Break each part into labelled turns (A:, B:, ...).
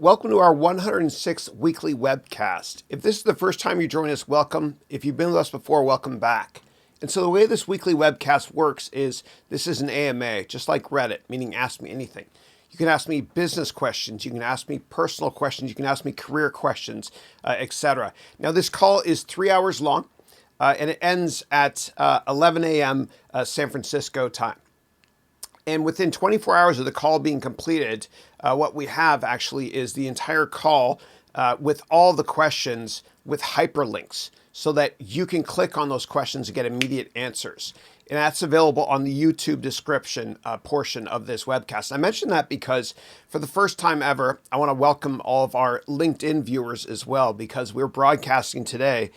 A: Welcome to our 106th weekly webcast. If this is the first time you join us, welcome. If you've been with us before, welcome back. And so the way this weekly webcast works is this is an AMA, just like Reddit, meaning ask me anything. You can ask me business questions, you can ask me personal questions, you can ask me career questions, etc. Now this call is 3 hours long and it ends at 11 a.m. San Francisco time. And within 24 hours of the call being completed, what we have actually is the entire call with all the questions with hyperlinks so that you can click on those questions and get immediate answers. And that's available on the YouTube description portion of this webcast. I mention that because for the first time ever, I want to welcome all of our LinkedIn viewers as well, because we're broadcasting today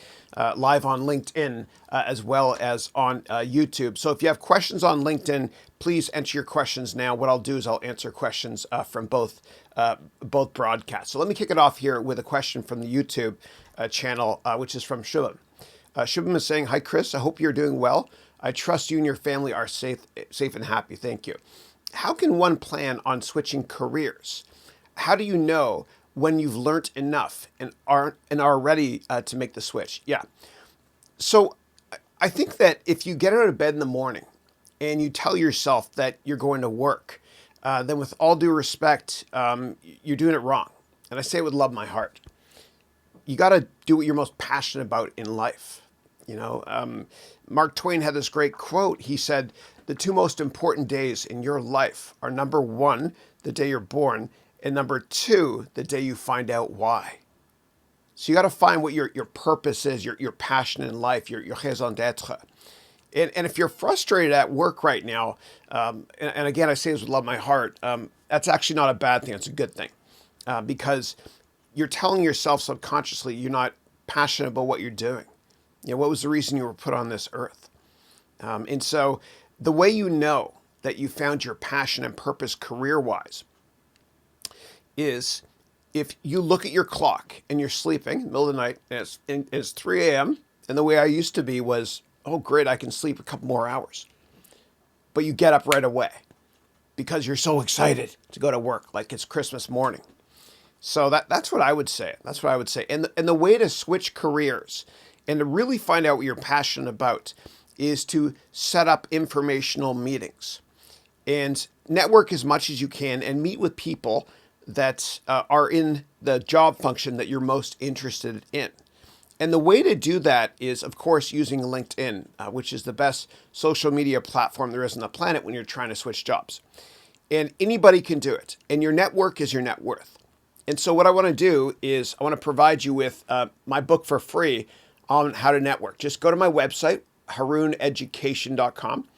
A: live on LinkedIn as well as on YouTube. So if you have questions on LinkedIn, please enter your questions now. What I'll do is I'll answer questions from both broadcasts. So let me kick it off here with a question from the YouTube channel, which is from Shubham. Shubham is saying, "Hi Chris, I hope you're doing well. I trust you and your family are safe and happy. Thank you. How can one plan on switching careers? How do you know when you've learned enough and are ready to make the switch?" Yeah. So I think that if you get out of bed in the morning and you tell yourself that you're going to work, then with all due respect, you're doing it wrong. And I say it with love in my heart. You got to do what you're most passionate about in life. You know, Mark Twain had this great quote. He said, "The two most important days in your life are number one, the day you're born, and number two, the day you find out why." So you got to find what your purpose is, your passion in life, your raison d'être. And if you're frustrated at work right now, and again, I say this with love in my heart, that's actually not a bad thing. It's a good thing because you're telling yourself subconsciously you're not passionate about what you're doing. You know, what was the reason you were put on this earth? And so the way you know that you found your passion and purpose career-wise is if you look at your clock and you're sleeping in the middle of the night and it's 3 a.m. and the way I used to be was, oh, great, I can sleep a couple more hours. But you get up right away because you're so excited to go to work like it's Christmas morning. So that's what I would say. That's what I would say. And the way to switch careers and to really find out what you're passionate about is to set up informational meetings and network as much as you can and meet with people that are in the job function that you're most interested in. And the way to do that is, of course, using LinkedIn, which is the best social media platform there is on the planet when you're trying to switch jobs. And anybody can do it. And your network is your net worth. And so what I want to do is I want to provide you with my book for free on how to network. Just go to my website, harouneducation.com,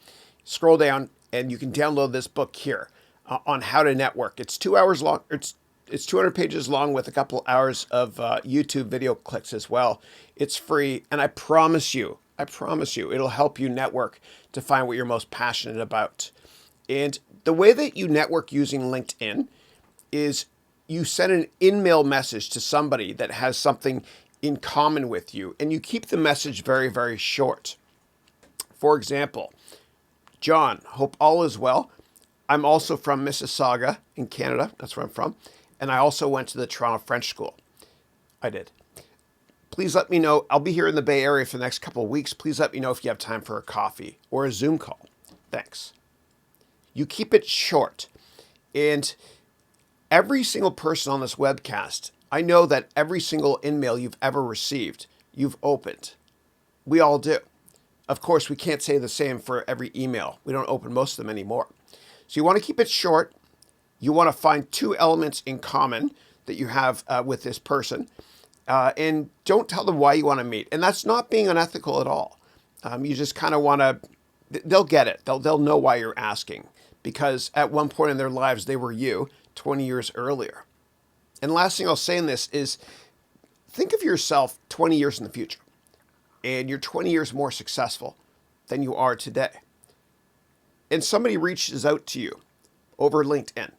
A: scroll down, and you can download this book here on how to network. It's 2 hours long. It's 200 pages long with a couple hours of YouTube video clicks as well. It's free, and I promise you, it'll help you network to find what you're most passionate about. And the way that you network using LinkedIn is you send an in-mail message to somebody that has something in common with you, and you keep the message very, very short. For example, John, hope all is well. I'm also from Mississauga in Canada. That's where I'm from. And I also went to the Toronto French School. I did. Please let me know. I'll be here in the Bay Area for the next couple of weeks. Please let me know if you have time for a coffee or a Zoom call. Thanks. You keep it short. And every single person on this webcast, I know that every single email you've ever received, you've opened. We all do. Of course, we can't say the same for every email. We don't open most of them anymore. So you want to keep it short. You want to find two elements in common that you have with this person. And don't tell them why you want to meet. And that's not being unethical at all. You just kind of want to, they'll get it. They'll know why you're asking. Because at one point in their lives, they were you 20 years earlier. And last thing I'll say in this is, think of yourself 20 years in the future. And you're 20 years more successful than you are today. And somebody reaches out to you over LinkedIn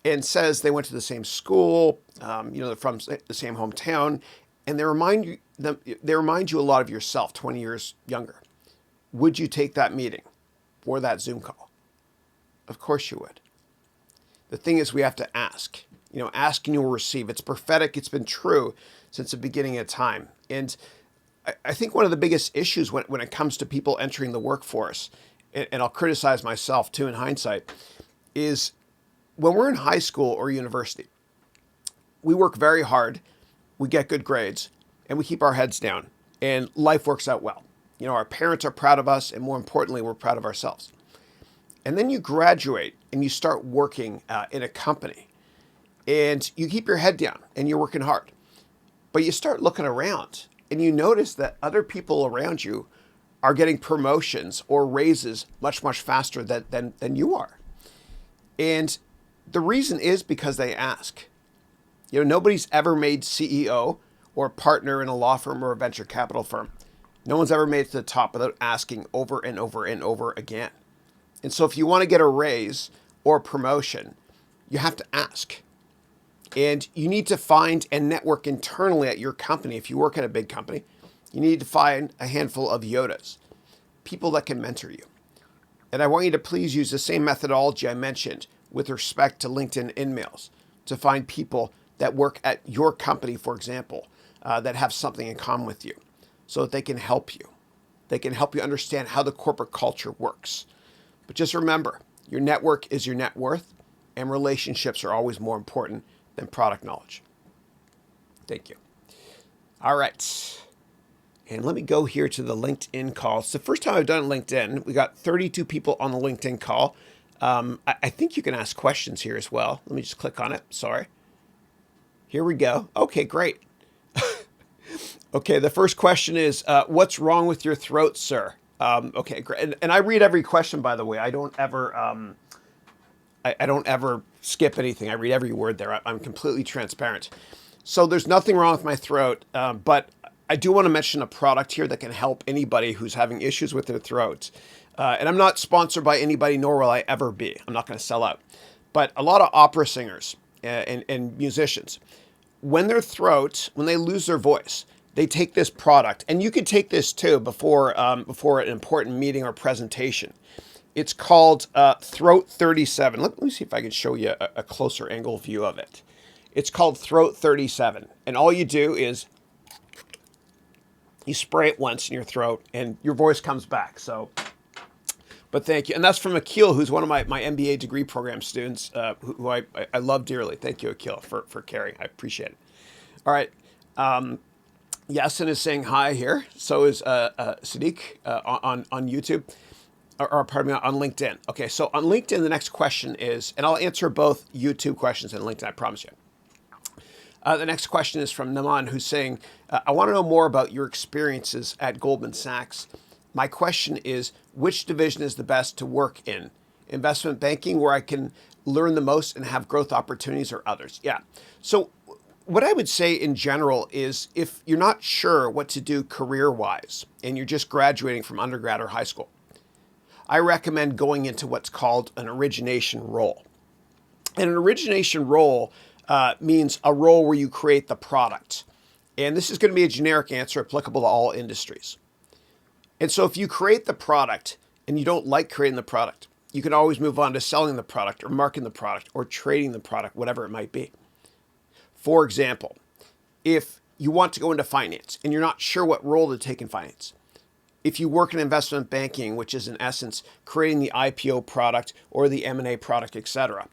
A: and says they went to the same school, they're from the same hometown, and they remind you a lot of yourself 20 years younger. Would you take that meeting or that Zoom call? Of course you would. The thing is, we have to ask. Ask and you'll receive. It's prophetic. It's been true since the beginning of time. And I think one of the biggest issues when it comes to people entering the workforce, and I'll criticize myself too in hindsight, is when we're in high school or university, we work very hard, we get good grades, and we keep our heads down, and life works out well. Our parents are proud of us, and more importantly, we're proud of ourselves. And then you graduate and you start working in a company, and you keep your head down and you're working hard. But you start looking around and you notice that other people around you are getting promotions or raises much, much faster than you are. And the reason is because they ask. Nobody's ever made CEO or partner in a law firm or a venture capital firm. No one's ever made it to the top without asking over and over and over again. And so if you want to get a raise or a promotion, you have to ask. And you need to find and network internally at your company. If you work at a big company, you need to find a handful of Yodas, people that can mentor you. And I want you to please use the same methodology I mentioned with respect to LinkedIn InMails to find people that work at your company, for example, that have something in common with you so that they can help you. They can help you understand how the corporate culture works. But just remember, your network is your net worth, and relationships are always more important than product knowledge. Thank you. All right. And let me go here to the LinkedIn call. It's the first time I've done LinkedIn. We got 32 people on the LinkedIn call. I think you can ask questions here as well. Let me just click on it. Sorry. Here we go. Okay, great. Okay, the first question is, what's wrong with your throat, sir? Okay, great. And I read every question, by the way. I don't ever skip anything. I read every word there. I'm completely transparent. So there's nothing wrong with my throat, but I do want to mention a product here that can help anybody who's having issues with their throat. And I'm not sponsored by anybody, nor will I ever be. I'm not going to sell out. But a lot of opera singers and musicians, when their throat, when they lose their voice, they take this product. And you could take this too before an important meeting or presentation. It's called Throat 37. Let me see if I can show you a closer angle view of it. It's called Throat 37. And all you do is you spray it once in your throat and your voice comes back. But thank you. And that's from Akil, who's one of my MBA degree program students, who I love dearly. Thank you, Akil, for caring. I appreciate it. All right. Yasin is saying hi here. So is Sadiq on YouTube. Or pardon me, on LinkedIn. Okay, so on LinkedIn, the next question is, and I'll answer both YouTube questions and LinkedIn, I promise you. The next question is from Naman, who's saying, I want to know more about your experiences at Goldman Sachs. My question is, which division is the best to work in? Investment banking, where I can learn the most and have growth opportunities, or others? Yeah. So what I would say in general is, if you're not sure what to do career-wise and you're just graduating from undergrad or high school, I recommend going into what's called an origination role. And an origination role means a role where you create the product. And this is going to be a generic answer applicable to all industries. And so if you create the product and you don't like creating the product, you can always move on to selling the product or marketing the product or trading the product, whatever it might be. For example, if you want to go into finance and you're not sure what role to take in finance, if you work in investment banking, which is in essence creating the IPO product or the M&A product, etc.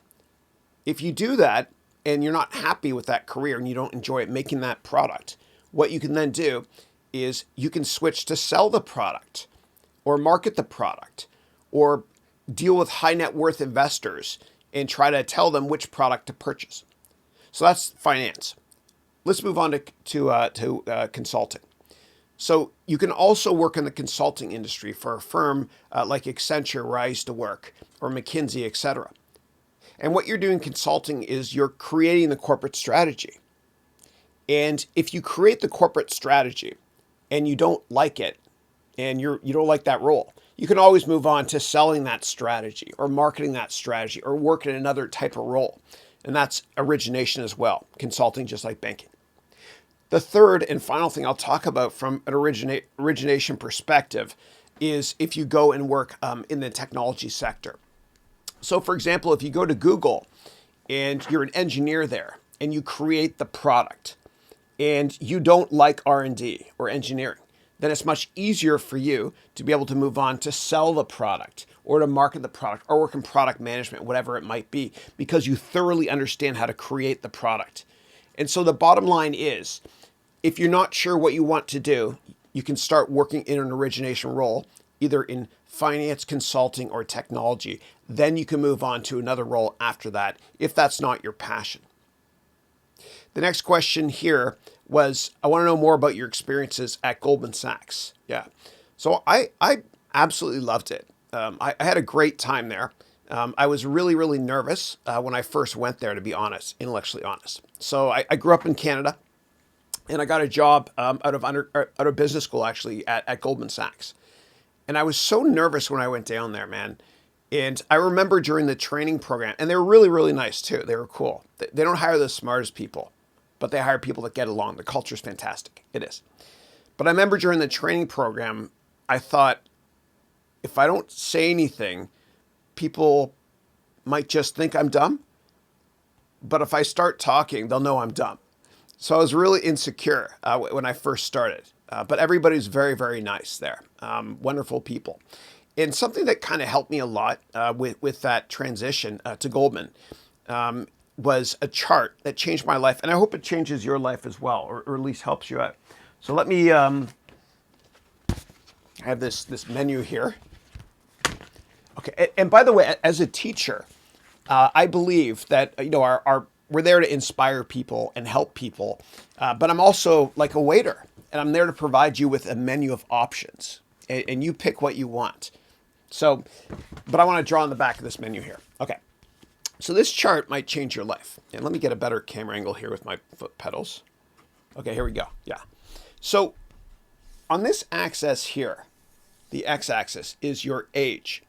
A: If you do that and you're not happy with that career and you don't enjoy it making that product, what you can then do is you can switch to sell the product or market the product or deal with high net worth investors and try to tell them which product to purchase. So that's finance. Let's move on to consulting. So you can also work in the consulting industry for a firm like Accenture, where I used to work, or McKinsey, etc. And what you're doing consulting is you're creating the corporate strategy. And if you create the corporate strategy and you don't like it, and you don't like that role, you can always move on to selling that strategy or marketing that strategy or work in another type of role. And that's origination as well, consulting just like banking. The third and final thing I'll talk about from an origination perspective is if you go and work in the technology sector. So for example, if you go to Google and you're an engineer there and you create the product and you don't like R&D or engineering, then it's much easier for you to be able to move on to sell the product or to market the product or work in product management, whatever it might be, because you thoroughly understand how to create the product. And so the bottom line is, if you're not sure what you want to do, you can start working in an origination role, either in finance, consulting, or technology. Then you can move on to another role after that, if that's not your passion. The next question here was, I want to know more about your experiences at Goldman Sachs. Yeah. So I absolutely loved it. I had a great time there. I was really, really nervous when I first went there, to be honest, intellectually honest. So I grew up in Canada, and I got a job out of business school, actually, at Goldman Sachs. And I was so nervous when I went down there, man. And I remember during the training program, and they were really, really nice too. They were cool. They don't hire the smartest people, but they hire people that get along. The culture is fantastic. It is. But I remember during the training program, I thought, if I don't say anything, people might just think I'm dumb. But if I start talking, they'll know I'm dumb. So I was really insecure when I first started. But everybody's very, very nice there. Wonderful people. And something that kind of helped me a lot with that transition to Goldman was a chart that changed my life. And I hope it changes your life as well, or at least helps you out. So let me, I have this menu here. Okay, and by the way, as a teacher, I believe that, we're there to inspire people and help people, but I'm also like a waiter, and I'm there to provide you with a menu of options, and you pick what you want. So, but I want to draw on the back of this menu here. Okay, so this chart might change your life. And let me get a better camera angle here with my foot pedals. Okay, here we go. Yeah. So on this axis here, the x-axis is your age.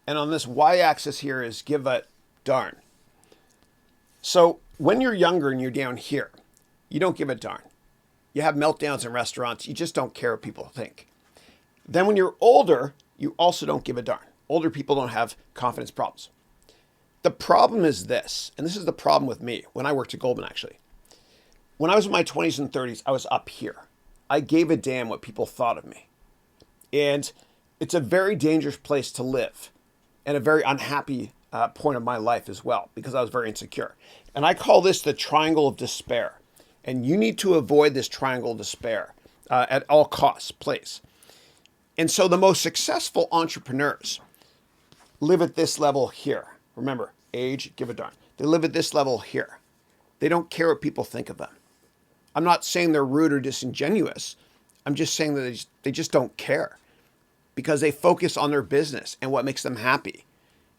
A: And on this y-axis here is give a darn. So when you're younger and you're down here, you don't give a darn. You have meltdowns in restaurants. You just don't care what people think. Then when you're older, you also don't give a darn. Older people don't have confidence problems. The problem is this, and this is the problem with me when I worked at Goldman, actually. When I was in my 20s and 30s, I was up here. I gave a damn what people thought of me. And it's a very dangerous place to live, and a very unhappy point of my life as well, because I was very insecure. And I call this the triangle of despair. And you need to avoid this triangle of despair at all costs, please. And so the most successful entrepreneurs live at this level here. Remember, age, give a darn. They live at this level here. They don't care what people think of them. I'm not saying they're rude or disingenuous. I'm just saying that they just don't care, because they focus on their business and what makes them happy,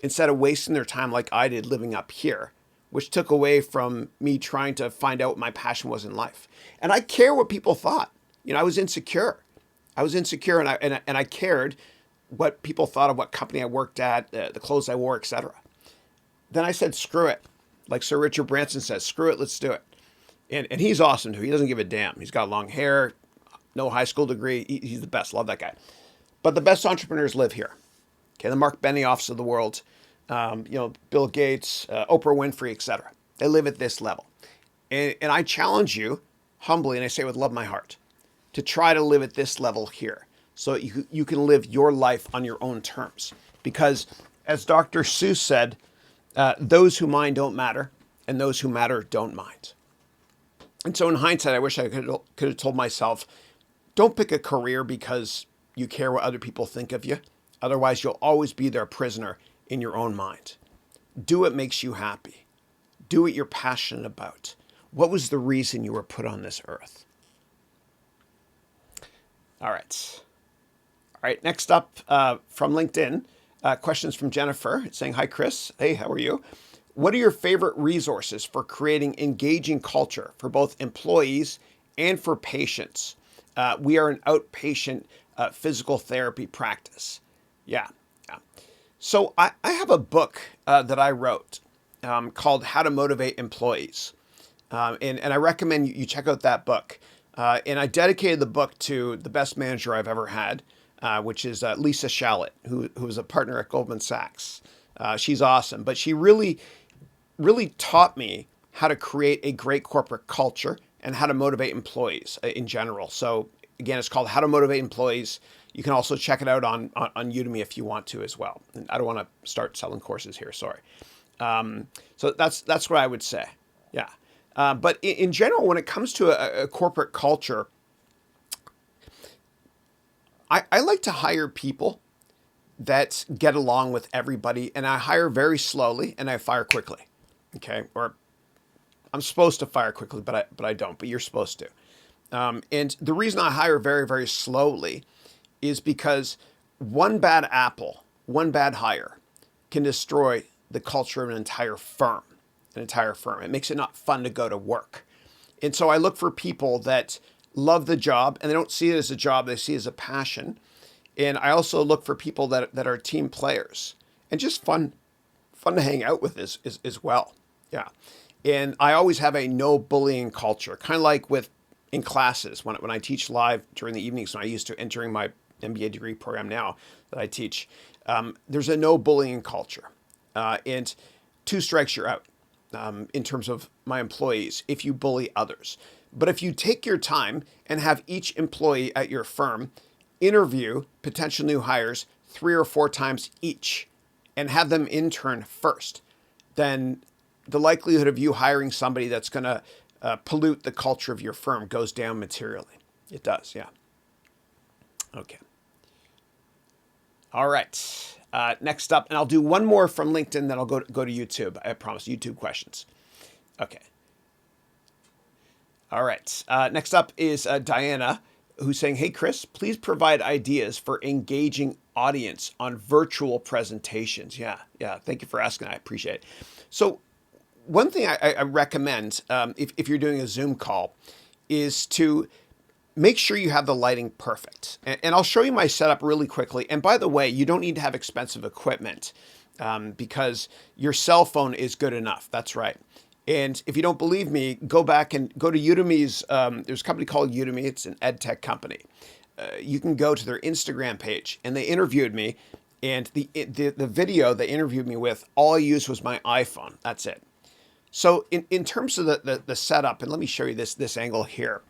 A: instead of wasting their time like I did living up here, which took away from me trying to find out what my passion was in life. And I care what people thought. I was insecure. And I cared what people thought of what company I worked at, the clothes I wore, etc. Then I said, screw it. Like Sir Richard Branson says, screw it, let's do it. And he's awesome too. He doesn't give a damn. He's got long hair, no high school degree. He's the best. Love that guy. But the best entrepreneurs live here. Okay, the Mark Benioffs of the world, Bill Gates, Oprah Winfrey, etc. They live at this level. And I challenge you humbly, and I say with love in my heart, to try to live at this level here, so you can live your life on your own terms. Because as Dr. Seuss said, those who mind don't matter, and those who matter don't mind. And so in hindsight, I wish I could have told myself, don't pick a career because you care what other people think of you. Otherwise, you'll always be their prisoner in your own mind. Do what makes you happy. Do what you're passionate about. What was the reason you were put on this earth? All right. Next up from LinkedIn, questions from Jennifer. It's saying, hi, Chris. Hey, how are you? What are your favorite resources for creating engaging culture for both employees and for patients? We are an outpatient physical therapy practice. Yeah. So I have a book that I wrote called How to Motivate Employees. And I recommend you check out that book. And I dedicated the book to the best manager I've ever had, which is Lisa Shallett, who is a partner at Goldman Sachs. She's awesome, but she really really taught me how to create a great corporate culture and how to motivate employees in general. So again, it's called How to Motivate Employees. You can also check it out on Udemy if you want to as well. And I don't want to start selling courses here, sorry. So that's what I would say. Yeah. But in general, when it comes to a corporate culture, I like to hire people that get along with everybody, and I hire very slowly and I fire quickly. Okay. Or I'm supposed to fire quickly, but I don't, but you're supposed to. And the reason I hire very, very slowly is because one bad apple, one bad hire can destroy the culture of an entire firm. It makes it not fun to go to work. And so I look for people that love the job and they don't see it as a job, they see it as a passion. And I also look for people that are team players and just fun to hang out with as well. Yeah. And I always have a no bullying culture, kind of like in classes when I teach live during the evenings when I used to, and during my MBA degree program now that I teach, there's a no bullying culture. And 2 strikes you're out in terms of my employees if you bully others. But if you take your time and have each employee at your firm interview potential new hires 3 or 4 times each and have them intern first, then the likelihood of you hiring somebody that's going to pollute the culture of your firm goes down materially. It does, yeah. Okay. All right. Next up, and I'll do one more from LinkedIn, then I'll go to YouTube. I promise, YouTube questions. Okay. All right. Next up is Diana, who's saying, hey, Chris, please provide ideas for engaging audience on virtual presentations. Yeah. Thank you for asking. I appreciate it. So one thing I recommend if you're doing a Zoom call is to make sure you have the lighting perfect. And I'll show you my setup really quickly. And by the way, you don't need to have expensive equipment because your cell phone is good enough. That's right. And if you don't believe me, go back and go to Udemy's. There's a company called Udemy. It's an ed tech company. You can go to their Instagram page, and they interviewed me. And the video they interviewed me with, all I used was my iPhone. That's it. So in terms of the setup, and let me show you this angle here.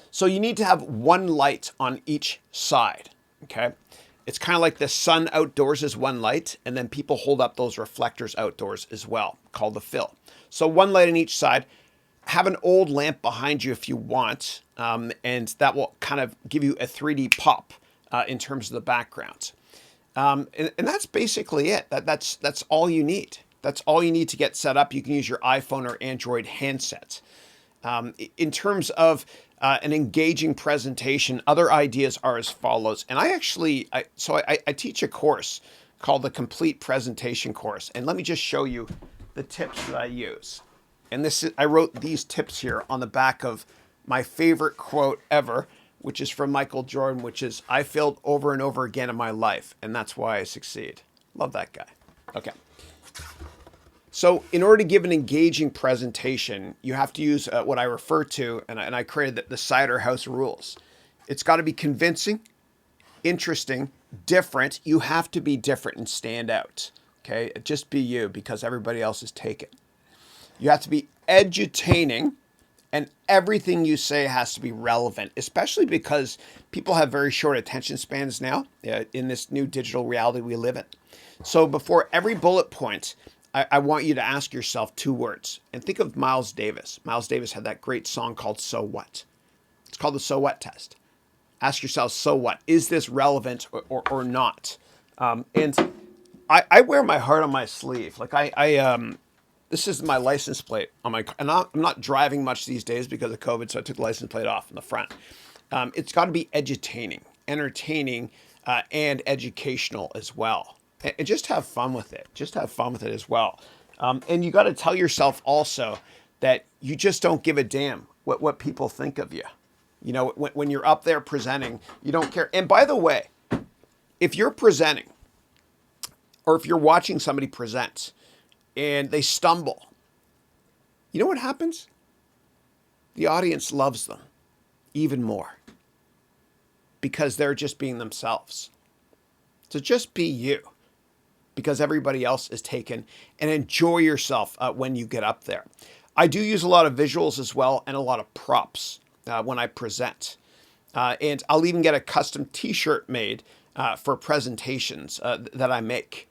A: So you need to have one light on each side, okay? It's kind of like the sun outdoors is one light, and then people hold up those reflectors outdoors as well, called the fill. So one light on each side. Have an old lamp behind you if you want, and that will kind of give you a 3D pop in terms of the background. And that's basically it. That's all you need. That's all you need to get set up. You can use your iPhone or Android handset. In terms of an engaging presentation, other ideas are as follows. And I teach a course called the Complete Presentation Course. And let me just show you the tips that I use. And I wrote these tips here on the back of my favorite quote ever, which is from Michael Jordan, which is, I failed over and over again in my life, and that's why I succeed. Love that guy. Okay. So in order to give an engaging presentation, you have to use what I refer to, and I created the Cider House rules. It's got to be convincing, interesting, different. You have to be different and stand out. Okay? Just be you because everybody else is taken. You have to be edutaining, and everything you say has to be relevant, especially because people have very short attention spans now in this new digital reality we live in. So before every bullet point, I want you to ask yourself 2 words. And think of Miles Davis. Miles Davis had that great song called So What? It's called the So What test. Ask yourself, so what? Is this relevant or not? And I wear my heart on my sleeve. Like this is my license plate on my car. And I'm not driving much these days because of COVID, so I took the license plate off in the front. It's got to be edutaining, entertaining, and educational as well. And just have fun with it. Just have fun with it as well. And you got to tell yourself also that you just don't give a damn what people think of you. You know, when you're up there presenting, you don't care. And by the way, if you're presenting or if you're watching somebody present and they stumble, you know what happens? The audience loves them even more because they're just being themselves. So just be you. because everybody else is taken, and enjoy yourself when you get up there. I do use a lot of visuals as well and a lot of props when I present. And I'll even get a custom t-shirt made for presentations that I make.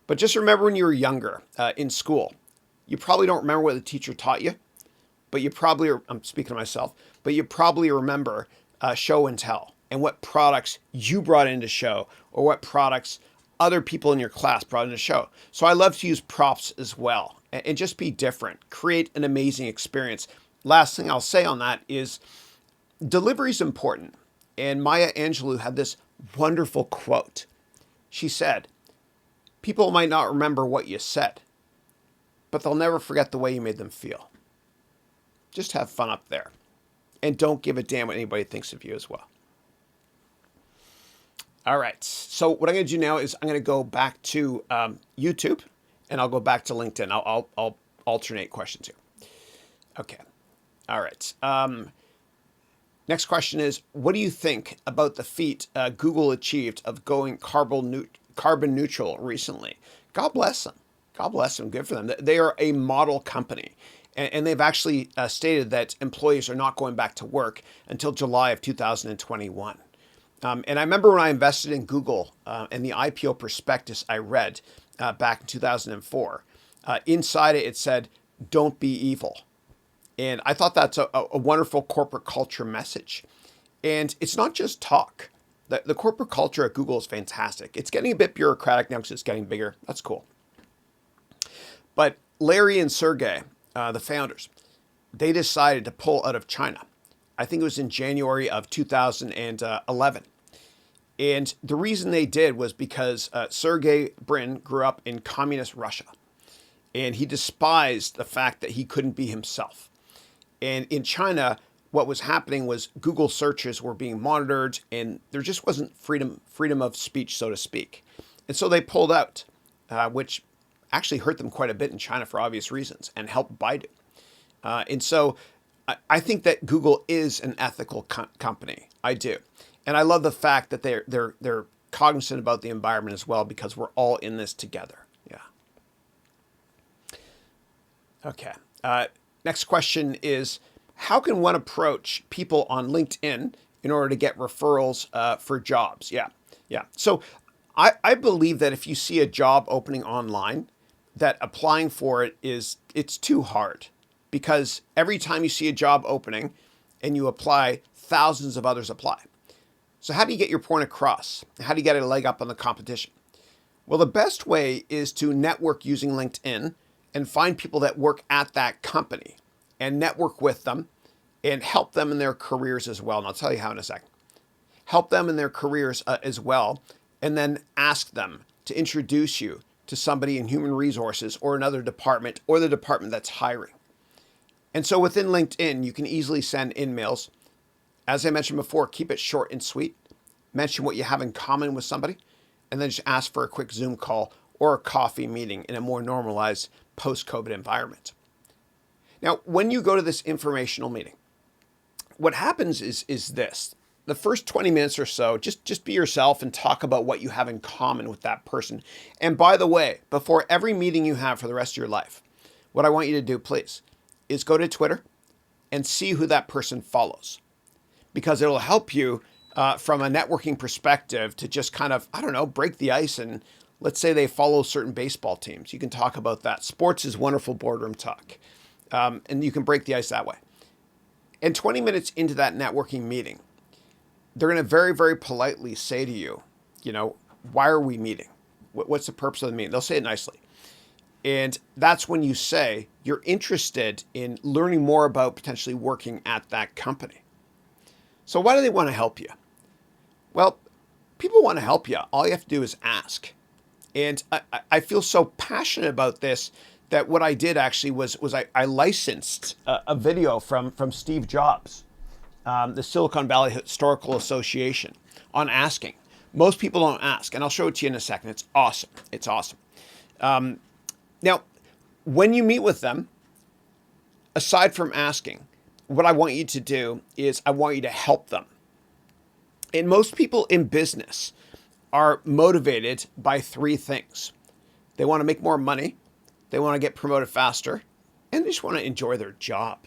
A: But just remember when you were younger in school, you probably don't remember what the teacher taught you, but you probably, I'm speaking to myself, but you probably remember show and tell and what products you brought into show or what products other people in your class brought into show. So I love to use props as well and just be different, create an amazing experience. Last thing I'll say on that is delivery is important. And Maya Angelou had this wonderful quote. She said, "People might not remember what you said, but they'll never forget the way you made them feel." Just have fun up there. And don't give a damn what anybody thinks of you as well. All right. So what I'm going to do now is I'm going to go back to YouTube and I'll go back to LinkedIn. I'll alternate questions here. Okay. All right. Next question is, what do you think about the feat Google achieved of going carbon neutral recently? God bless them. God bless them. Good for them. They are a model company. And they've actually stated that employees are not going back to work until July of 2021. And I remember when I invested in Google and the IPO prospectus I read back in 2004, inside it said, "Don't be evil." And I thought that's a wonderful corporate culture message. And it's not just talk. The corporate culture at Google is fantastic. It's getting a bit bureaucratic now because it's getting bigger. That's cool. But Larry and Sergey, the founders, they decided to pull out of China. I think it was in January of 2011. And the reason they did was because Sergey Brin grew up in communist Russia. And he despised the fact that he couldn't be himself. And in China, what was happening was Google searches were being monitored and there just wasn't freedom of speech, so to speak. And so they pulled out, which actually hurt them quite a bit in China for obvious reasons and helped Baidu. And so I think that Google is an ethical company. I do. And I love the fact that they're cognizant about the environment as well because we're all in this together. Yeah. Okay. Next question is, how can one approach people on LinkedIn in order to get referrals for jobs? Yeah. So I believe that if you see a job opening online, that applying for it it's too hard because every time you see a job opening and you apply, thousands of others apply. So how do you get your point across? How do you get a leg up on the competition? Well, the best way is to network using LinkedIn and find people that work at that company and network with them and help them in their careers as well. And I'll tell you how in a second. Help them in their careers as well, and then ask them to introduce you to somebody in human resources or another department or the department that's hiring. And so within LinkedIn, you can easily send emails. As I mentioned before, keep it short and sweet. Mention what you have in common with somebody, and then just ask for a quick Zoom call or a coffee meeting in a more normalized post-COVID environment. Now, when you go to this informational meeting, what happens is this. The first 20 minutes or so, just be yourself and talk about what you have in common with that person. And by the way, before every meeting you have for the rest of your life, what I want you to do, please, is go to Twitter and see who that person follows. Because it'll help you from a networking perspective to just kind of, break the ice. And let's say they follow certain baseball teams. You can talk about that. Sports is wonderful boardroom talk. And you can break the ice that way. And 20 minutes into that networking meeting, they're going to very, very politely say to you, why are we meeting? What's the purpose of the meeting? They'll say it nicely. And that's when you say you're interested in learning more about potentially working at that company. So why do they want to help you? Well, people want to help you. All you have to do is ask. And I feel so passionate about this that what I did actually was I licensed a video from Steve Jobs, the Silicon Valley Historical Association, on asking. Most people don't ask, and I'll show it to you in a second. It's awesome. It's awesome. Now, when you meet with them, aside from asking, what I want you to do is I want you to help them. And most people in business are motivated by three things. They want to make more money. They want to get promoted faster, and they just want to enjoy their job.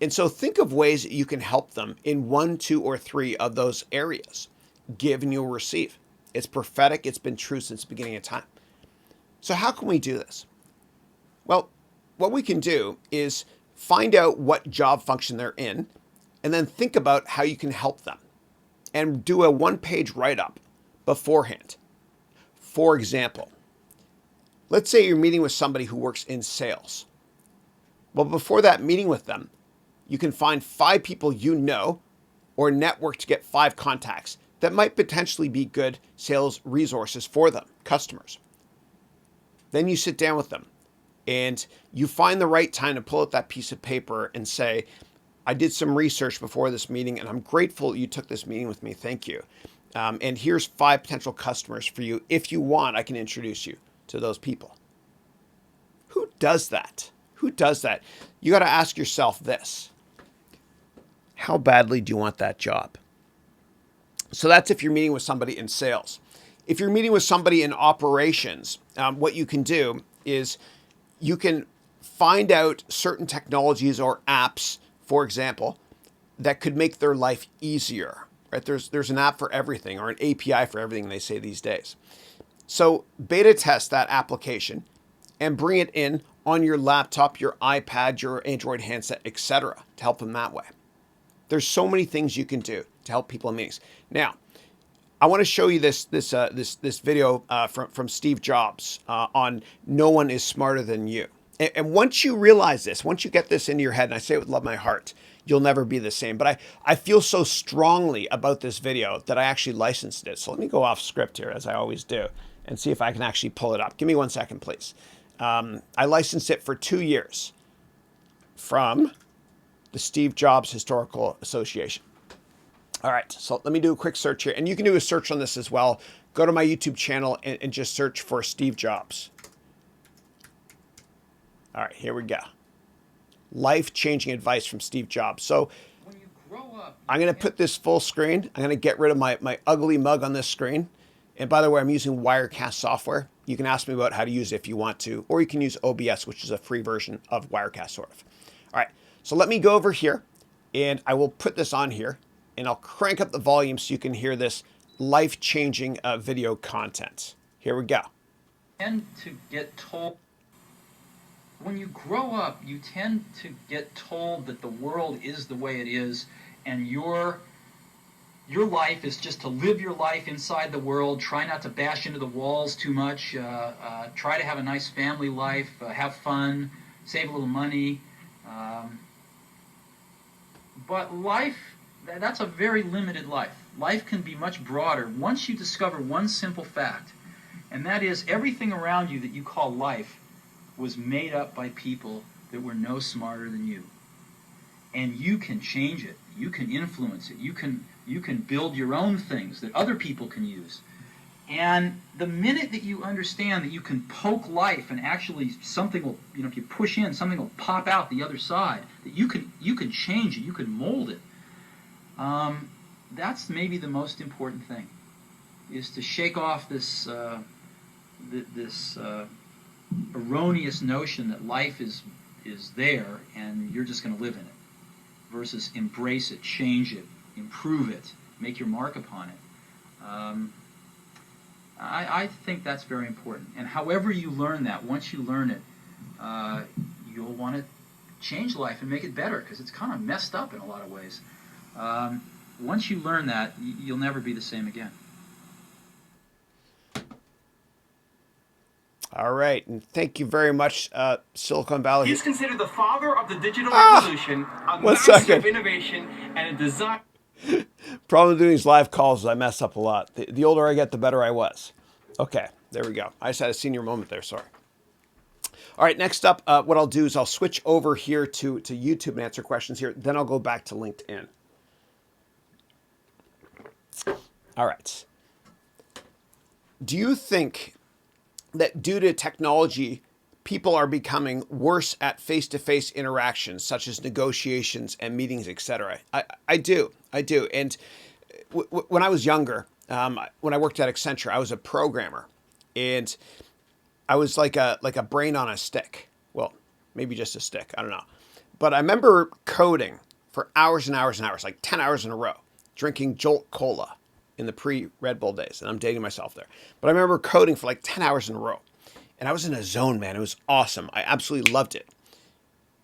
A: And so think of ways that you can help them in 1, 2, or 3 of those areas. Give and you'll receive. It's prophetic. It's been true since the beginning of time. So how can we do this? Well, what we can do is find out what job function they're in, and then think about how you can help them and do a 1-page write-up beforehand. For example, let's say you're meeting with somebody who works in sales. Well, before that meeting with them, you can find 5 people you know or network to get 5 contacts that might potentially be good sales resources for them, customers. Then you sit down with them and you find the right time to pull out that piece of paper and say, I did some research before this meeting and I'm grateful you took this meeting with me. Thank you. And here's 5 potential customers for you. If you want, I can introduce you to those people. Who does that? Who does that? You got to ask yourself this. How badly do you want that job? So that's if you're meeting with somebody in sales. If you're meeting with somebody in operations, what you can do is you can find out certain technologies or apps, for example, that could make their life easier. Right? There's an app for everything or an API for everything they say these days. So beta test that application and bring it in on your laptop, your iPad, your Android handset, etc., to help them that way. There's so many things you can do to help people in meetings. Now, I want to show you this video from Steve Jobs on no one is smarter than you. And once you realize this, once you get this into your head, and I say it with love in my heart, you'll never be the same. But I feel so strongly about this video that I actually licensed it. So let me go off script here, as I always do, and see if I can actually pull it up. Give me 1 second, please. I licensed it for 2 years from the Steve Jobs Historical Association. All right, so let me do a quick search here. And you can do a search on this as well. Go to my YouTube channel and just search for Steve Jobs. All right, here we go. Life-changing advice from Steve Jobs. So when you grow up, I'm going to put this full screen. I'm going to get rid of my ugly mug on this screen. And by the way, I'm using Wirecast software. You can ask me about how to use it if you want to, or you can use OBS, which is a free version of Wirecast, sort of. All right, so let me go over here, and I will put this on here, and I'll crank up the volume so you can hear this life-changing video content. Here we go.
B: Tend to get told, when you grow up, you tend to get told that the world is the way it is, and your life is just to live your life inside the world, try not to bash into the walls too much, try to have a nice family life, have fun, save a little money. But life, that's a very limited life. Life can be much broader once you discover one simple fact, and that is everything around you that you call life was made up by people that were no smarter than you. And you can change it. You can influence it. You can build your own things that other people can use. And the minute that you understand that you can poke life and actually something will, if you push in, something will pop out the other side, that you can change it, you can mold it. That's maybe the most important thing, is to shake off this erroneous notion that life is there and you're just going to live in it, versus embrace it, change it, improve it, make your mark upon it. I think that's very important. And however you learn that, once you learn it, you'll want to change life and make it better, because it's kind of messed up in a lot of ways. Once you learn that, you'll never be the same again.
A: All right, and thank you very much, Silicon Valley.
C: He's considered the father of the digital revolution, a massive innovation, and a design.
A: Problem with doing these live calls is I mess up a lot. The older I get, the better I was. Okay, there we go. I just had a senior moment there, sorry. All right, next up, what I'll do is I'll switch over here to YouTube and answer questions here. Then I'll go back to LinkedIn. All right. Do you think that due to technology, people are becoming worse at face-to-face interactions, such as negotiations and meetings, etc.? I do. And when I was younger, when I worked at Accenture, I was a programmer. And I was like a brain on a stick. Well, maybe just a stick. I don't know. But I remember coding for hours and hours and hours, like 10 hours in a row, drinking Jolt Cola in the pre-Red Bull days. And I'm dating myself there. But I remember coding for like 10 hours in a row. And I was in a zone, man. It was awesome. I absolutely loved it.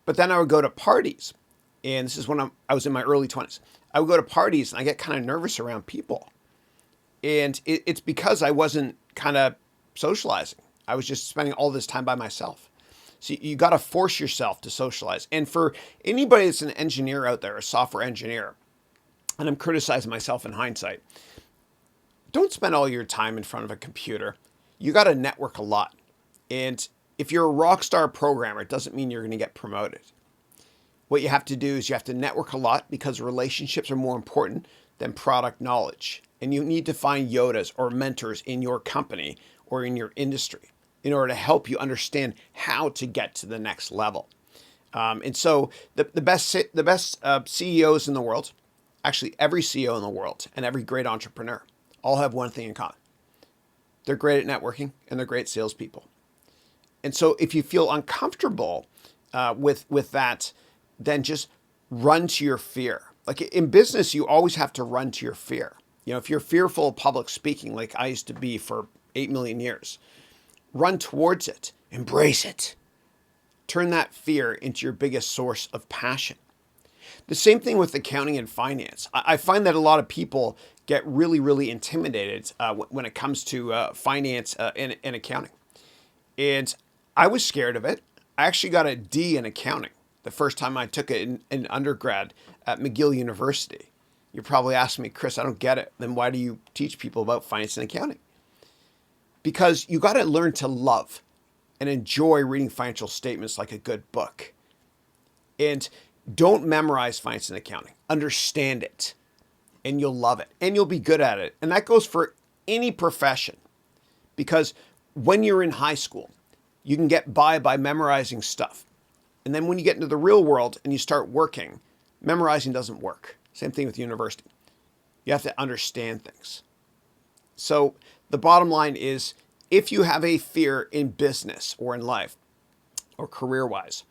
A: But then I would go to parties. And this is when I was in my early 20s. I would go to parties and I get kind of nervous around people. And it's because I wasn't kind of socializing. I was just spending all this time by myself. So you got to force yourself to socialize. And for anybody that's an engineer out there, a software engineer, and I'm criticizing myself in hindsight, don't spend all your time in front of a computer. You got to network a lot. And if you're a rock star programmer, it doesn't mean you're going to get promoted. What you have to do is you have to network a lot because relationships are more important than product knowledge. And you need to find Yodas or mentors in your company or in your industry in order to help you understand how to get to the next level. And so the best CEOs in the world, actually every CEO in the world and every great entrepreneur, all have one thing in common. They're great at networking and they're great salespeople. And so if you feel uncomfortable with that, then just run to your fear. Like in business, you always have to run to your fear. You know, if you're fearful of public speaking, like I used to be for 8 million years, run towards it, embrace it. Turn that fear into your biggest source of passion. The same thing with accounting and finance. I find that a lot of people get really, really intimidated when it comes to finance and accounting. And I was scared of it. I actually got a D in accounting the first time I took it in undergrad at McGill University. You're probably asking me, Chris, I don't get it. Then why do you teach people about finance and accounting? Because you got to learn to love and enjoy reading financial statements like a good book. And don't memorize finance and accounting. Understand it. And you'll love it. And you'll be good at it. And that goes for any profession. Because when you're in high school, you can get by memorizing stuff. And then when you get into the real world and you start working, memorizing doesn't work. Same thing with university. You have to understand things. So the bottom line is, if you have a fear in business or in life or career-wise,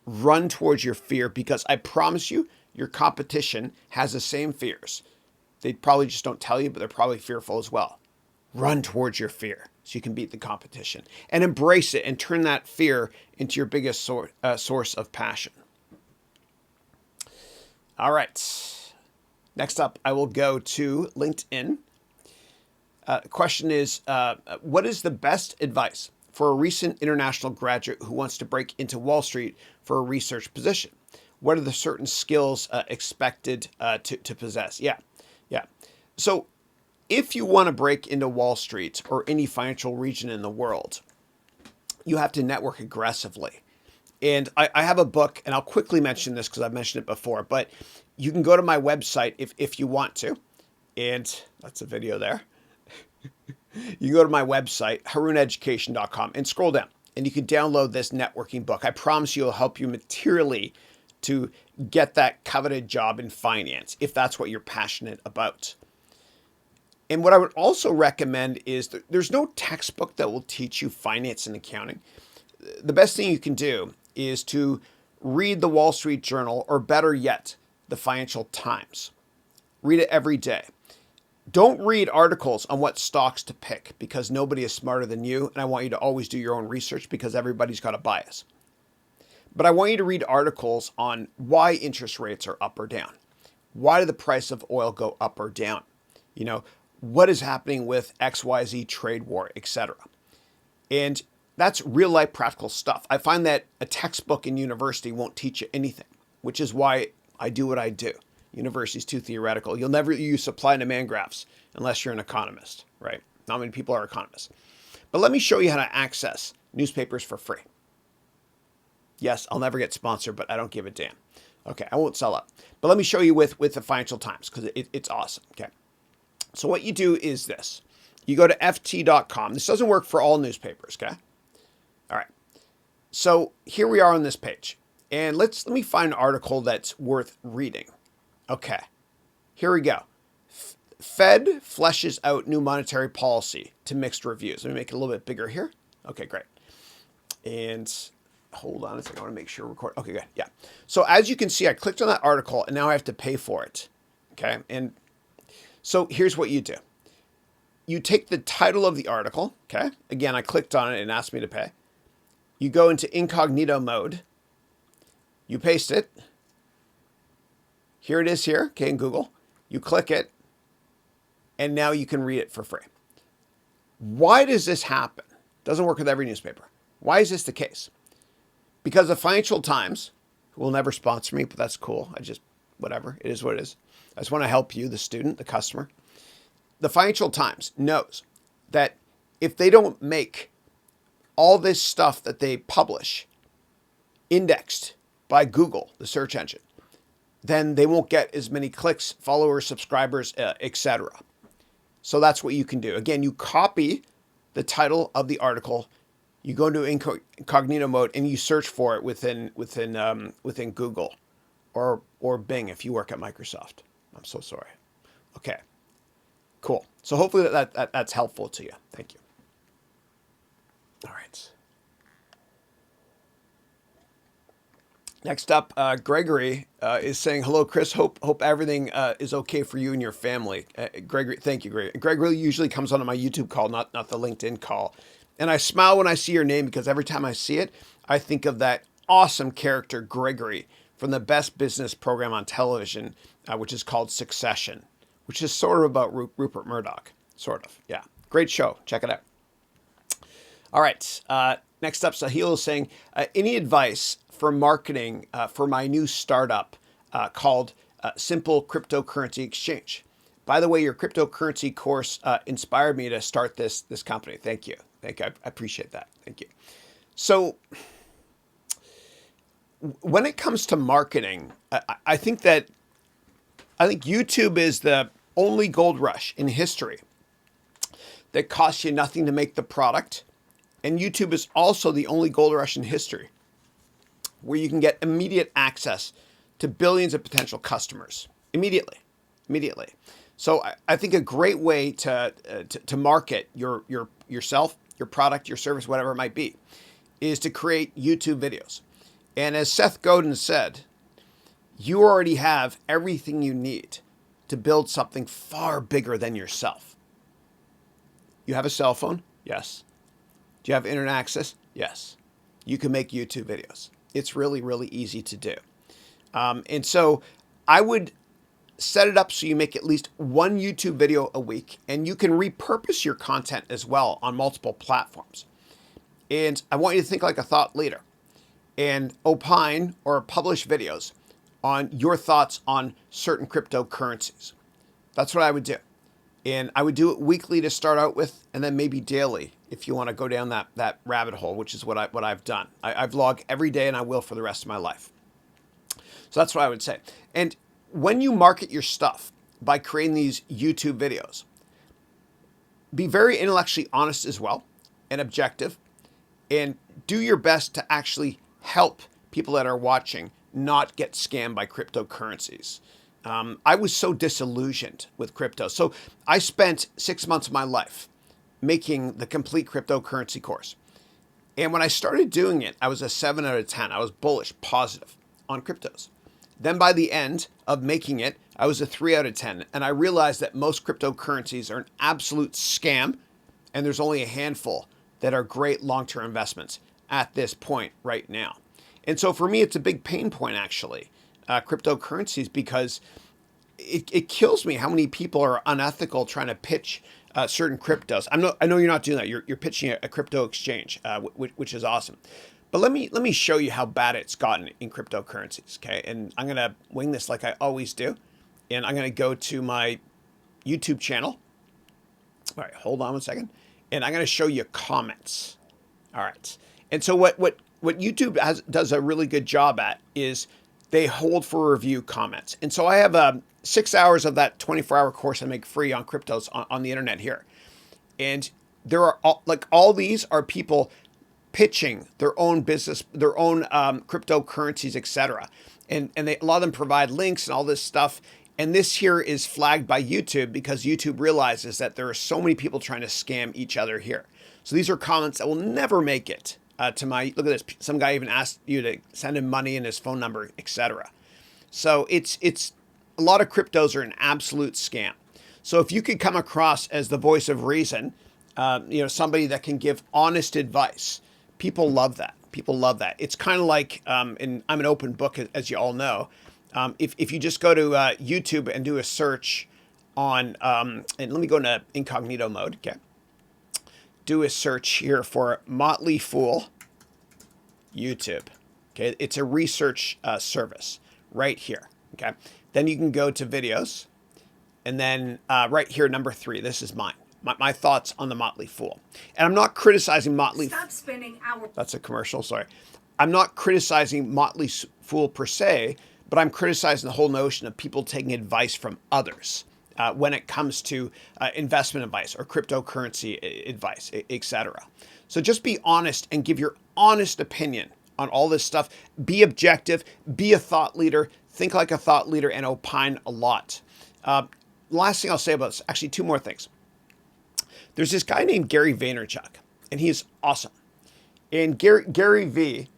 A: run towards your fear, because I promise you, your competition has the same fears. They probably just don't tell you, but they're probably fearful as well. Run towards your fear so you can beat the competition and embrace it and turn that fear into your biggest source of passion. All right. Next up, I will go to LinkedIn. Question is, what is the best advice for a recent international graduate who wants to break into Wall Street for a research position? What are the certain skills expected to possess? Yeah. So if you want to break into Wall Street or any financial region in the world, you have to network aggressively. And I have a book, and I'll quickly mention this because I've mentioned it before, but you can go to my website if you want to. And that's a video there. You can go to my website, harouneducation.com, and scroll down. And you can download this networking book. I promise you it'll help you materially to get that coveted job in finance, if that's what you're passionate about. And what I would also recommend is that there's no textbook that will teach you finance and accounting. The best thing you can do is to read the Wall Street Journal, or better yet, the Financial Times. Read it every day. Don't read articles on what stocks to pick, because nobody is smarter than you. And I want you to always do your own research, because everybody's got a bias. But I want you to read articles on why interest rates are up or down. Why did the price of oil go up or down? You know, what is happening with XYZ trade war, etc. And that's real life practical stuff. I find that a textbook in university won't teach you anything, which is why I do what I do. University is too theoretical. You'll never use supply and demand graphs unless you're an economist, right? Not many people are economists. But let me show you how to access newspapers for free. Yes, I'll never get sponsored, but I don't give a damn. Okay, I won't sell up. But let me show you with the Financial Times, because it's awesome, okay? So what you do is this. You go to ft.com. This doesn't work for all newspapers, okay? All right. So here we are on this page. And let me find an article that's worth reading. Okay, here we go. Fed fleshes out new monetary policy to mixed reviews. Let me make it a little bit bigger here. Okay, great. And hold on a second. I want to make sure record. Okay, good. Yeah. So as you can see, I clicked on that article and now I have to pay for it. Okay. And so here's what you do. You take the title of the article. Okay. Again, I clicked on it and asked me to pay. You go into incognito mode. You paste it. Here it is here. Okay. In Google, you click it and now you can read it for free. Why does this happen? Doesn't work with every newspaper. Why is this the case? Because the Financial Times, who will never sponsor me, but that's cool. Whatever, it is what it is. I just want to help you, the student, the customer. The Financial Times knows that if they don't make all this stuff that they publish indexed by Google, the search engine, then they won't get as many clicks, followers, subscribers, etc. So that's what you can do. Again, you copy the title of the article. You go into incognito mode and you search for it within Google or Bing if you work at Microsoft. I'm so sorry. Okay, cool. So hopefully that's helpful to you. Thank you. All right. Next up, Gregory is saying, hello, Chris. Hope everything is okay for you and your family. Gregory, thank you, Gregory. Gregory usually comes onto my YouTube call, not the LinkedIn call. And I smile when I see your name because every time I see it, I think of that awesome character, Gregory, from the best business program on television, which is called Succession, which is sort of about Rupert Murdoch. Sort of, yeah. Great show. Check it out. All right. Next up, Sahil is saying, any advice for marketing for my new startup called Simple Cryptocurrency Exchange? By the way, your cryptocurrency course inspired me to start this company. Thank you. I appreciate that. Thank you. So when it comes to marketing, I think YouTube is the only gold rush in history that costs you nothing to make the product. And YouTube is also the only gold rush in history where you can get immediate access to billions of potential customers immediately. So I think a great way to market yourself, your product, your service, whatever it might be, is to create YouTube videos. And as Seth Godin said, you already have everything you need to build something far bigger than yourself. You have a cell phone? Yes. Do you have internet access? Yes. You can make YouTube videos. It's really, really easy to do. And so I would set it up so you make at least one YouTube video a week, and you can repurpose your content as well on multiple platforms. And I want you to think like a thought leader and opine or publish videos on your thoughts on certain cryptocurrencies. That's what I would do. And I would do it weekly to start out with, and then maybe daily if you want to go down that rabbit hole, which is what I've done. I vlog every day, and I will for the rest of my life. So that's what I would say. And when you market your stuff by creating these YouTube videos, be very intellectually honest as well and objective, and do your best to actually help people that are watching not get scammed by cryptocurrencies. I was so disillusioned with crypto. So I spent 6 months of my life making the complete cryptocurrency course. And when I started doing it, I was a 7 out of 10. I was bullish, positive on cryptos. Then by the end of making it, I was a 3 out of 10. And I realized that most cryptocurrencies are an absolute scam. And there's only a handful that are great long-term investments at this point right now. And so for me, it's a big pain point, actually, cryptocurrencies, because it kills me how many people are unethical trying to pitch certain cryptos. I know you're not doing that. You're pitching a crypto exchange, which is awesome. But let me show you how bad it's gotten in cryptocurrencies, okay? And I'm going to wing this like I always do. And I'm going to go to my YouTube channel. All right, hold on one second. And I'm going to show you comments. All right. And so what YouTube does a really good job at is they hold for review comments. And so I have 6 hours of that 24-hour course I make free on cryptos on the internet here. And there are all these are people pitching their own business, their own cryptocurrencies, etc. And a lot of them provide links and all this stuff. And this here is flagged by YouTube because YouTube realizes that there are so many people trying to scam each other here. So these are comments that will never make it to my, look at this, some guy even asked you to send him money and his phone number, etc. So it's a lot of cryptos are an absolute scam. So if you could come across as the voice of reason, somebody that can give honest advice, people love that. People love that. It's kind of like, and I'm an open book, as you all know. If you just go to YouTube and do a search on, and let me go into incognito mode, okay? Do a search here for Motley Fool YouTube, okay? It's a research service right here, okay? Then you can go to videos, and then right here, number 3, this is mine. My thoughts on the Motley Fool. And I'm not criticizing Motley.
D: Stop spending hours.
A: That's a commercial, sorry. I'm not criticizing Motley Fool per se, but I'm criticizing the whole notion of people taking advice from others when it comes to investment advice or cryptocurrency advice, etc. So just be honest and give your honest opinion on all this stuff. Be objective, be a thought leader, think like a thought leader, and opine a lot. Last thing I'll say about this, actually 2 more things. There's this guy named Gary Vaynerchuk, and he's awesome. And Gary V,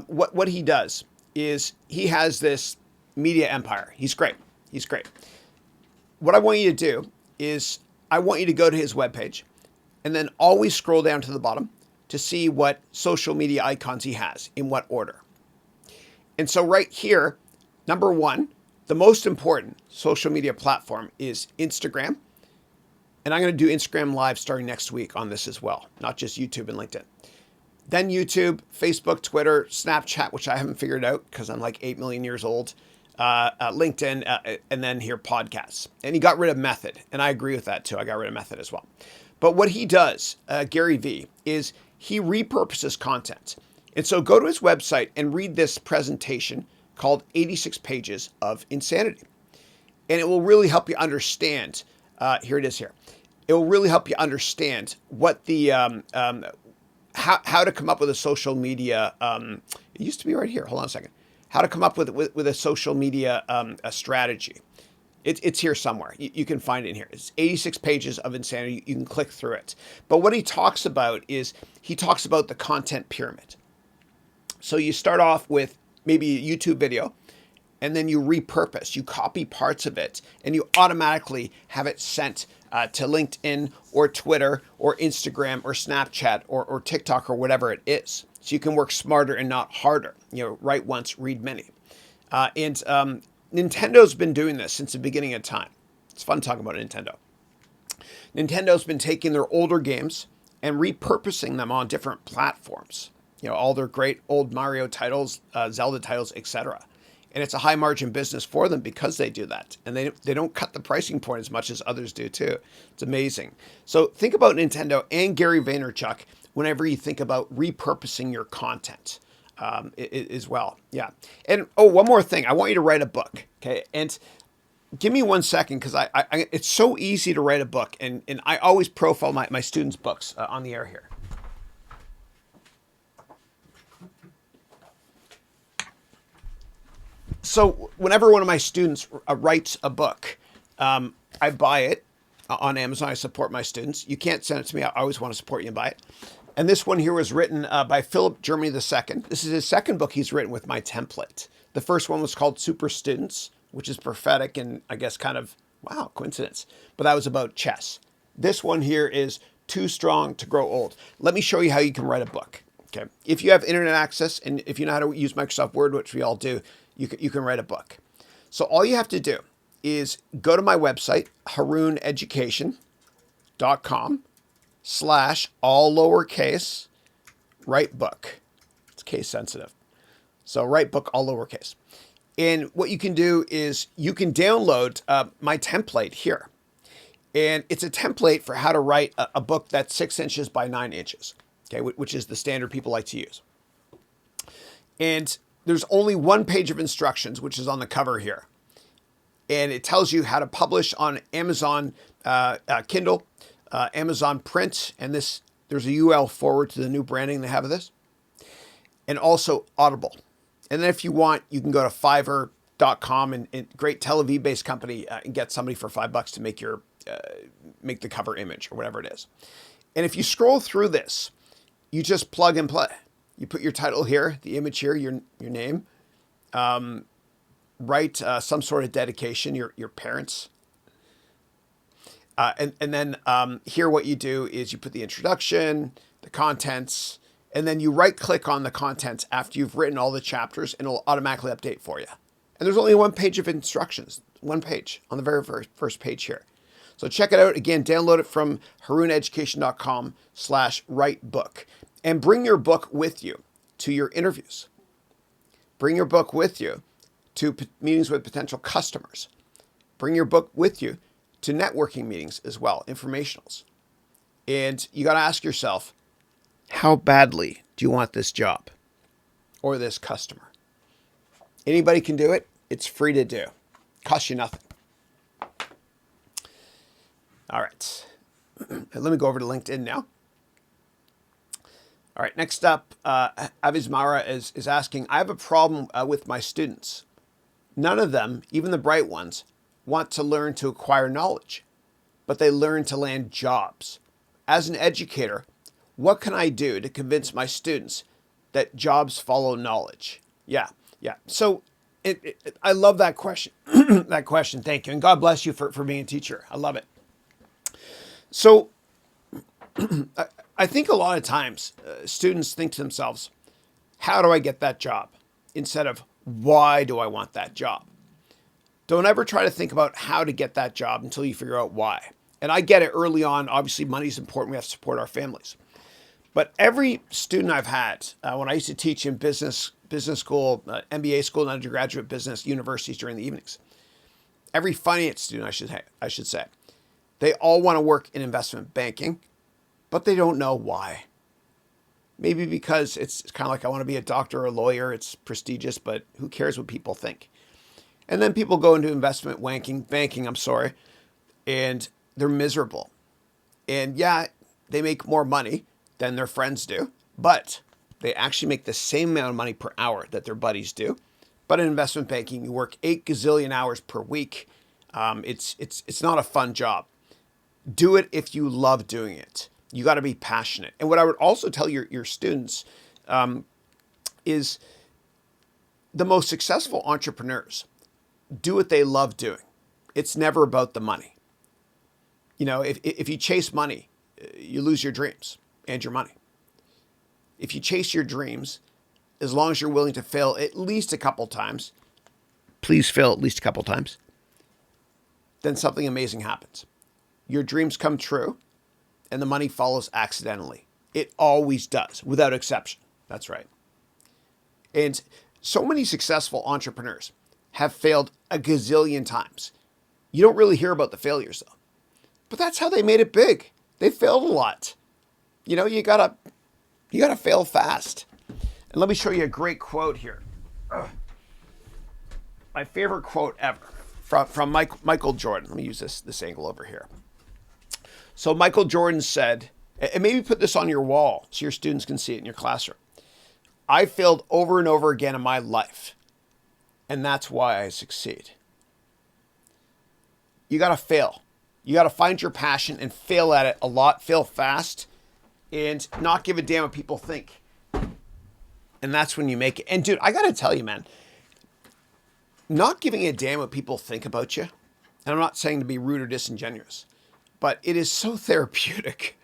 A: what he does is he has this media empire. He's great. He's great. What I want you to do is I want you to go to his webpage and then always scroll down to the bottom to see what social media icons he has, in what order. And so right here, number 1, the most important social media platform is Instagram. And I'm going to do Instagram Live starting next week on this as well, not just YouTube and LinkedIn. Then YouTube, Facebook, Twitter, Snapchat, which I haven't figured out because I'm like 8 million years old, LinkedIn, and then here podcasts. And he got rid of Method, and I agree with that too. I got rid of Method as well. But what he does, Gary V, is he repurposes content. And so go to his website and read this presentation called 86 Pages of Insanity. And it will really help you understand. Here it is here. It will really help you understand what the, how to come up with a social media, it used to be right here. Hold on a second. How to come up with a social media a strategy. It's here somewhere. You can find it in here. It's 86 pages of insanity. You can click through it. But what he talks about is he talks about the content pyramid. So you start off with maybe a YouTube video, and then you repurpose, you copy parts of it, and you automatically have it sent to LinkedIn or Twitter or Instagram or Snapchat or TikTok or whatever it is. So you can work smarter and not harder. Write once, read many. And Nintendo's been doing this since the beginning of time. It's fun talking about Nintendo. Nintendo's been taking their older games and repurposing them on different platforms. All their great old Mario titles, Zelda titles, etc. And it's a high margin business for them because they do that. And they don't cut the pricing point as much as others do too. It's amazing. So think about Nintendo and Gary Vaynerchuk whenever you think about repurposing your content as well. Yeah. And one more thing. I want you to write a book. Okay. And give me 1 second because I it's so easy to write a book. And I always profile my students' books on the air here. So whenever one of my students writes a book, I buy it on Amazon. I support my students. You can't send it to me. I always want to support you and buy it. And this one here was written by Philip Germany II. This is his second book he's written with my template. The first one was called Super Students, which is prophetic and I guess kind of, wow, coincidence. But that was about chess. This one here is Too Strong to Grow Old. Let me show you how you can write a book. Okay. If you have internet access and if you know how to use Microsoft Word, which we all do, you can write a book. So all you have to do is go to my website, harouneducation.com/all lowercase, write book. It's case sensitive. So write book, all lowercase. And what you can do is you can download my template here. And it's a template for how to write a book that's 6 inches by 9 inches, okay, which is the standard people like to use. And there's only 1 page of instructions, which is on the cover here. And it tells you how to publish on Amazon Kindle, Amazon Print, and there's a UL forward to the new branding they have of this, and also Audible. And then if you want, you can go to Fiverr.com and great Tel Aviv-based company and get somebody for $5 to make make the cover image or whatever it is. And if you scroll through this, you just plug and play. You put your title here, the image here, your name. Write some sort of dedication, your parents. And then here what you do is you put the introduction, the contents, and then you right click on the contents after you've written all the chapters and it'll automatically update for you. And there's only one page of instructions, one page on the very first page here. So check it out. Again, download it from harouneducation.com/writebook and bring your book with you to your interviews. Bring your book with you to meetings with potential customers. Bring your book with you to networking meetings as well, informationals. And you got to ask yourself, how badly do you want this job or this customer? Anybody can do it. It's free to do. Costs you nothing. All right. Let me go over to LinkedIn now. All right. Next up, Avizmara is asking, I have a problem with my students. None of them, even the bright ones, want to learn to acquire knowledge, but they learn to land jobs. As an educator, what can I do to convince my students that jobs follow knowledge? Yeah. So I love that question. That question. Thank you. And God bless you for being a teacher. I love it. So I think a lot of times students think to themselves, how do I get that job? Instead of why do I want that job? Don't ever try to think about how to get that job until you figure out why. And I get it early on. Obviously, money is important. We have to support our families. But every student I've had, when I used to teach in business school, MBA school, and undergraduate business universities during the evenings, every finance student, I should say, they all want to work in investment banking, but they don't know why. Maybe because it's kind of like, I want to be a doctor or a lawyer. It's prestigious, but who cares what people think? And then people go into investment banking, and they're miserable. And yeah, they make more money than their friends do, but they actually make the same amount of money per hour that their buddies do. But in investment banking, you work 8 gazillion hours per week. It's not a fun job. Do it if you love doing it. You got to be passionate. And what I would also tell your students is the most successful entrepreneurs do what they love doing. It's never about the money. You know, if you chase money, you lose your dreams and your money. If you chase your dreams, as long as you're willing to fail at least a couple times, please fail at least a couple times, then something amazing happens. Your dreams come true and the money follows accidentally. It always does, without exception. That's right. And so many successful entrepreneurs have failed a gazillion times. You don't really hear about the failures though. But that's how they made it big. They failed a lot. You know, you gotta fail fast. And let me show you a great quote here. My favorite quote ever from Michael Jordan. Let me use this angle over here. So Michael Jordan said, and maybe put this on your wall so your students can see it in your classroom. I failed over and over again in my life, and that's why I succeed. You gotta fail. You got to find your passion and fail at it a lot, fail fast, and not give a damn what people think. And that's when you make it. And dude, I got to tell you, man, not giving a damn what people think about you, and I'm not saying to be rude or disingenuous, but it is so therapeutic.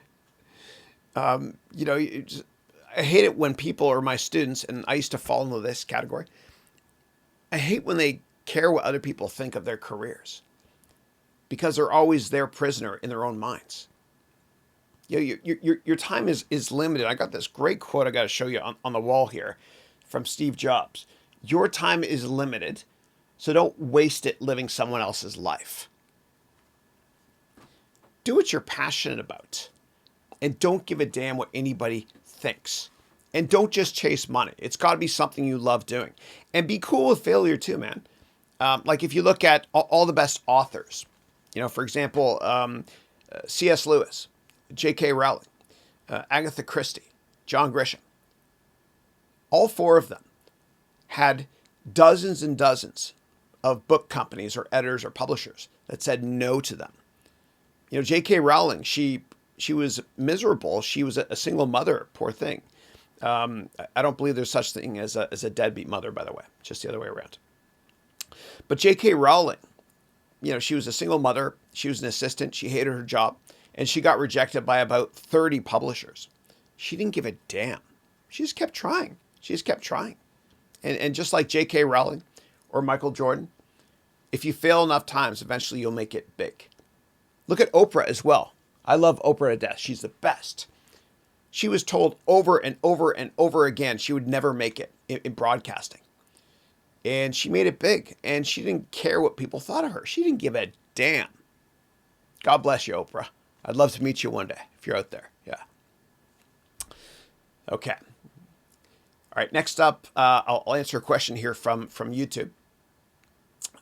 A: I hate it when people are my students, and I used to fall into this category. I hate when they care what other people think of their careers, because they're always their prisoner in their own minds. You know, your time is limited. I got this great quote I got to show you on the wall here from Steve Jobs. Your time is limited, so don't waste it living someone else's life. Do what you're passionate about, and don't give a damn what anybody thinks. And don't just chase money. It's got to be something you love doing. And be cool with failure too, man. Like if you look at all the best authors, you know, for example, C.S. Lewis, J.K. Rowling, Agatha Christie, John Grisham. All 4 of them had dozens and dozens of book companies or editors or publishers that said no to them. You know, J.K. Rowling, she was miserable. She was a single mother, poor thing. I don't believe there's such thing as a deadbeat mother, by the way, just the other way around. But J.K. Rowling, she was a single mother. She was an assistant. She hated her job, and she got rejected by about 30 publishers. She didn't give a damn. She just kept trying. And just like J.K. Rowling or Michael Jordan, if you fail enough times, eventually you'll make it big. Look at Oprah as well. I love Oprah to death. She's the best. She was told over and over and over again she would never make it in broadcasting. And she made it big. And she didn't care what people thought of her. She didn't give a damn. God bless you, Oprah. I'd love to meet you one day if you're out there. Yeah. Okay. All right. Next up, I'll answer a question here from YouTube.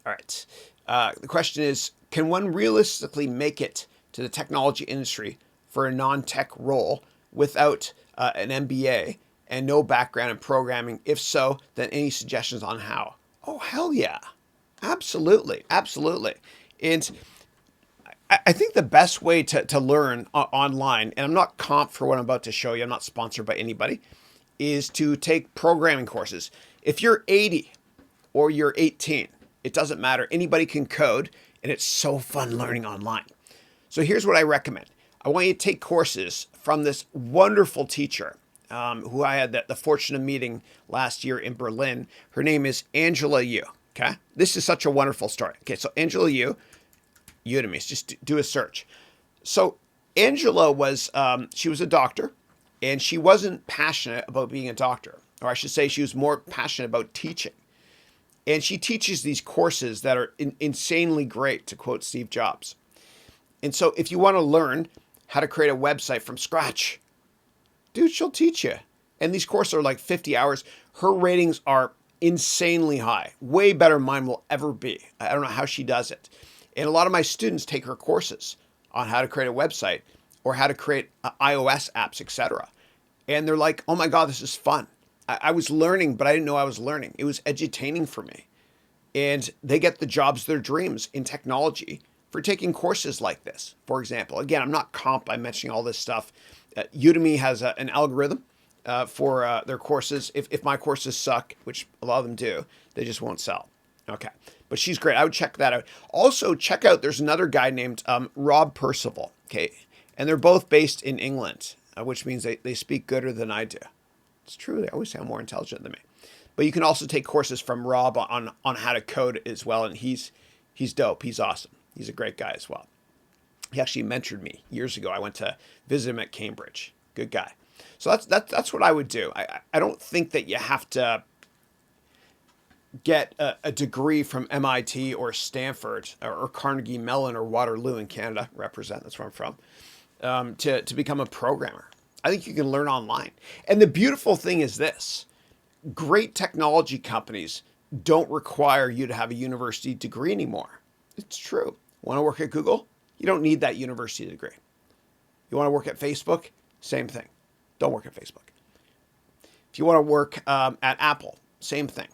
A: All right. The question is, can one realistically make it to the technology industry for a non-tech role without an MBA and no background in programming? If so, then any suggestions on how? Oh, hell yeah. Absolutely. And I think the best way to learn online, and I'm not comp for what I'm about to show you, I'm not sponsored by anybody, is to take programming courses. If you're 80 or you're 18, it doesn't matter. Anybody can code, and it's so fun learning online. So here's what I recommend. I want you to take courses from this wonderful teacher who I had the fortune of meeting last year in Berlin. Her name is Angela Yu. Okay, this is such a wonderful story. Okay, so Angela Yu, Udemy, just do a search. So Angela was, she was a doctor, and she wasn't passionate about being a doctor, or I should say she was more passionate about teaching. And she teaches these courses that are insanely great, to quote Steve Jobs. And so if you want to learn how to create a website from scratch, dude, she'll teach you. And these courses are like 50 hours. Her ratings are insanely high, way better than mine will ever be. I don't know how she does it. And a lot of my students take her courses on how to create a website or how to create iOS apps, etc. And they're like, oh my God, this is fun. I was learning, but I didn't know I was learning. It was edutaining for me. And they get the jobs of their dreams in technology for taking courses like this. For example, again, I'm not comp, I'm mentioning all this stuff. Udemy has an algorithm for their courses. If my courses suck, which a lot of them do, they just won't sell. Okay, but she's great. I would check that out. Also, check out, there's another guy named Rob Percival. Okay, and they're both based in England, which means they speak gooder than I do. It's true. They always sound more intelligent than me. But you can also take courses from Rob on how to code as well. And he's dope. He's awesome. He's a great guy as well. He actually mentored me years ago. I went to visit him at Cambridge. Good guy. So that's what I would do. I don't think that you have to get a degree from MIT or Stanford or Carnegie Mellon or Waterloo in Canada. Represent. That's where I'm from. To become a programmer. I think you can learn online. And the beautiful thing is this. Great technology companies don't require you to have a university degree anymore. It's true. Want to work at Google? You don't need that university degree. You want to work at Facebook? Same thing. Don't work at Facebook. If you want to work at Apple, same thing.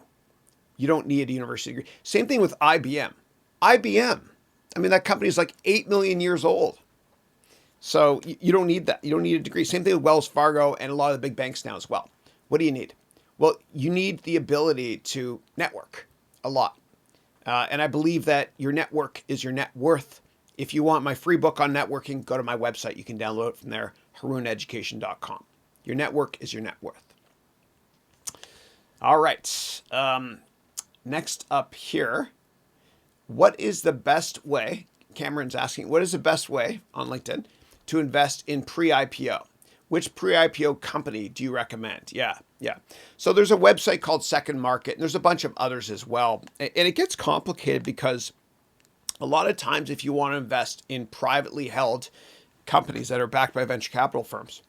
A: You don't need a university degree. Same thing with IBM. IBM, I mean, that company is like 8 million years old. So you don't need that. You don't need a degree. Same thing with Wells Fargo and a lot of the big banks now as well. What do you need? Well, you need the ability to network a lot. And I believe that your network is your net worth. If you want my free book on networking, go to my website. You can download it from there, harouneducation.com. Your network is your net worth. All right. Next up here, what is the best way? Cameron's asking, what is the best way on LinkedIn to invest in pre-IPO? Which pre-IPO company do you recommend? Yeah. So there's a website called Second Market, and there's a bunch of others as well. And it gets complicated because a lot of times if you want to invest in privately held companies that are backed by venture capital firms,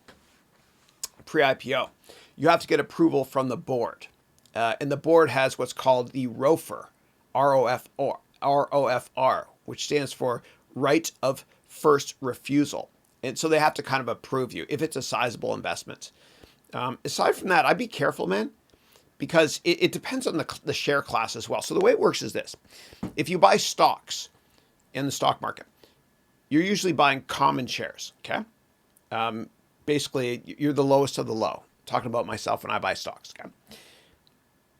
A: pre-IPO, you have to get approval from the board. And the board has what's called the ROFR, ROFR, which stands for Right of First Refusal. And so they have to kind of approve you if it's a sizable investment. Aside from that, I'd be careful, man, because it depends on the share class as well. So the way it works is this. If you buy stocks in the stock market, you're usually buying common shares, okay? Basically, you're the lowest of the low talking about myself when I buy stocks. Okay?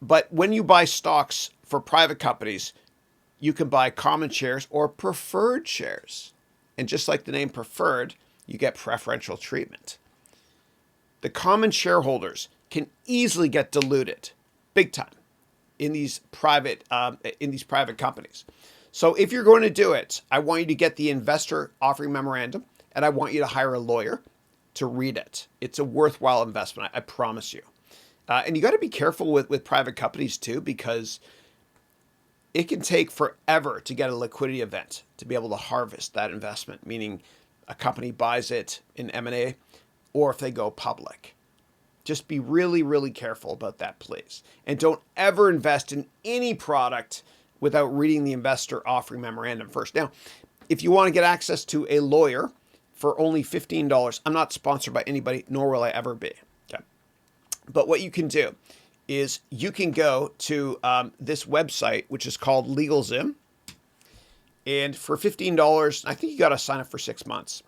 A: But when you buy stocks for private companies, you can buy common shares or preferred shares. And just like the name preferred, you get preferential treatment. The common shareholders can easily get diluted, big time, in these private companies. So if you're going to do it, I want you to get the investor offering memorandum, and I want you to hire a lawyer to read it. It's a worthwhile investment, I promise you. And you got to be careful with private companies too, because it can take forever to get a liquidity event to be able to harvest that investment, meaning a company buys it in M&A or if they go public. Just be really, really careful about that, please. And don't ever invest in any product without reading the investor offering memorandum first. Now, if you want to get access to a lawyer for only $15, I'm not sponsored by anybody, nor will I ever be. Okay. But what you can do is you can go to this website, which is called LegalZoom. And for $15, I think you got to sign up for 6 months.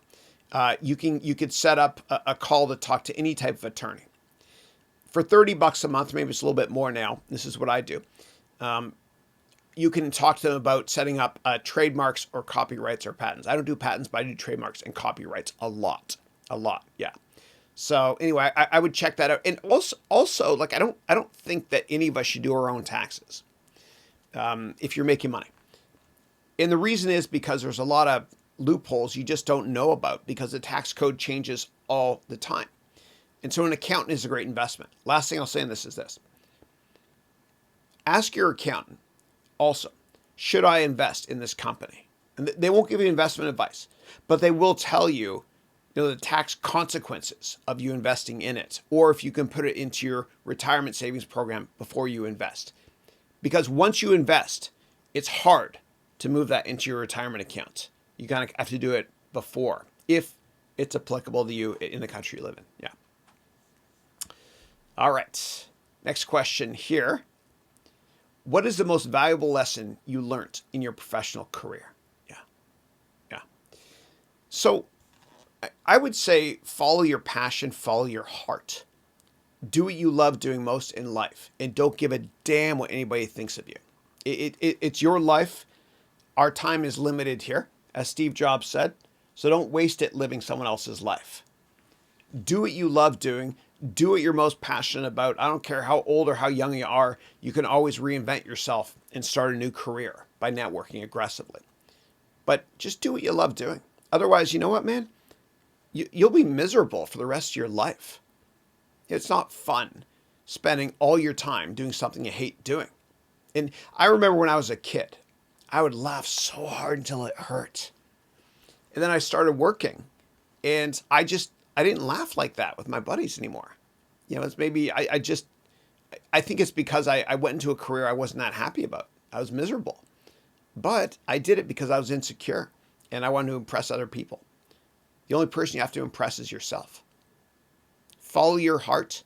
A: You could set up a call to talk to any type of attorney. For $30 a month, maybe it's a little bit more now. This is what I do. You can talk to them about setting up trademarks or copyrights or patents. I don't do patents, but I do trademarks and copyrights a lot. Yeah. So anyway, I would check that out. And also, like I don't think that any of us should do our own taxes if you're making money. And the reason is because there's a lot of loopholes you just don't know about because the tax code changes all the time. And so an accountant is a great investment. Last thing I'll say in this is this. Ask your accountant also, should I invest in this company? And they won't give you investment advice, but they will tell you, the tax consequences of you investing in it, or if you can put it into your retirement savings program before you invest. Because once you invest, it's hard to move that into your retirement account. You kind of have to do it before, if it's applicable to you in the country you live in. Yeah. All right. Next question here. What is the most valuable lesson you learned in your professional career? Yeah. So I would say follow your passion, follow your heart. Do what you love doing most in life, and don't give a damn what anybody thinks of you. It's your life. Our time is limited here, as Steve Jobs said, so don't waste it living someone else's life. Do what you love doing. Do what you're most passionate about. I don't care how old or how young you are. You can always reinvent yourself and start a new career by networking aggressively. But just do what you love doing. Otherwise, you know what, man? You'll be miserable for the rest of your life. It's not fun spending all your time doing something you hate doing. And I remember when I was a kid, I would laugh so hard until it hurt. And then I started working, and I didn't laugh like that with my buddies anymore. It's maybe I think it's because I went into a career I wasn't that happy about. I was miserable. But I did it because I was insecure and I wanted to impress other people. The only person you have to impress is yourself. Follow your heart,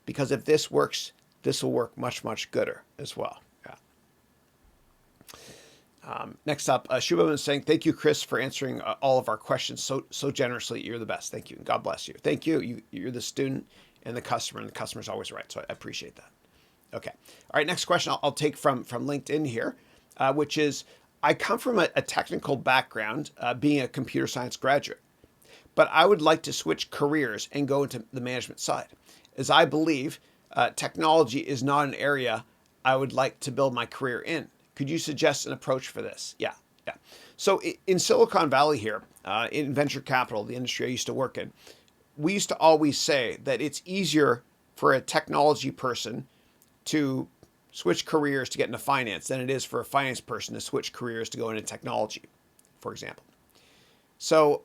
A: because if this works, this will work much, much gooder as well. Yeah. Next up, Shubham is saying, thank you, Chris, for answering all of our questions so generously. You're the best. Thank you. And God bless you. Thank you. You're the student and the customer's always right. So I appreciate that. Okay. All right. Next question I'll take from LinkedIn here, which is, I come from a technical background, being a computer science graduate, but I would like to switch careers and go into the management side, as I believe technology is not an area I would like to build my career in. Could you suggest an approach for this? Yeah. So in Silicon Valley here, in venture capital, the industry I used to work in, we used to always say that it's easier for a technology person to switch careers to get into finance than it is for a finance person to switch careers to go into technology, for example. So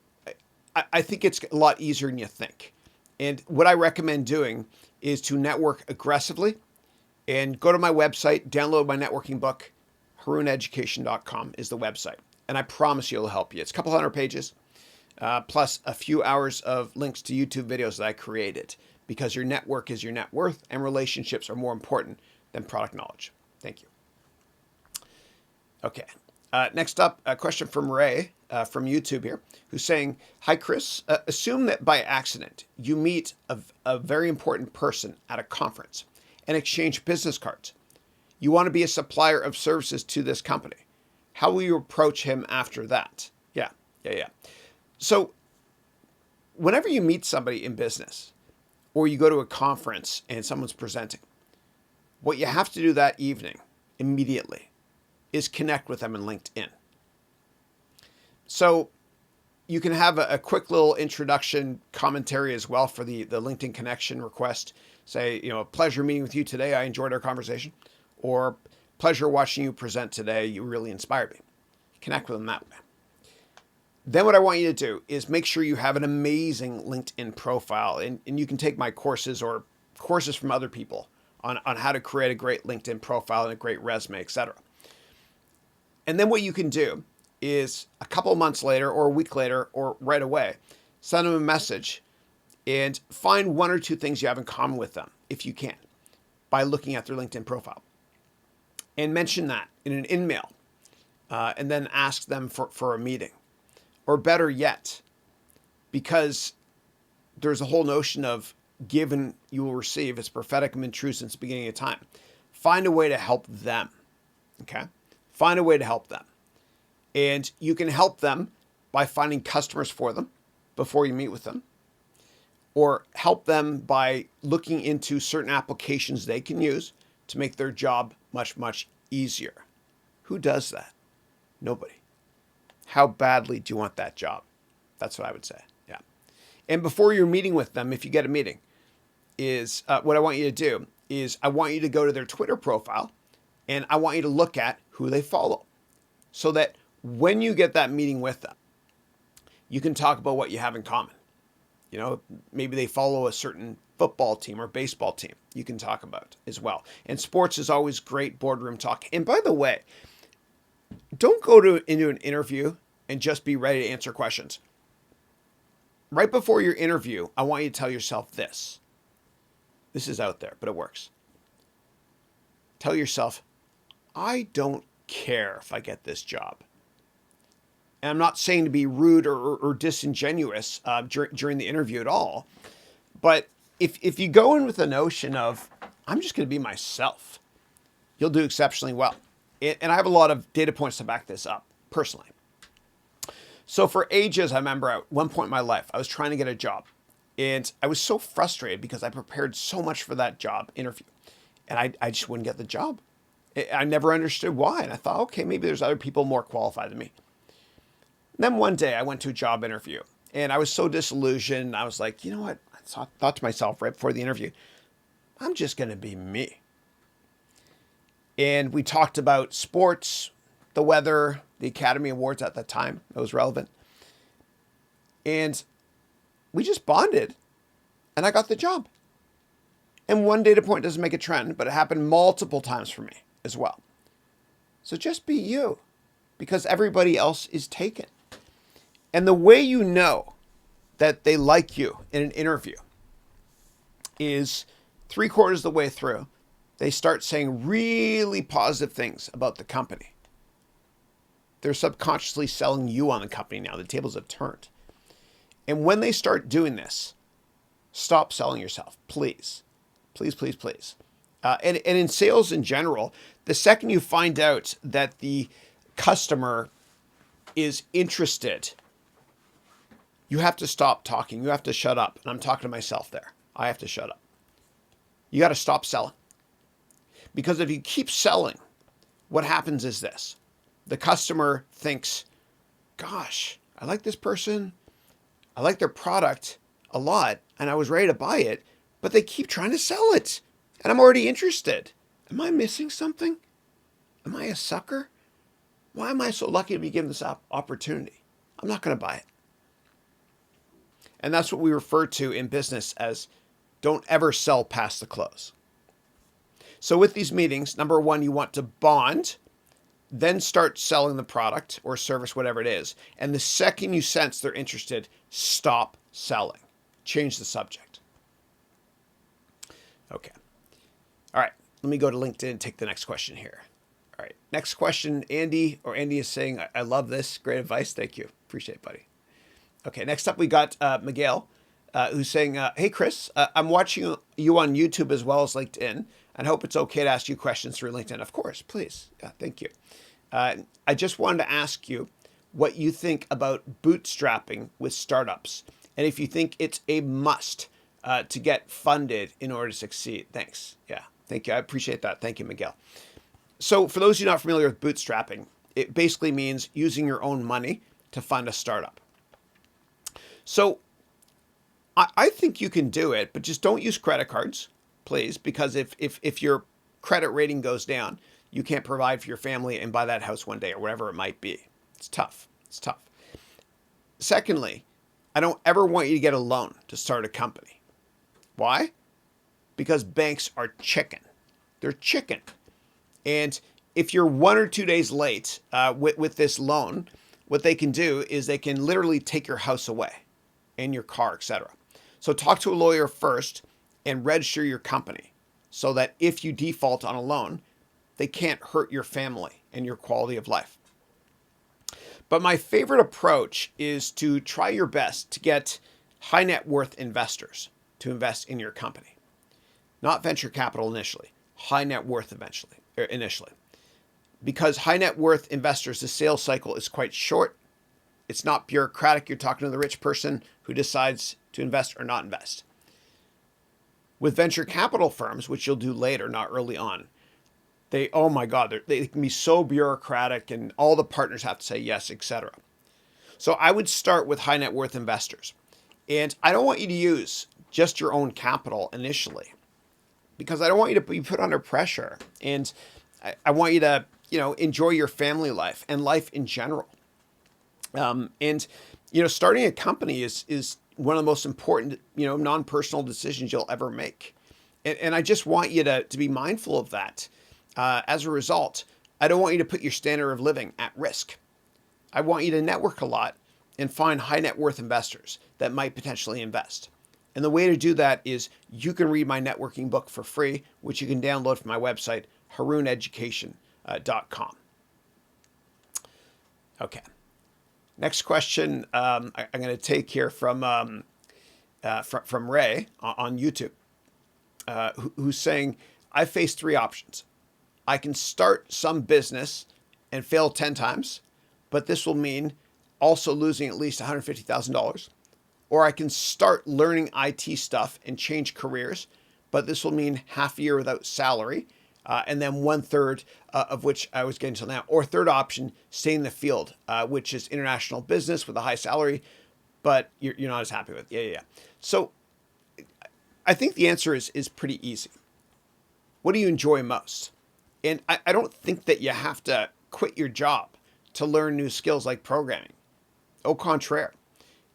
A: I think it's a lot easier than you think. And what I recommend doing is to network aggressively and go to my website, download my networking book. HarounEducation.com is the website. And I promise you it'll help you. It's a couple hundred pages, plus a few hours of links to YouTube videos that I created, because your network is your net worth and relationships are more important than product knowledge. Thank you. Okay. Next up, a question from Ray from YouTube here, who's saying, "Hi, Chris. Assume that by accident you meet a very important person at a conference and exchange business cards. You want to be a supplier of services to this company. How will you approach him after that?" Yeah. So whenever you meet somebody in business or you go to a conference and someone's presenting, what you have to do that evening immediately is connect with them in LinkedIn. So you can have a quick little introduction commentary as well for the LinkedIn connection request. Say, pleasure meeting with you today. I enjoyed our conversation. Or pleasure watching you present today. You really inspired me. Connect with them that way. Then what I want you to do is make sure you have an amazing LinkedIn profile. And you can take my courses or courses from other people on how to create a great LinkedIn profile and a great resume, etc. And then what you can do is a couple of months later or a week later or right away, send them a message and find one or two things you have in common with them, if you can, by looking at their LinkedIn profile. And mention that in an email and then ask them for a meeting. Or better yet, because there's a whole notion of give and you will receive. It's propheticum and true since the beginning of time. Find a way to help them. Okay? Find a way to help them. And you can help them by finding customers for them before you meet with them. Or help them by looking into certain applications they can use to make their job much, much easier. Who does that? Nobody. How badly do you want that job? That's what I would say. Yeah. And before you're meeting with them, if you get a meeting, is what I want you to do is I want you to go to their Twitter profile and I want you to look at who they follow so that when you get that meeting with them, you can talk about what you have in common. Maybe they follow a certain football team or baseball team you can talk about as well. And sports is always great boardroom talk. And by the way, don't go into an interview and just be ready to answer questions. Right before your interview, I want you to tell yourself this. This is out there, but it works. Tell yourself, I don't care if I get this job. And I'm not saying to be rude or disingenuous during the interview at all. But if you go in with the notion of, I'm just going to be myself, you'll do exceptionally well. And I have a lot of data points to back this up, personally. So for ages, I remember at one point in my life, I was trying to get a job. And I was so frustrated because I prepared so much for that job interview. And I just wouldn't get the job. I never understood why. And I thought, okay, maybe there's other people more qualified than me. And then one day I went to a job interview. And I was so disillusioned. I was like, you know what? I thought to myself right before the interview, I'm just going to be me. And we talked about sports, the weather, the Academy Awards at the time. That was relevant. And we just bonded. And I got the job. And one data point doesn't make a trend, but it happened multiple times for me as well. So just be you, because everybody else is taken. And the way you know that they like you in an interview is 3/4 of the way through, they start saying really positive things about the company. They're subconsciously selling you on the company now. The tables have turned. And when they start doing this, stop selling yourself, please. Please, please, please. And in sales in general, the second you find out that the customer is interested, you have to stop talking. You have to shut up. And I'm talking to myself there. I have to shut up. You got to stop selling. Because if you keep selling, what happens is this. The customer thinks, gosh, I like this person. I like their product a lot. And I was ready to buy it. But they keep trying to sell it. And I'm already interested. Am I missing something? Am I a sucker? Why am I so lucky to be given this opportunity? I'm not going to buy it. And that's what we refer to in business as don't ever sell past the close. So with these meetings, number one, you want to bond, then start selling the product or service, whatever it is. And the second you sense they're interested, stop selling. Change the subject. Okay. All right. Let me go to LinkedIn and take the next question here. All right. Next question, Andy is saying, I love this. Great advice. Thank you. Appreciate it, buddy. Okay. Next up, we got Miguel, who's saying, hey, Chris, I'm watching you on YouTube as well as LinkedIn, and hope it's okay to ask you questions through LinkedIn. Of course, please. Yeah, thank you. I just wanted to ask you what you think about bootstrapping with startups, and if you think it's a must to get funded in order to succeed. Thanks. Yeah, thank you. I appreciate that. Thank you, Miguel. So for those of you not familiar with bootstrapping, it basically means using your own money to fund a startup. So I think you can do it, but just don't use credit cards, please, because if your credit rating goes down, you can't provide for your family and buy that house one day or whatever it might be. It's tough. It's tough. Secondly, I don't ever want you to get a loan to start a company. Why? Because banks are chicken. They're chicken. And if you're 1 or 2 days late with this loan, what they can do is they can literally take your house away and your car, etc. So talk to a lawyer first and register your company so that if you default on a loan, they can't hurt your family and your quality of life. But my favorite approach is to try your best to get high net worth investors to invest in your company. Not venture capital initially, high net worth initially. Because high net worth investors, the sales cycle is quite short. It's not bureaucratic. You're talking to the rich person who decides to invest or not invest. With venture capital firms, which you'll do later, not early on, they can be so bureaucratic and all the partners have to say yes, etc. So I would start with high net worth investors. And I don't want you to use just your own capital initially, because I don't want you to be put under pressure. And I want you to, enjoy your family life and life in general. Starting a company is one of the most important, non-personal decisions you'll ever make. And I just want you to be mindful of that. As a result, I don't want you to put your standard of living at risk. I want you to network a lot and find high net worth investors that might potentially invest. And the way to do that is you can read my networking book for free, which you can download from my website, harouneducation.com. Okay. Next question I'm going to take here from Ray on YouTube, who's saying, I face 3 options. I can start some business and fail 10 times, but this will mean also losing at least $150,000. Or I can start learning IT stuff and change careers, but this will mean half a year without salary, and then 1/3 of which I was getting till now. Or third option, stay in the field, which is international business with a high salary, but you're not as happy with. Yeah. So I think the answer is pretty easy. What do you enjoy most? And I don't think that you have to quit your job to learn new skills like programming. Au contraire,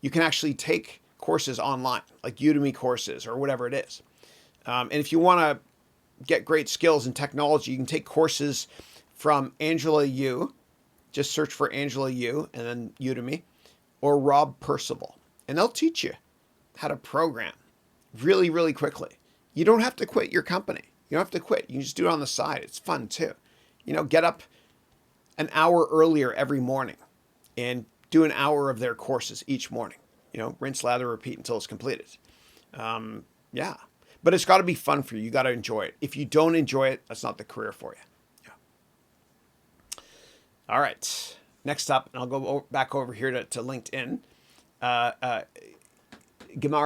A: you can actually take courses online, like Udemy courses or whatever it is. And if you want to get great skills in technology, you can take courses from Angela Yu. Just search for Angela Yu and then Udemy, or Rob Percival. And they'll teach you how to program really, really quickly. You don't have to quit your company. You don't have to quit. You can just do it on the side. It's fun too. Get up an hour earlier every morning and do an hour of their courses each morning. Rinse, lather, repeat until it's completed. Yeah. But it's got to be fun for you. You got to enjoy it. If you don't enjoy it, that's not the career for you. Yeah. All right. Next up, and I'll go back over here to LinkedIn. Gamar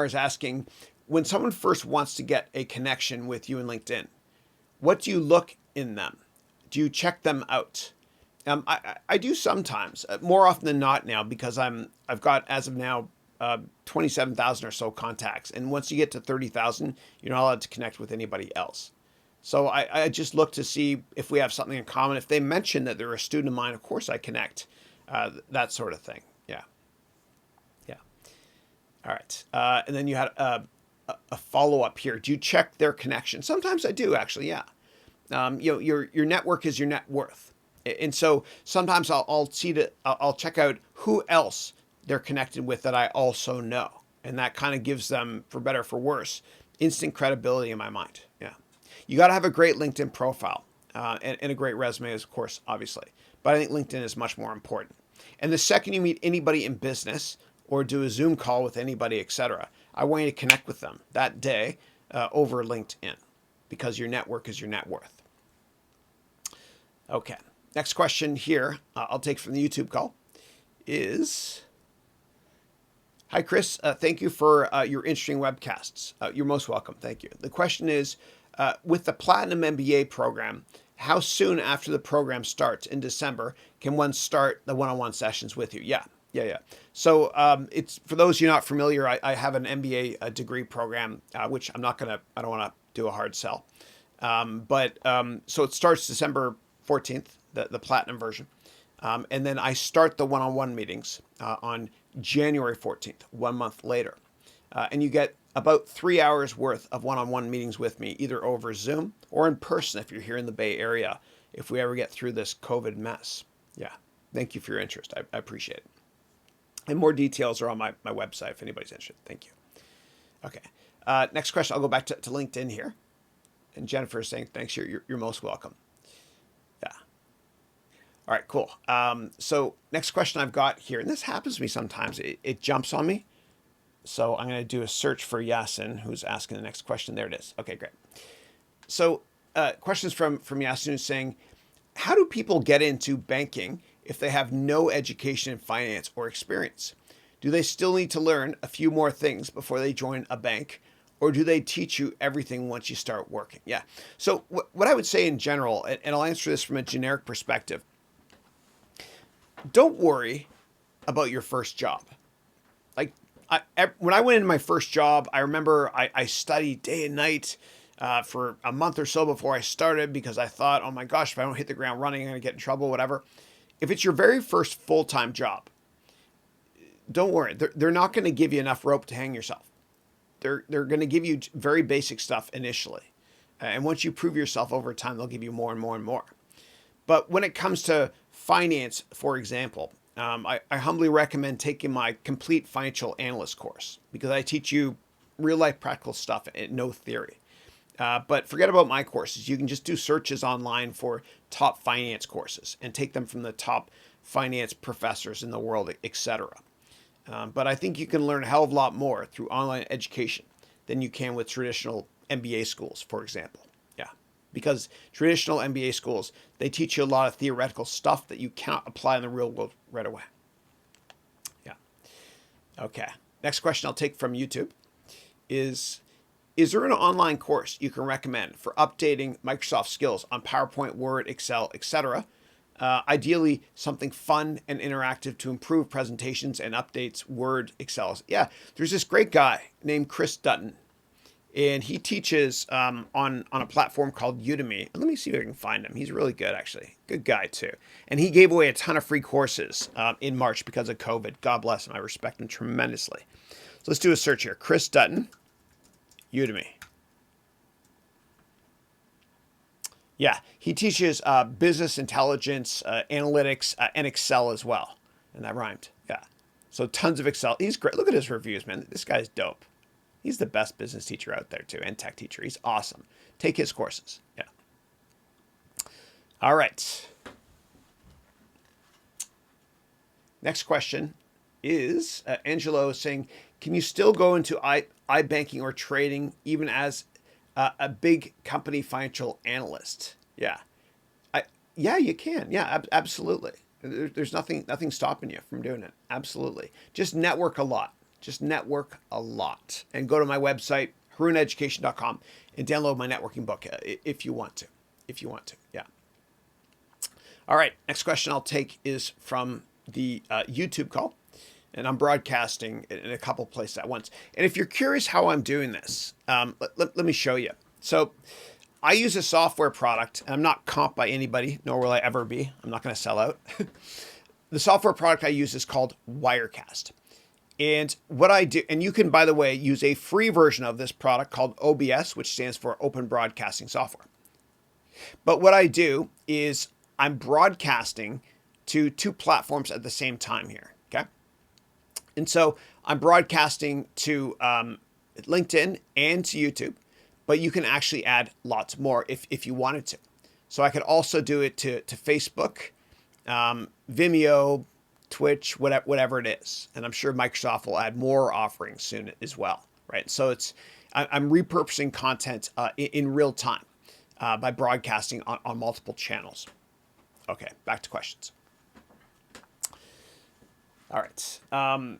A: is asking, when someone first wants to get a connection with you in LinkedIn, what do you look in them? Do you check them out? I do sometimes, more often than not now, because I've got, as of now, 27,000 or so contacts. And once you get to 30,000, you're not allowed to connect with anybody else. So I just look to see if we have something in common. If they mention that they're a student of mine, of course I connect, that sort of thing. Yeah. All right. And then you had a follow-up here. Do you check their connection? Sometimes I do, actually. Yeah. Your network is your net worth. And so sometimes I'll check out who else they're connected with that I also know. And that kind of gives them, for better or for worse, instant credibility in my mind. Yeah. You got to have a great LinkedIn profile. and a great resume is, of course, obviously. But I think LinkedIn is much more important. And the second you meet anybody in business or do a Zoom call with anybody, etc., I want you to connect with them that day over LinkedIn, because your network is your net worth. Okay. Next question here, I'll take from the YouTube call, is, hi, Chris. Thank you for your interesting webcasts. You're most welcome. Thank you. The question is, with the Platinum MBA program, how soon after the program starts in December can one start the one-on-one sessions with you? Yeah. So it's, for those of you not familiar, I have an MBA degree program, which I don't want to do a hard sell. So it starts December 14th, the Platinum version. And then I start the one-on-one meetings on January 14th, 1 month later. And you get about 3 hours worth of one-on-one meetings with me, either over Zoom or in person if you're here in the Bay Area, if we ever get through this COVID mess. Yeah. Thank you for your interest. I appreciate it. And more details are on my website if anybody's interested. Thank you. Okay. Next question. I'll go back to LinkedIn here. And Jennifer is saying, thanks. You're most welcome. Yeah. All right, cool. So next question I've got here, and this happens to me sometimes. It jumps on me. So I'm going to do a search for Yasin, who's asking the next question. There it is. Okay, great. So questions from Yasin, who's saying, how do people get into banking if they have no education in finance or experience? Do they still need to learn a few more things before they join a bank, or do they teach you everything once you start working? Yeah. So what I would say in general, and I'll answer this from a generic perspective, don't worry about your first job. Like when I went into my first job, I remember I studied day and night for a month or so before I started, because I thought, oh my gosh, if I don't hit the ground running, I'm going to get in trouble, whatever. If it's your very first full-time job, don't worry. They're not going to give you enough rope to hang yourself. They're going to give you very basic stuff initially. And once you prove yourself over time, they'll give you more and more and more. But when it comes to finance, for example, I humbly recommend taking my complete financial analyst course, because I teach you real life practical stuff and no theory. But forget about my courses. You can just do searches online for top finance courses and take them from the top finance professors in the world, etc. But I think you can learn a hell of a lot more through online education than you can with traditional MBA schools, for example. Yeah, because traditional MBA schools, they teach you a lot of theoretical stuff that you can't apply in the real world right away. Yeah. Okay. Next question I'll take from YouTube is there an online course you can recommend for updating Microsoft skills on PowerPoint, Word, Excel, etc.? Ideally, something fun and interactive to improve presentations and updates Word, Excel. Yeah, there's this great guy named Chris Dutton, and he teaches on a platform called Udemy. Let me see if I can find him. He's really good, actually. Good guy, too. And he gave away a ton of free courses in March because of COVID. God bless him. I respect him tremendously. So let's do a search here. Chris Dutton, Udemy. Yeah, he teaches business intelligence, analytics, and Excel as well. And that rhymed. Yeah. So tons of Excel. He's great. Look at his reviews, man. This guy's dope. He's the best business teacher out there, too, and tech teacher. He's awesome. Take his courses. Yeah. All right. Next question is Angelo saying, can you still go into iBanking or trading even as a big company financial analyst? Yeah. Yeah, you can. Yeah, absolutely. There's nothing stopping you from doing it. Absolutely. Just network a lot. And go to my website, HarounEducation.com, and download my networking book if you want to. Yeah. All right. Next question I'll take is from the YouTube call. And I'm broadcasting in a couple places at once. And if you're curious how I'm doing this, let me show you. So I use a software product, and I'm not comped by anybody, nor will I ever be. I'm not going to sell out. The software product I use is called Wirecast. And what I do, and you can, by the way, use a free version of this product called OBS, which stands for Open Broadcasting Software. But what I do is I'm broadcasting to two platforms at the same time here. Okay. And so I'm broadcasting to LinkedIn and to YouTube, but you can actually add lots more if you wanted to. So I could also do it to Facebook, Vimeo, Twitch, whatever it is. And I'm sure Microsoft will add more offerings soon as well, right? So I'm repurposing content in real time by broadcasting on multiple channels. Okay, back to questions. All right.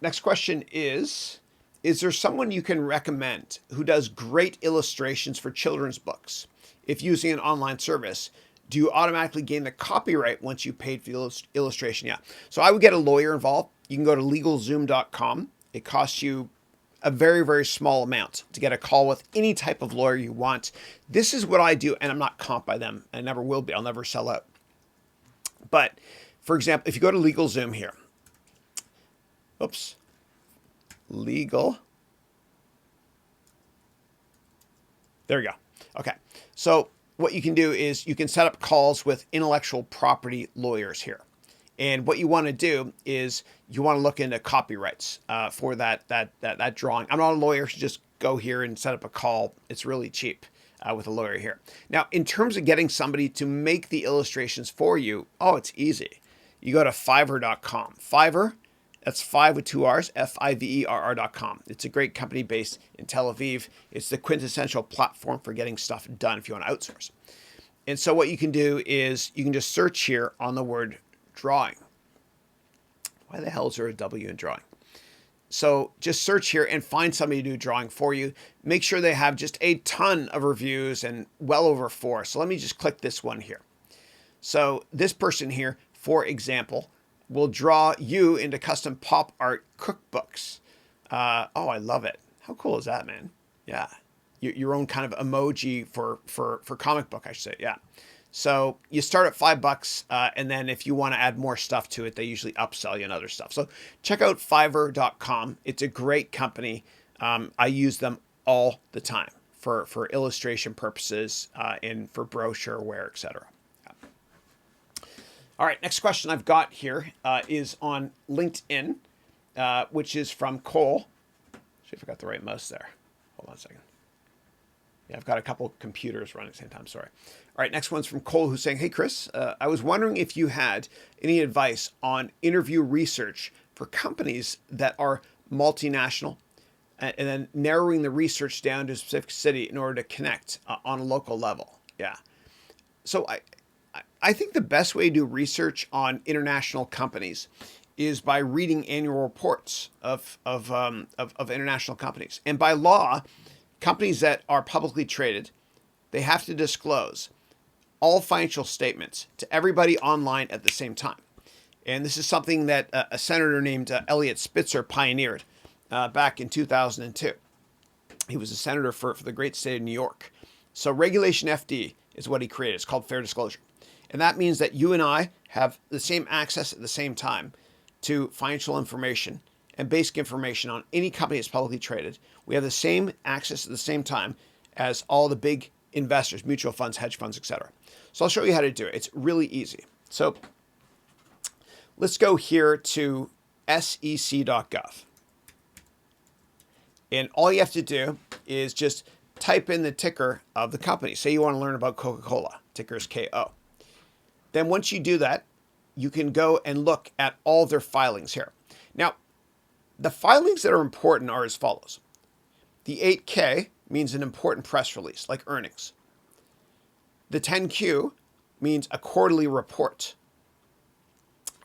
A: Next question is there someone you can recommend who does great illustrations for children's books? If using an online service, do you automatically gain the copyright once you paid for the illustration? Yeah. So I would get a lawyer involved. You can go to legalzoom.com. It costs you a very, very small amount to get a call with any type of lawyer you want. This is what I do, and I'm not comped by them. I never will be. I'll never sell out. But, for example, if you go to LegalZoom here, oops, legal. There we go. Okay. So what you can do is you can set up calls with intellectual property lawyers here. And what you want to do is you want to look into copyrights for that drawing. I'm not a lawyer, so just go here and set up a call. It's really cheap with a lawyer here. Now, in terms of getting somebody to make the illustrations for you, oh, it's easy. You go to Fiverr.com. Fiverr, that's 5 with 2 R's, Fiverr.com. It's a great company based in Tel Aviv. It's the quintessential platform for getting stuff done if you want to outsource. And so what you can do is you can just search here on the word drawing. Why the hell is there a W in drawing? So just search here and find somebody to do drawing for you. Make sure they have just a ton of reviews and well over 4. So let me just click this one here. So this person here, for example, will draw you into custom pop art cookbooks. Oh, I love it. How cool is that, man? Yeah. Your own kind of emoji for comic book, I should say. Yeah. So you start at $5, and then if you want to add more stuff to it, they usually upsell you and other stuff. So check out Fiverr.com. It's a great company. I use them all the time for illustration purposes and for brochureware, etc. All right, next question I've got here is on LinkedIn, which is from Cole. See if I got the right mouse there. Hold on a second. Yeah, I've got a couple computers running at the same time. Sorry. All right, next one's from Cole, who's saying, "Hey, Chris, I was wondering if you had any advice on interview research for companies that are multinational, and then narrowing the research down to a specific city in order to connect on a local level." Yeah. So I think the best way to do research on international companies is by reading annual reports of international companies. And by law, companies that are publicly traded, they have to disclose all financial statements to everybody online at the same time. And this is something that a senator named Eliot Spitzer pioneered back in 2002. He was a senator for the great state of New York. So Regulation FD is what he created. It's called fair disclosure. And that means that you and I have the same access at the same time to financial information and basic information on any company that's publicly traded. We have the same access at the same time as all the big investors, mutual funds, hedge funds, etc. So I'll show you how to do it. It's really easy. So let's go here to sec.gov. And all you have to do is just type in the ticker of the company. Say you want to learn about Coca-Cola, ticker is KO. Then once you do that, you can go and look at all their filings here. Now, the filings that are important are as follows. The 8K means an important press release, like earnings. The 10Q means a quarterly report.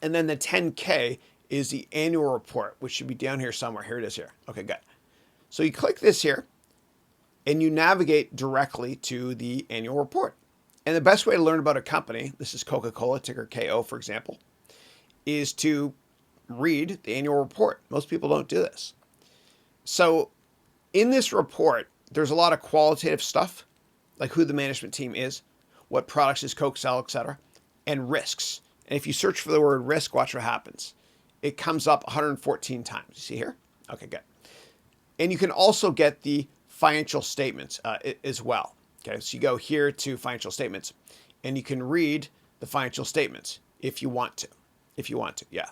A: And then the 10K is the annual report, which should be down here somewhere. Here it is here. Okay, good. So you click this here, and you navigate directly to the annual report. And the best way to learn about a company, this is Coca-Cola, ticker KO, for example, is to read the annual report. Most people don't do this. So in this report, there's a lot of qualitative stuff, like who the management team is, what products does Coke sell, etc., and risks. And if you search for the word risk, watch what happens. It comes up 114 times. You see here? Okay, good. And you can also get the financial statements as well. Okay, so you go here to financial statements, and you can read the financial statements if you want to. Yeah.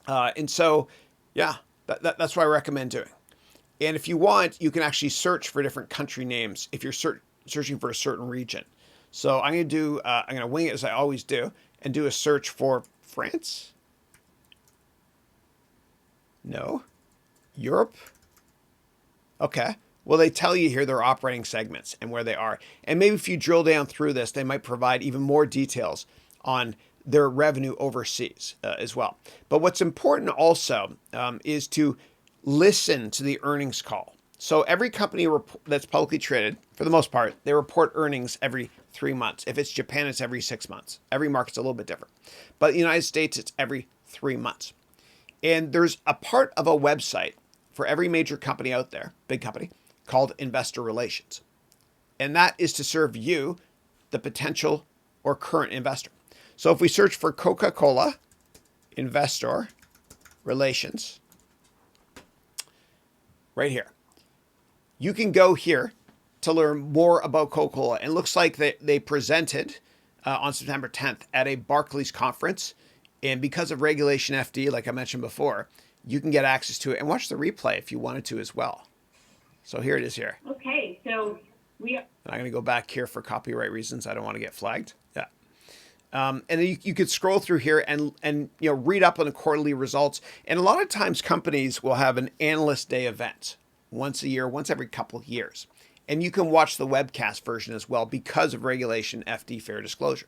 A: And so, yeah, that's what I recommend doing. And if you want, you can actually search for different country names if you're searching for a certain region. So I'm going to wing it as I always do and do a search for France. No. Europe. Okay. Well, they tell you here their operating segments and where they are. And maybe if you drill down through this, they might provide even more details on their revenue overseas as well. But what's important also is to listen to the earnings call. So every company that's publicly traded, for the most part, they report earnings every 3 months. If it's Japan, it's every 6 months. Every market's a little bit different. But in the United States, it's every 3 months. And there's a part of a website for every major company out there, big company, called investor relations. And that is to serve you, the potential or current investor. So if we search for Coca-Cola investor relations, right here, you can go here to learn more about Coca-Cola. And it looks like they presented on September 10th at a Barclays conference. And because of Regulation FD, like I mentioned before, you can get access to it and watch the replay if you wanted to as well. So here it is here.
D: Okay, so and
A: I'm going to go back here for copyright reasons. I don't want to get flagged. Yeah. And then you could scroll through here and read up on the quarterly results. And a lot of times companies will have an analyst day event once a year, once every couple of years. And you can watch the webcast version as well because of Regulation FD fair disclosure.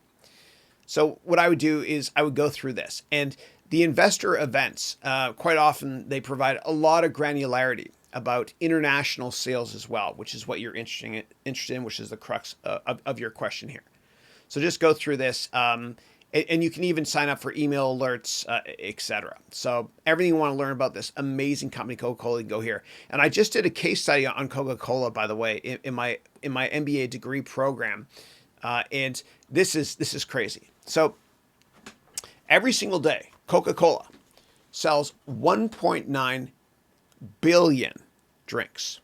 A: So what I would do is I would go through this. And the investor events, quite often they provide a lot of granularity about international sales as well, which is what you're interested in, which is the crux of your question here. So just go through this, and you can even sign up for email alerts, etc. So everything you want to learn about this amazing company, Coca-Cola, you can go here. And I just did a case study on Coca-Cola, by the way, in my MBA degree program, and this is crazy. So every single day, Coca-Cola sells 1.9 billion drinks.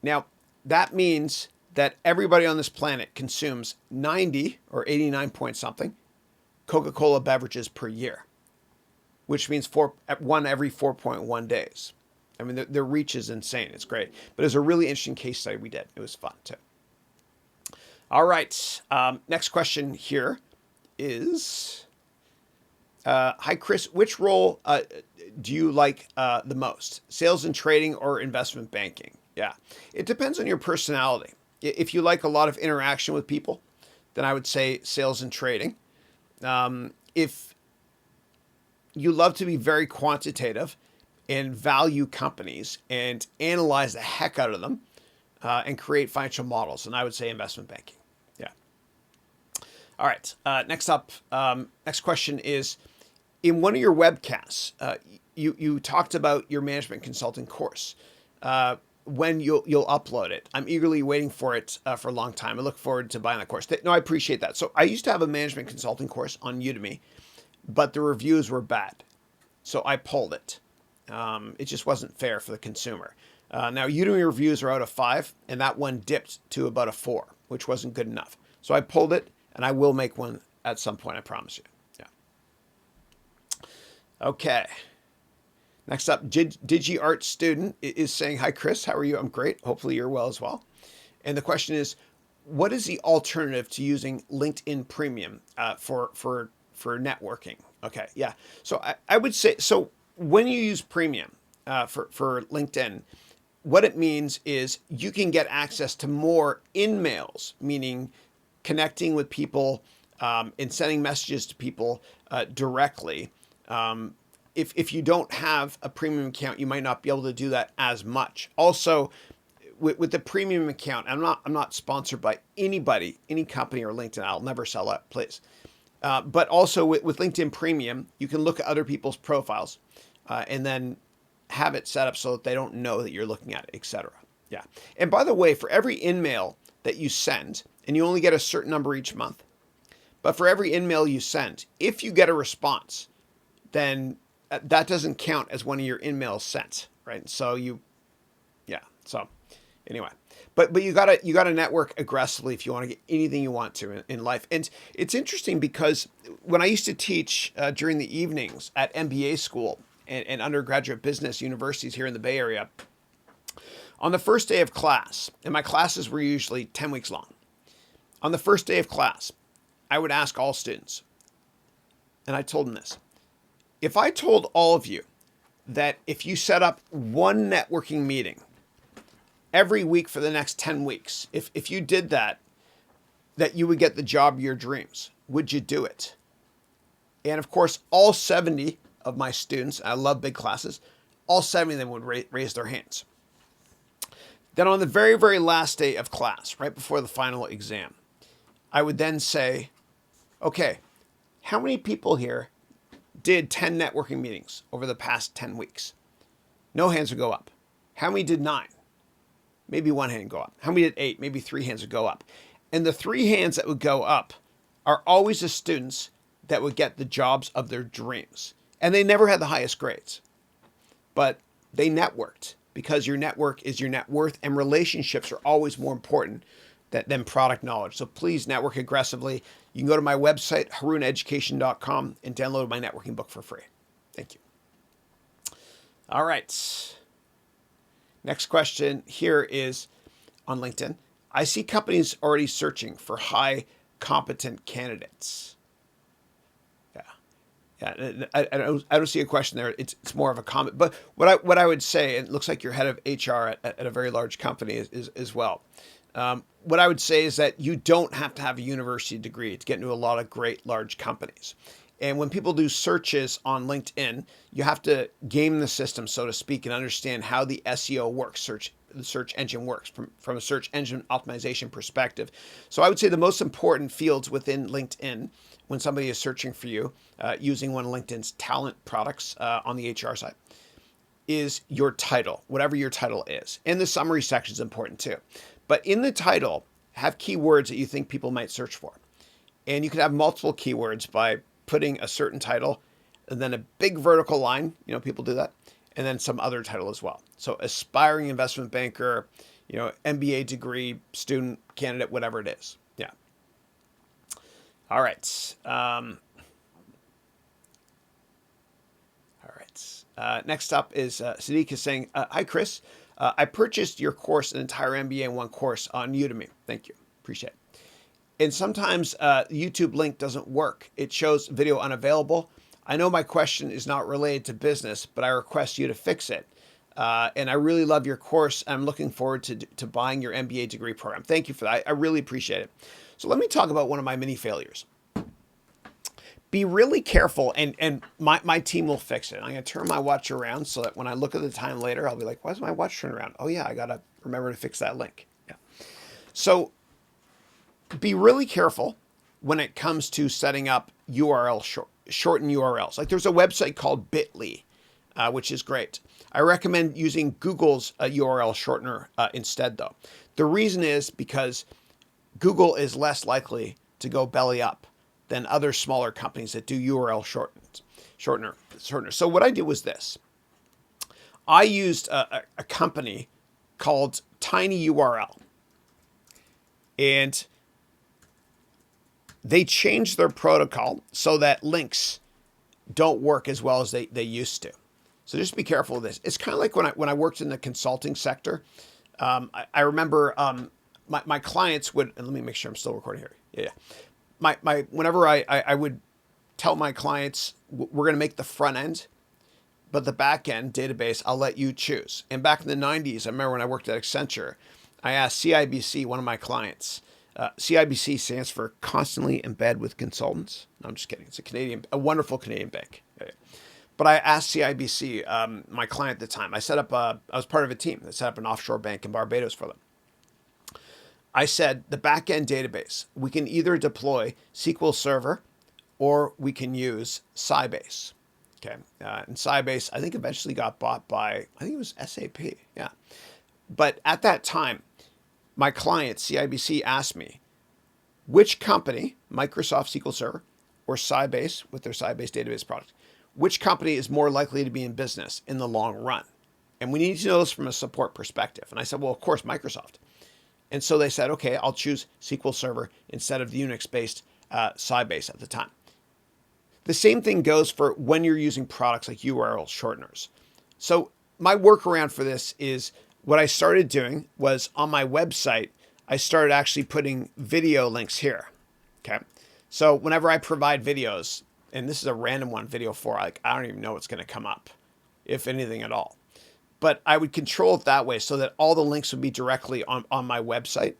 A: Now, that means that everybody on this planet consumes 90 or 89 point something Coca-Cola beverages per year, which means one every 4.1 days. I mean, their reach is insane. It's great. But it was a really interesting case study we did. It was fun, too. All right. Next question here is, hi, Chris. Which role do you like the most? Sales and trading or investment banking? Yeah. It depends on your personality. If you like a lot of interaction with people, then I would say sales and trading. If you love to be very quantitative and value companies and analyze the heck out of them and create financial models, then I would say investment banking. Yeah. All right. Next up, next question is, in one of your webcasts, you talked about your management consulting course. When you'll upload it. I'm eagerly waiting for it for a long time. I look forward to buying that course. No, I appreciate that. So I used to have a management consulting course on Udemy, but the reviews were bad. So I pulled it. It just wasn't fair for the consumer. Now Udemy reviews are out of 5, and that one dipped to about a 4, which wasn't good enough. So I pulled it, and I will make one at some point, I promise you. Yeah. Okay. Next up, DigiArt student is saying, hi, Chris, how are you? I'm great. Hopefully you're well as well. And the question is, what is the alternative to using LinkedIn Premium for networking? Okay, yeah. So I would say, so when you use Premium for LinkedIn, what it means is you can get access to more in-mails, meaning connecting with people and sending messages to people directly. If you don't have a premium account, you might not be able to do that as much. Also, with the premium account, I'm not sponsored by anybody, any company or LinkedIn. I'll never sell that, please. But also with LinkedIn Premium, you can look at other people's profiles and then have it set up so that they don't know that you're looking at it, etc. Yeah. And by the way, for every in-mail that you send, and you only get a certain number each month, but for every in-mail you send, if you get a response, then that doesn't count as one of your in-mails sent, right? So so anyway, but you gotta network aggressively if you want to get anything you want to in life. And it's interesting because when I used to teach during the evenings at MBA school and undergraduate business universities here in the Bay Area, on the first day of class, and my classes were usually 10 weeks long, On the first day of class, I would ask all students, and I told them this. If I told all of you that if you set up one networking meeting every week for the next 10 weeks, if you did that you would get the job of your dreams, would you do it? And of course, all 70 of my students, I love big classes, all 70 of them would raise their hands. Then on the very, very last day of class, right before the final exam, I would then say, okay, how many people here did 10 networking meetings over the past 10 weeks? No hands would go up. How many did 9? Maybe 1 hand would go up. How many did 8? Maybe 3 hands would go up. And the 3 hands that would go up are always the students that would get the jobs of their dreams. And they never had the highest grades, but they networked, because your network is your net worth, and relationships are always more important than product knowledge. So please network aggressively. You can go to my website, harouneducation.com, and download my networking book for free. Thank you. All right. Next question here is on LinkedIn. I see companies already searching for high competent candidates. Yeah, I don't see a question there. It's more of a comment. But what I would say, and it looks like you're head of HR at a very large company is as well. What I would say is that you don't have to have a university degree to get into a lot of great large companies. And when people do searches on LinkedIn, you have to game the system, so to speak, and understand how the SEO works, the search engine works from a search engine optimization perspective. So I would say the most important fields within LinkedIn when somebody is searching for you using one of LinkedIn's talent products on the HR side is your title, whatever your title is. And the summary section is important too. But in the title, have keywords that you think people might search for. And you could have multiple keywords by putting a certain title and then a big vertical line, people do that, and then some other title as well. So aspiring investment banker, MBA degree, student, candidate, whatever it is. Yeah. All right. All right. Next up is Sadiq is saying, hi, Chris. I purchased your course, an entire MBA in one course on Udemy. Thank you. Appreciate it. And sometimes the YouTube link doesn't work. It shows video unavailable. I know my question is not related to business, but I request you to fix it. And I really love your course. I'm looking forward to buying your MBA degree program. Thank you for that. I really appreciate it. So let me talk about one of my mini failures. Be really careful, and my team will fix it. I'm going to turn my watch around so that when I look at the time later, I'll be like, why is my watch turned around? Oh yeah, I got to remember to fix that link. Yeah. So be really careful when it comes to setting up shortened URLs. Like there's a website called Bitly, which is great. I recommend using Google's URL shortener instead though. The reason is because Google is less likely to go belly up than other smaller companies that do URL shortener. So what I did was this. I used a company called TinyURL. And they changed their protocol so that links don't work as well as they used to. So just be careful of this. It's kind of like when I worked in the consulting sector. I remember my clients would, and let me make sure I'm still recording here. Yeah. Whenever I would tell my clients, we're going to make the front end, but the back end database, I'll let you choose. And back in the 90s, I remember when I worked at Accenture, I asked CIBC, one of my clients. CIBC stands for Constantly Embed with Consultants. No, I'm just kidding. It's a wonderful Canadian bank. But I asked CIBC, my client at the time, I was part of a team that set up an offshore bank in Barbados for them. I said, the back-end database, we can either deploy SQL Server or we can use Sybase. Okay. And Sybase, I think eventually got bought by, I think it was SAP. Yeah. But at that time, my client, CIBC, asked me, which company, Microsoft SQL Server or Sybase with their Sybase database product, which company is more likely to be in business in the long run? And we need to know this from a support perspective. And I said, well, of course, Microsoft. And so they said, okay, I'll choose SQL Server instead of the Unix-based Sybase at the time. The same thing goes for when you're using products like URL shorteners. So my workaround for this is what I started doing was on my website, I started actually putting video links here. Okay. So whenever I provide videos, and this is a random one, video 4, like I don't even know what's going to come up, if anything at all. But I would control it that way so that all the links would be directly on my website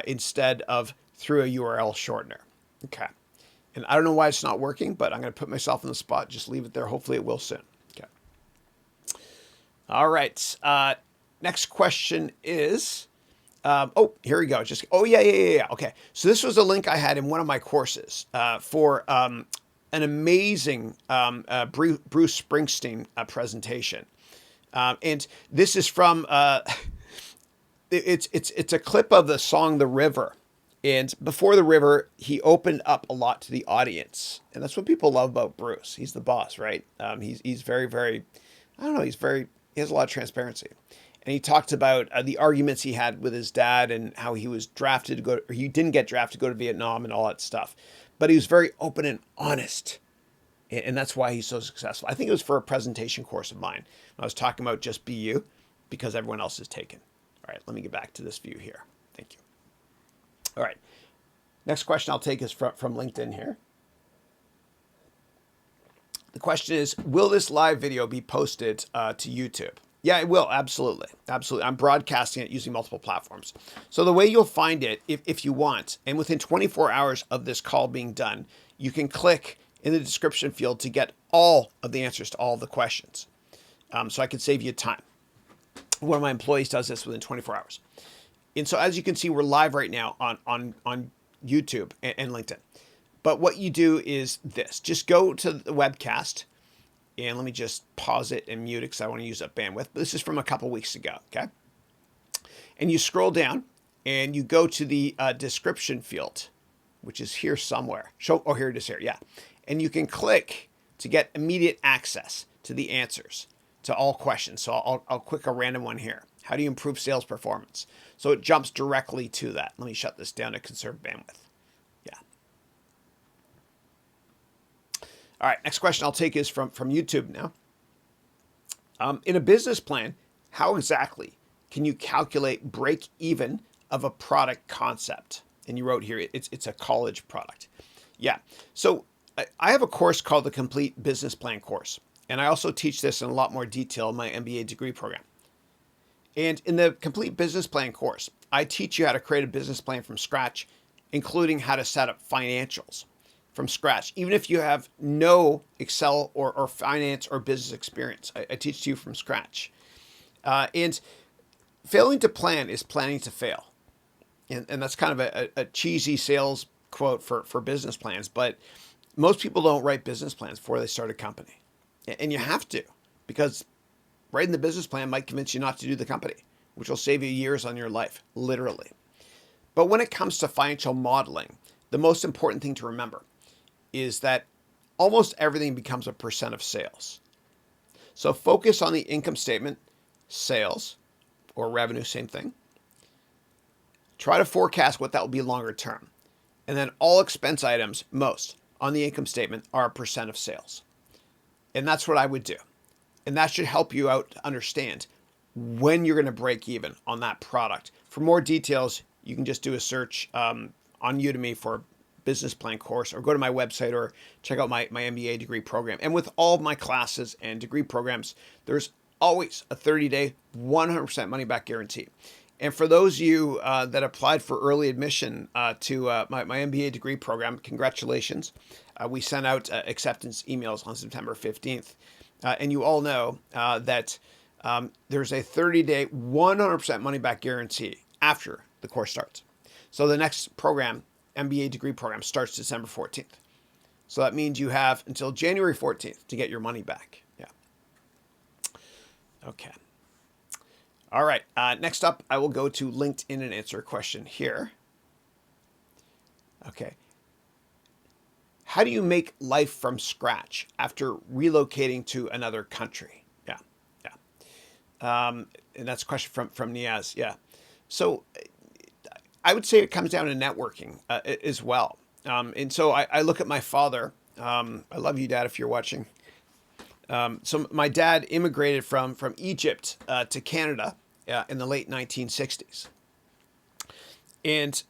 A: instead of through a URL shortener. Okay. And I don't know why it's not working, but I'm going to put myself in the spot. Just leave it there. Hopefully it will soon. Okay. All right. Next question is, here we go. Yeah. Okay. So this was a link I had in one of my courses for an amazing Bruce Springsteen presentation. And this is from, it's a clip of the song The River. And before The River, he opened up a lot to the audience. And that's what people love about Bruce. He's the boss, right? He's very, very, I don't know, he has a lot of transparency. And he talked about the arguments he had with his dad and how he was drafted to go, or he didn't get drafted to go to Vietnam and all that stuff. But he was very open and honest. And that's why he's so successful. I think it was for a presentation course of mine. I was talking about just be you because everyone else is taken. All right, let me get back to this view here. Thank you. All right. Next question I'll take is from LinkedIn here. The question is, will this live video be posted to YouTube? Yeah, it will. Absolutely. Absolutely. I'm broadcasting it using multiple platforms. So the way you'll find it, if you want, and within 24 hours of this call being done, you can click in the description field to get all of the answers to all of the questions. So I can save you time. One of my employees does this within 24 hours. And so as you can see, we're live right now on YouTube and LinkedIn. But what you do is this. Just go to the webcast. And let me just pause it and mute it because I want to use up bandwidth. But this is from a couple weeks ago, okay? And you scroll down and you go to the description field, which is here somewhere. Oh, here it is here, yeah. And you can click to get immediate access to the answers to all questions. So I'll click a random one here. How do you improve sales performance? So it jumps directly to that. Let me shut this down to conserve bandwidth. Yeah. All right, next question I'll take is from YouTube now. In a business plan, how exactly can you calculate break even of a product concept? And you wrote here, it's a college product. Yeah, so I have a course called the Complete Business Plan course. And I also teach this in a lot more detail in my MBA degree program. And in the Complete Business Plan course, I teach you how to create a business plan from scratch, including how to set up financials from scratch, even if you have no Excel or finance or business experience. I teach to you from scratch. And failing to plan is planning to fail. And that's kind of a cheesy sales quote for business plans, but most people don't write business plans before they start a company. And you have to, because writing the business plan might convince you not to do the company, which will save you years on your life, literally. But when it comes to financial modeling, the most important thing to remember is that almost everything becomes a percent of sales. So focus on the income statement, sales, or revenue, same thing. Try to forecast what that will be longer term. And then all expense items, most, on the income statement are a percent of sales. And that's what I would do. And that should help you out to understand when you're going to break even on that product. For more details, you can just do a search on Udemy for business plan course, or go to my website, or check out my MBA degree program. And with all of my classes and degree programs, there's always a 30-day, 100% money back guarantee. And for those of you that applied for early admission to my MBA degree program, congratulations. We sent out acceptance emails on September 15th. And you all know that there's a 30-day, 100% money back guarantee after the course starts. So the next program, MBA degree program, starts December 14th. So that means you have until January 14th to get your money back. Yeah. Okay. All right. Next up, I will go to LinkedIn and answer a question here. Okay. How do you make life from scratch after relocating to another country? Yeah. And that's a question from Niaz. Yeah. So I would say it comes down to networking as well. And so I look at my father. I love you, Dad, if you're watching. So my dad immigrated from Egypt to Canada in the late 1960s. And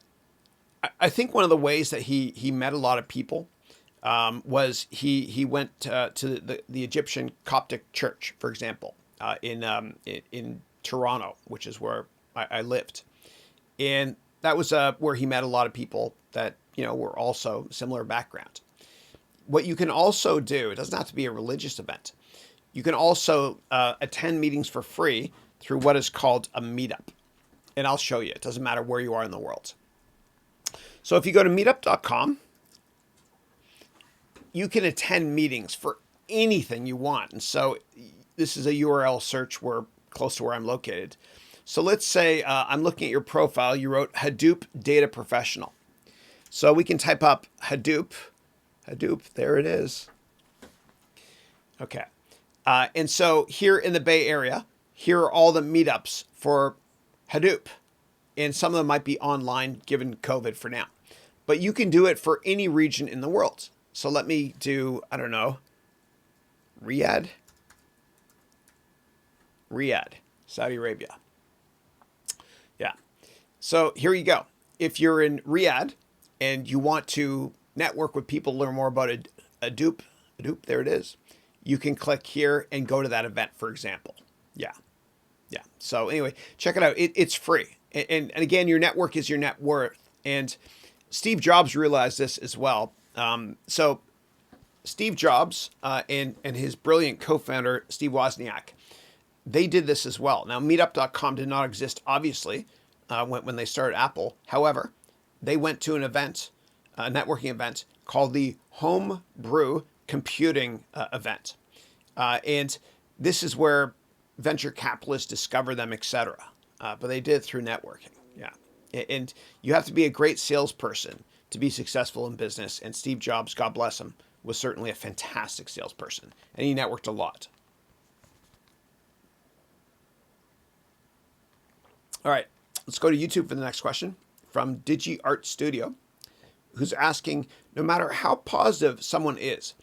A: I think one of the ways that he met a lot of people was he went to the Egyptian Coptic Church, for example, in Toronto, which is where I lived. And that was where he met a lot of people that, were also similar background. What you can also do, it doesn't have to be a religious event. You can also attend meetings for free through what is called a meetup. And I'll show you. It doesn't matter where you are in the world. So if you go to meetup.com, you can attend meetings for anything you want. And so this is a URL search close to where I'm located. So let's say I'm looking at your profile. You wrote Hadoop Data Professional. So we can type up Hadoop. Hadoop, there it is. Okay. And so here in the Bay Area, here are all the meetups for Hadoop. And some of them might be online given COVID for now. But you can do it for any region in the world. So let me do, I don't know, Riyadh, Saudi Arabia. Yeah. So here you go. If you're in Riyadh and you want to network with people, learn more about Hadoop, there it is. You can click here and go to that event, for example. Yeah. So anyway, check it out. It's free. And again, your network is your net worth. And Steve Jobs realized this as well. So Steve Jobs and his brilliant co-founder, Steve Wozniak, they did this as well. Now, meetup.com did not exist, obviously, when they started Apple. However, they went to an event, a networking event called the Homebrew Computing event. And this is where venture capitalists discover them, etc. But they did it through networking. Yeah. And you have to be a great salesperson to be successful in business. And Steve Jobs, God bless him, was certainly a fantastic salesperson. And he networked a lot. All right. Let's go to YouTube for the next question from Digi Art Studio, who's asking, no matter how positive someone is,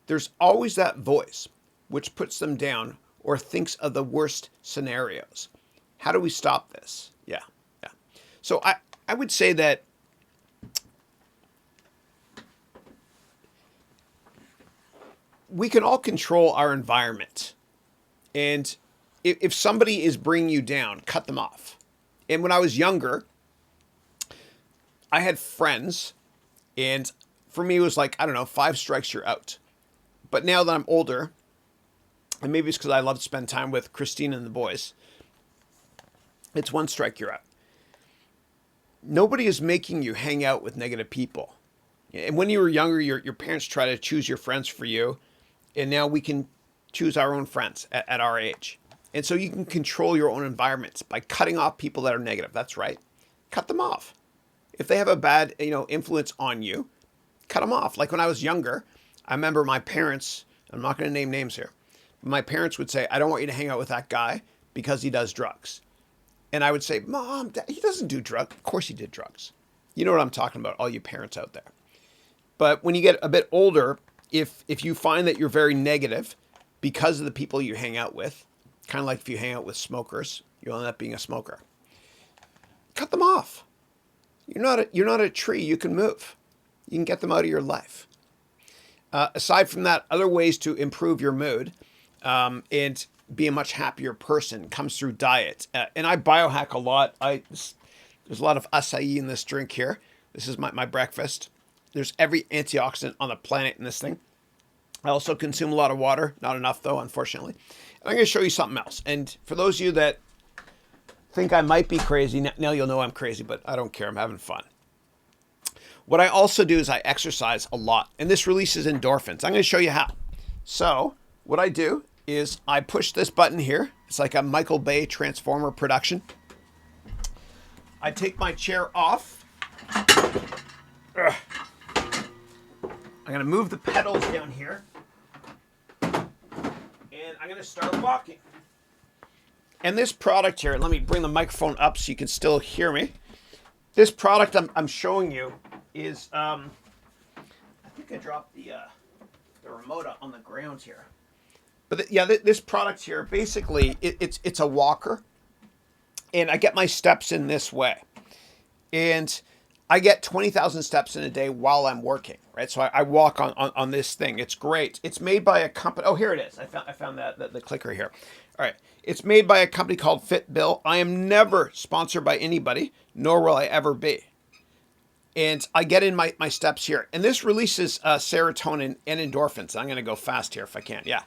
A: there's always that voice which puts them down or thinks of the worst scenarios. How do we stop this? Yeah. So I would say that we can all control our environment. And if somebody is bringing you down, cut them off. And when I was younger, I had friends, and for me it was like, I don't know, 5 strikes, you're out. But now that I'm older, and maybe it's because I love to spend time with Christine and the boys, it's 1 strike, you're out. Nobody is making you hang out with negative people. And when you were younger, your parents try to choose your friends for you. And now we can choose our own friends at our age. And so you can control your own environments by cutting off people that are negative. That's right. Cut them off. If they have a bad, influence on you, cut them off. Like when I was younger, I remember my parents, I'm not going to name names here, but my parents would say, I don't want you to hang out with that guy because he does drugs. And I would say, Mom, Dad, he doesn't do drugs. Of course he did drugs. You know what I'm talking about, all you parents out there. But when you get a bit older, if you find that you're very negative because of the people you hang out with, kind of like if you hang out with smokers, you'll end up being a smoker. Cut them off. You're not a tree. You can move. You can get them out of your life. Aside from that, other ways to improve your mood and be a much happier person comes through diet. And I biohack a lot. There's a lot of acai in this drink here. This is my breakfast. There's every antioxidant on the planet in this thing. I also consume a lot of water. Not enough, though, unfortunately. And I'm going to show you something else. And for those of you that think I might be crazy, now you'll know I'm crazy, but I don't care. I'm having fun. What I also do is I exercise a lot. And this releases endorphins. I'm going to show you how. So what I do is I push this button here. It's like a Michael Bay Transformer production. I take my chair off. Ugh. I'm going to move the pedals down here. And I'm going to start walking. And this product here, let me bring the microphone up so you can still hear me. This product I'm showing you is, I think I dropped the remote on the ground here. But this product here, basically, it's a walker. And I get my steps in this way. And I get 20,000 steps in a day while I'm working, right? So I walk on this thing. It's great. It's made by a company. Oh, here it is. I found the clicker here. All right. It's made by a company called FitBill. I am never sponsored by anybody, nor will I ever be. And I get in my steps here. And this releases serotonin and endorphins. I'm going to go fast here if I can. Yeah.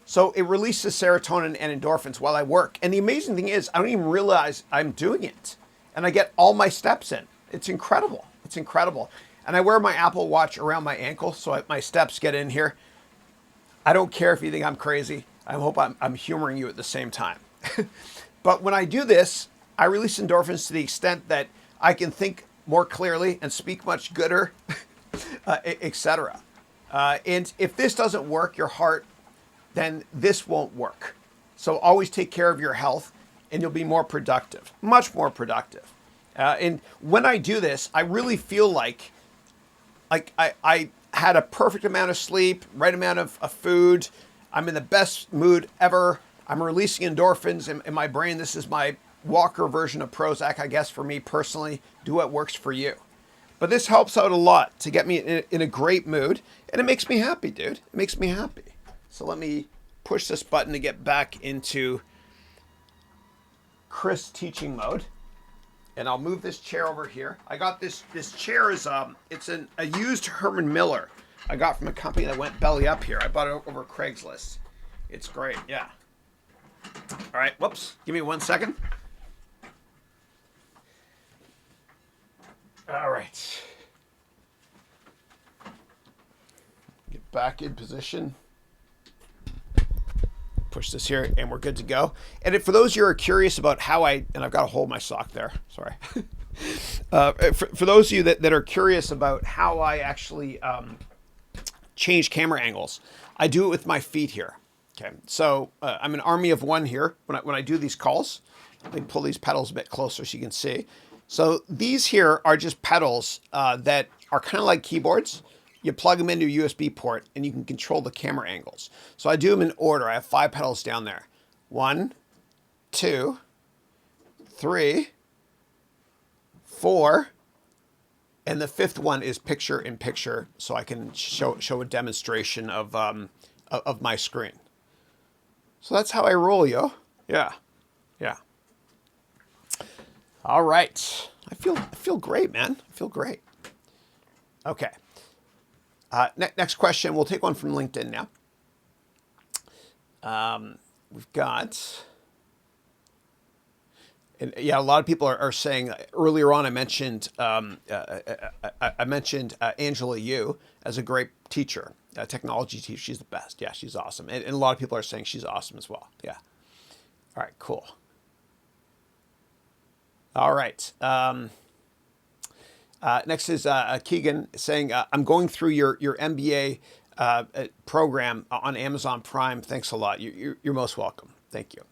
A: So it releases serotonin and endorphins while I work. And the amazing thing is I don't even realize I'm doing it. And I get all my steps in. It's incredible. It's incredible. And I wear my Apple Watch around my ankle so my steps get in here. I don't care if you think I'm crazy. I hope I'm humoring you at the same time. But when I do this, I release endorphins to the extent that I can think more clearly and speak much gooder, etc. And if this doesn't work, your heart, then this won't work. So always take care of your health and you'll be more productive, much more productive. And when I do this, I really feel like I had a perfect amount of sleep, right amount of food. I'm in the best mood ever. I'm releasing endorphins in my brain. This is my Walker version of Prozac, I guess, for me personally. Do what works for you. But this helps out a lot to get me in a great mood. And it makes me happy, dude. It makes me happy. So let me push this button to get back into Chris teaching mode. And I'll move this chair over here. I got this chair is it's a used Herman Miller I got from a company that went belly up here. I bought it over Craigslist. It's great, yeah. All right, whoops, give me 1 second. All right. Get back in position. Push this here and we're good to go. And for those of you who are curious about how and I've got a hole in my sock there, sorry. For those of you that are curious about how I actually change camera angles, I do it with my feet here. Okay, so I'm an army of one here when I do these calls. Let me pull these pedals a bit closer so you can see. So these here are just pedals that are kind of like keyboards. You plug them into a USB port and you can control the camera angles. So I do them in order. I have 5 pedals down there. 1, 2, 3, 4, and the 5th one is picture in picture, so I can show a demonstration of my screen. So that's how I roll, yo. Yeah. All right. I feel great, man. I feel great. Okay. Next question. We'll take one from LinkedIn now. We've got, and yeah, a lot of people are saying earlier on. I mentioned Angela Yu as a great teacher, a technology teacher. She's the best. Yeah, she's awesome, and a lot of people are saying she's awesome as well. Yeah. All right. Cool. All right. Next is Keegan saying, I'm going through your MBA program on Amazon Prime. Thanks a lot. You're most welcome. Thank you.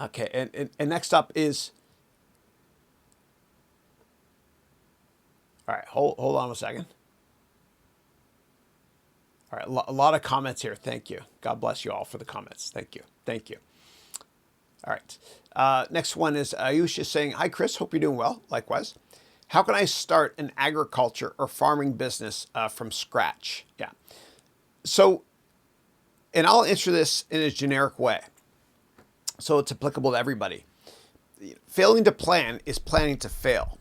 A: Okay, and next up is, all right, hold on a second. All right, a lot of comments here. Thank you. God bless you all for the comments. Thank you. All right. Next one is Ayusha saying, hi, Chris. Hope you're doing well. Likewise. How can I start an agriculture or farming business from scratch? Yeah. So, and I'll answer this in a generic way, so it's applicable to everybody. Failing to plan is planning to fail.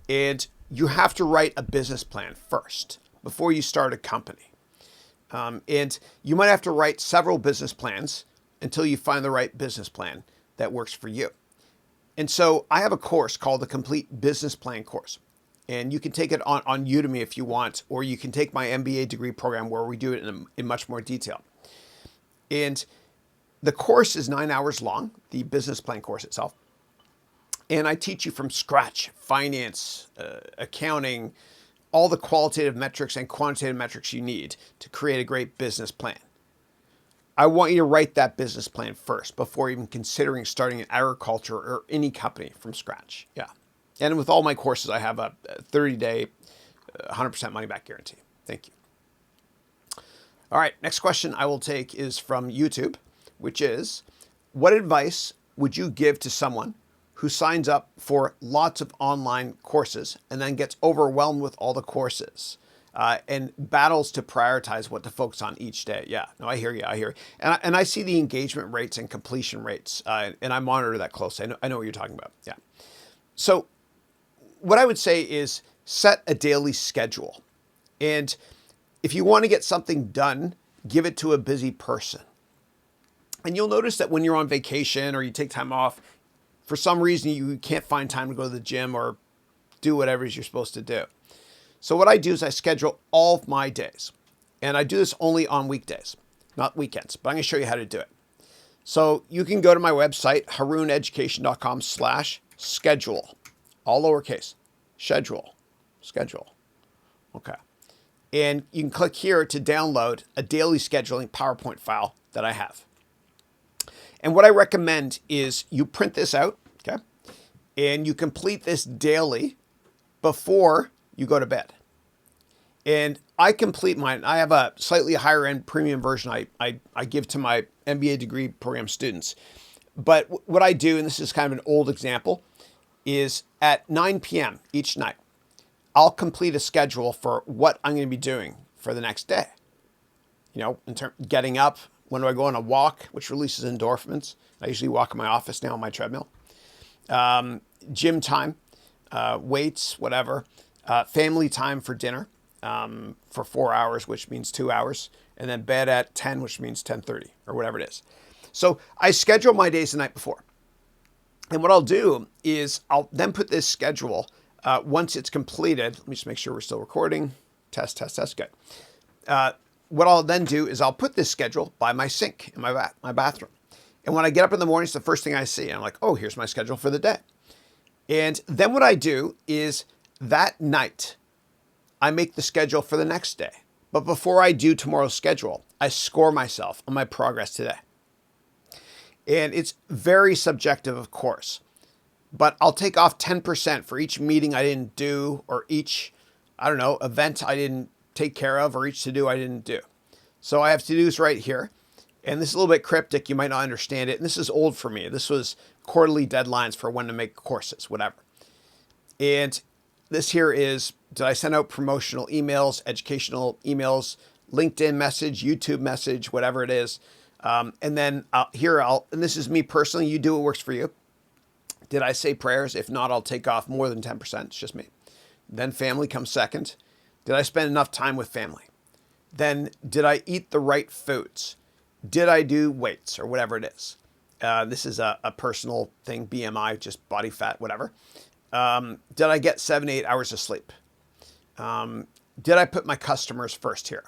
A: And you have to write a business plan first before you start a company. And you might have to write several business plans until you find the right business plan that works for you. And so I have a course called the Complete Business Plan course. And you can take it on Udemy if you want, or you can take my MBA degree program where we do it in much more detail. And the course is 9 hours long, the business plan course itself. And I teach you from scratch, finance, accounting, all the qualitative metrics and quantitative metrics you need to create a great business plan. I want you to write that business plan first before even considering starting an agriculture or any company from scratch. Yeah. And with all my courses, I have a 30-day, 100% money back guarantee. Thank you. All right. Next question I will take is from YouTube, which is, what advice would you give to someone who signs up for lots of online courses and then gets overwhelmed with all the courses and battles to prioritize what to focus on each day. Yeah, no, I hear you. I hear you. And I see the engagement rates and completion rates, and I monitor that closely. I know what you're talking about. Yeah. So what I would say is set a daily schedule. And if you want to get something done, give it to a busy person. And you'll notice that when you're on vacation or you take time off, for some reason you can't find time to go to the gym or do whatever it is you're supposed to do. So what I do is I schedule all of my days. And I do this only on weekdays, not weekends. But I'm going to show you how to do it. So you can go to my website, harouneducation.com/schedule. All lowercase. Schedule. Okay. And you can click here to download a daily scheduling PowerPoint file that I have. And what I recommend is you print this out, okay? And you complete this daily before you go to bed. And I complete mine. I have a slightly higher end premium version I give to my MBA degree program students. But what I do, and this is kind of an old example, is at 9 p.m. each night, I'll complete a schedule for what I'm going to be doing for the next day. You know, in terms of getting up, when do I go on a walk, which releases endorphins? I usually walk in my office now on my treadmill. Gym time, weights, whatever. Family time for dinner for 4 hours, which means 2 hours. And then bed at 10, which means 10:30 or whatever it is. So I schedule my days the night before. And what I'll do is I'll then put this schedule, once it's completed, let me just make sure we're still recording. Test, good. What I'll then do is I'll put this schedule by my sink in my bathroom. And when I get up in the morning, it's the first thing I see. I'm like, oh, here's my schedule for the day. And then what I do is that night, I make the schedule for the next day. But before I do tomorrow's schedule, I score myself on my progress today. And it's very subjective, of course. But I'll take off 10% for each meeting I didn't do, or each, event I didn't take care of, or each to-do I didn't do. So I have to-dos right here. And this is a little bit cryptic. You might not understand it. And this is old for me. This was quarterly deadlines for when to make courses, whatever. And this here is, did I send out promotional emails, educational emails, LinkedIn message, YouTube message, whatever it is. And then and this is me personally, you do what works for you. Did I say prayers? If not, I'll take off more than 10%. It's just me. Then family comes second. Did I spend enough time with family? Then did I eat the right foods? Did I do weights or whatever it is? This is a personal thing, BMI, just body fat, whatever. Did I get 7 to 8 hours of sleep? Did I put my customers first here?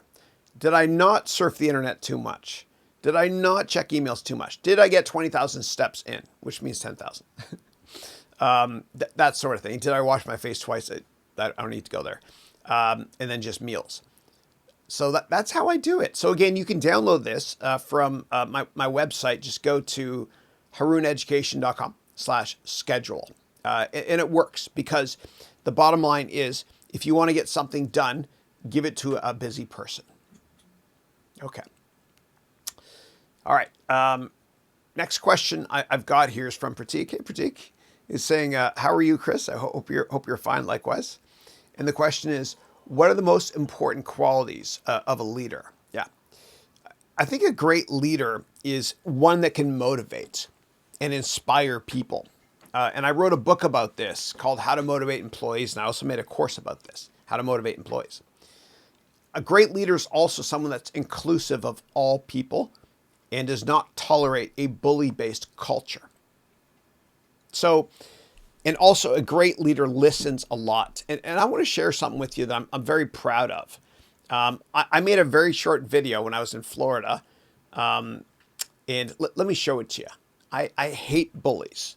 A: Did I not surf the internet too much? Did I not check emails too much? Did I get 20,000 steps in, which means 10,000? That sort of thing. Did I wash my face twice? I don't need to go there. And then just meals. So that's how I do it. So again, you can download this from my website. Just go to harouneducation.com/schedule. And it works because the bottom line is, if you want to get something done, give it to a busy person. Okay. All right. Next question I've got here is from Pratik. Hey, Pratik is saying, how are you, Chris? I hope you're fine likewise. And the question is, what are the most important qualities of a leader? Yeah. I think a great leader is one that can motivate and inspire people. And I wrote a book about this called How to Motivate Employees. And I also made a course about this, How to Motivate Employees. A great leader is also someone that's inclusive of all people and does not tolerate a bully-based culture. So, and also a great leader listens a lot. And I want to share something with you that I'm very proud of. I made a very short video when I was in Florida. And let me show it to you. I hate bullies.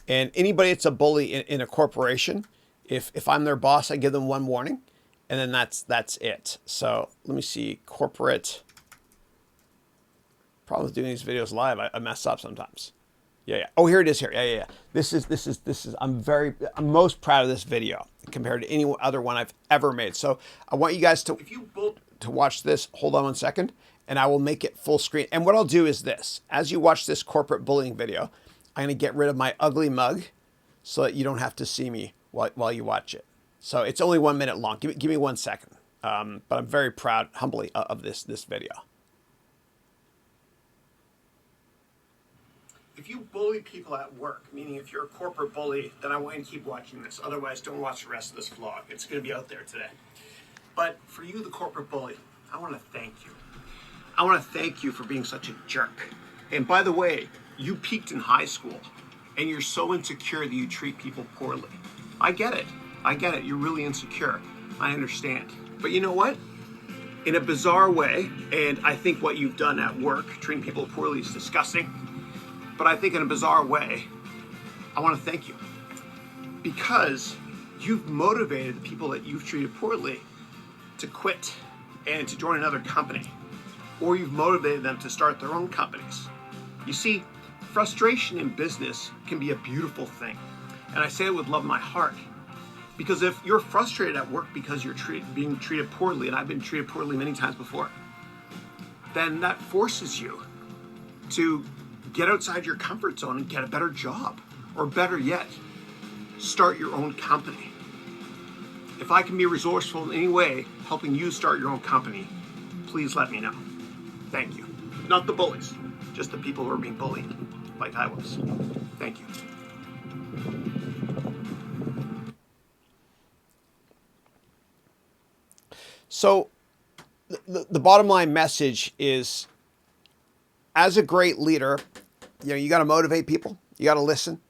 A: And anybody that's a bully in a corporation, if I'm their boss, I give them one warning. And then that's it. So let me see, corporate. Problem with doing these videos live, I mess up sometimes. Yeah. Oh, here it is here. Yeah. This is, I'm most proud of this video compared to any other one I've ever made. So I want you guys to watch this. Hold on one second, and I will make it full screen. And what I'll do is this, as you watch this corporate bullying video, I'm going to get rid of my ugly mug so that you don't have to see me while you watch it. So it's only 1 minute long. Give me 1 second. But I'm very proud, humbly, of this video. If you bully people at work, meaning if you're a corporate bully, then I want you to keep watching this. Otherwise, don't watch the rest of this vlog. It's going to be out there today. But for you, the corporate bully, I want to thank you. I want to thank you for being such a jerk. And by the way, you peaked in high school, and you're so insecure that you treat people poorly. I get it. I get it. You're really insecure. I understand. But you know what? In a bizarre way, and I think what you've done at work, treating people poorly, is disgusting. But I think in a bizarre way, I want to thank you. Because you've motivated the people that you've treated poorly to quit and to join another company. Or you've motivated them to start their own companies. You see, frustration in business can be a beautiful thing. And I say it with love in my heart. Because if you're frustrated at work because you're being treated poorly, and I've been treated poorly many times before, then that forces you to get outside your comfort zone and get a better job. Or better yet, start your own company. If I can be resourceful in any way, helping you start your own company, please let me know. Thank you. Not the bullies, just the people who are being bullied, like I was. Thank you. So, the bottom line message is, as a great leader, you got to motivate people, you got to listen,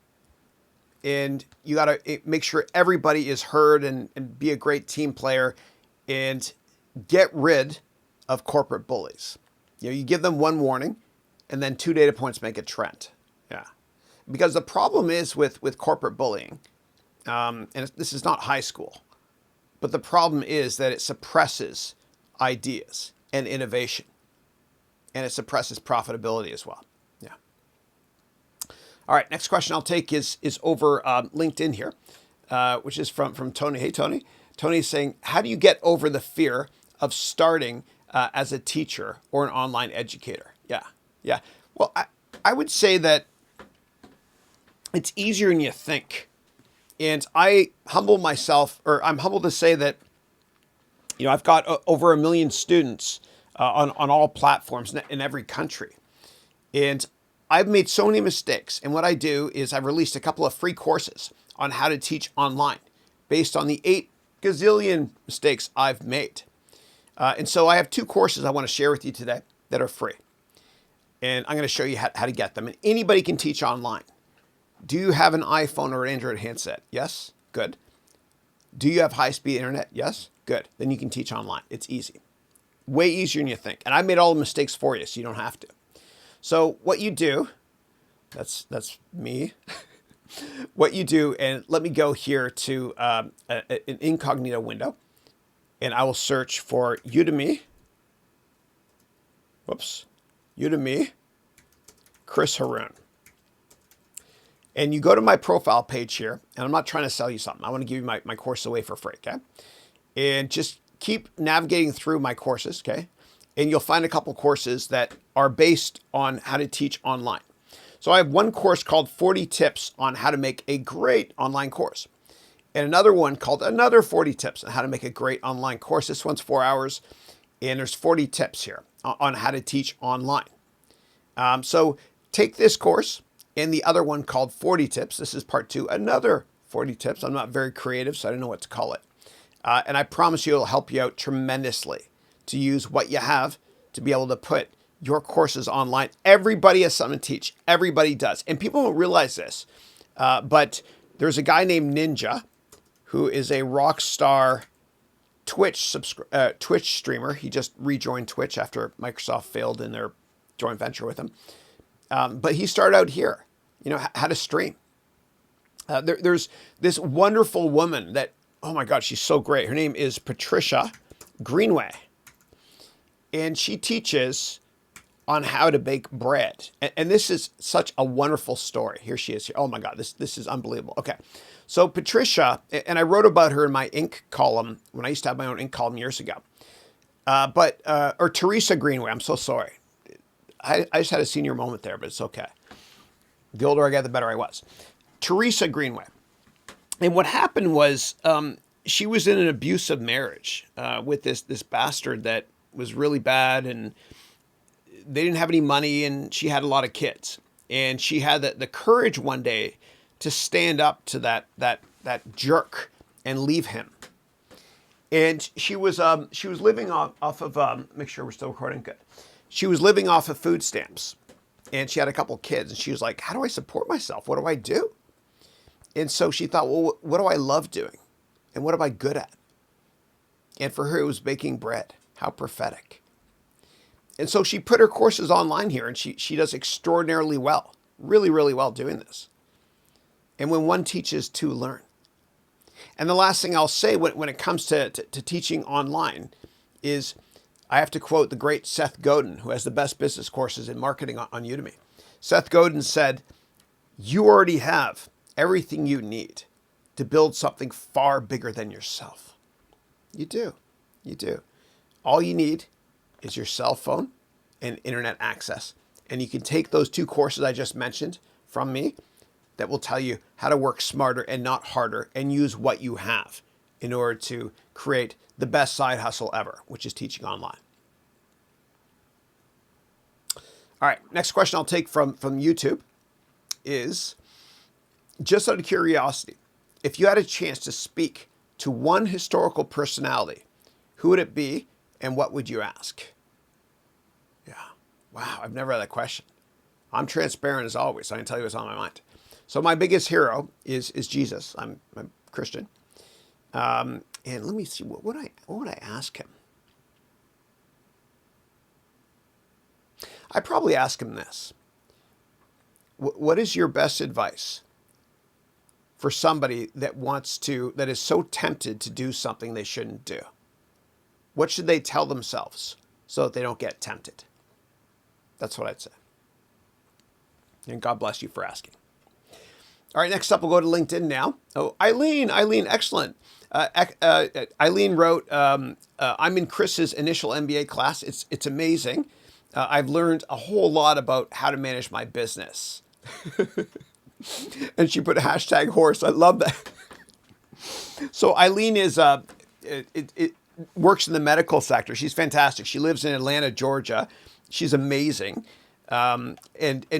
A: and you got to make sure everybody is heard and be a great team player and get rid of corporate bullies. You give them one warning and then 2 data points make a trend. Yeah. Because the problem is with corporate bullying, and this is not high school, but the problem is that it suppresses ideas and innovation, and it suppresses profitability as well. Yeah. All right, next question I'll take is over LinkedIn here, which is from Tony. Hey, Tony. Tony's saying, how do you get over the fear of starting as a teacher or an online educator? Yeah. Well, I would say that it's easier than you think. And I'm humbled to say that, I've got over 1 million students on all platforms in every country. And I've made so many mistakes. And what I do is I've released a couple of free courses on how to teach online based on the 8 gazillion mistakes I've made. And so I have 2 courses I want to share with you today that are free. And I'm going to show you how to get them. And anybody can teach online. Do you have an iPhone or an Android handset? Yes? Good. Do you have high-speed internet? Yes? Good. Then you can teach online. It's easy. Way easier than you think. And I made all the mistakes for you, so you don't have to. So what you do, that's me. What you do, and let me go here to an incognito window, and I will search for Udemy. Udemy, Chris Haroun. And you go to my profile page here, and I'm not trying to sell you something. I want to give you my course away for free, okay? And just keep navigating through my courses, okay? And you'll find a couple courses that are based on how to teach online. So I have one course called 40 Tips on how to make a great online course. And another one called another 40 Tips on how to make a great online course. This one's 4 hours, and there's 40 tips here on how to teach online. So take this course and the other one called 40 Tips. This is part 2, another 40 tips. I'm not very creative, so I don't know what to call it. And I promise you it'll help you out tremendously to use what you have to be able to put your courses online. Everybody has something to teach. Everybody does. And people don't realize this. But there's a guy named Ninja who is a rock star Twitch streamer. He just rejoined Twitch after Microsoft failed in their joint venture with him. But he started out here, how to stream. There's this wonderful woman that, oh my God, she's so great. Her name is Patricia Greenway. And she teaches on how to bake bread. And this is such a wonderful story. Here she is here. Oh my God, this is unbelievable. Okay. So Patricia, and I wrote about her in my Inc. column when I used to have my own Inc. column years ago. Or Teresa Greenway, I'm so sorry. I just had a senior moment there, but it's okay. The older I got, the better I was. Teresa Greenway. And what happened was she was in an abusive marriage with this bastard that was really bad, and they didn't have any money, and she had a lot of kids. And she had the courage one day to stand up to that jerk and leave him. And she was living off of make sure we're still recording. Good. She was living off of food stamps, and she had a couple kids. And she was like, "How do I support myself? What do I do?" And so she thought, "Well, what do I love doing, and what am I good at?" And for her, it was baking bread. How prophetic! And so she put her courses online here, and she does extraordinarily well, really, really well doing this. And when one teaches, two learn. And the last thing I'll say when it comes to teaching online is I have to quote the great Seth Godin, who has the best business courses in marketing on Udemy. Seth Godin said, "You already have everything you need to build something far bigger than yourself." You do. You do. All you need is your cell phone and internet access. And you can take those two courses I just mentioned from me that will tell you how to work smarter and not harder and use what you have in order to create the best side hustle ever, which is teaching online. All right, next question I'll take from YouTube is, just out of curiosity, if you had a chance to speak to one historical personality, who would it be and what would you ask? Yeah. Wow, I've never had that question. I'm transparent as always, so I can tell you what's on my mind. So my biggest hero is Jesus. I'm Christian. And let me see, what would I ask him? I'd probably ask him this. What is your best advice for somebody that is so tempted to do something they shouldn't do? What should they tell themselves so that they don't get tempted? That's what I'd say. And God bless you for asking. All right, next up, we'll go to LinkedIn now. Oh, Eileen, excellent. Eileen wrote, "I'm in Chris's initial MBA class. It's amazing. I've learned a whole lot about how to manage my business." And she put hashtag horse. I love that. So Eileen is works in the medical sector. She's fantastic. She lives in Atlanta, Georgia. She's amazing. And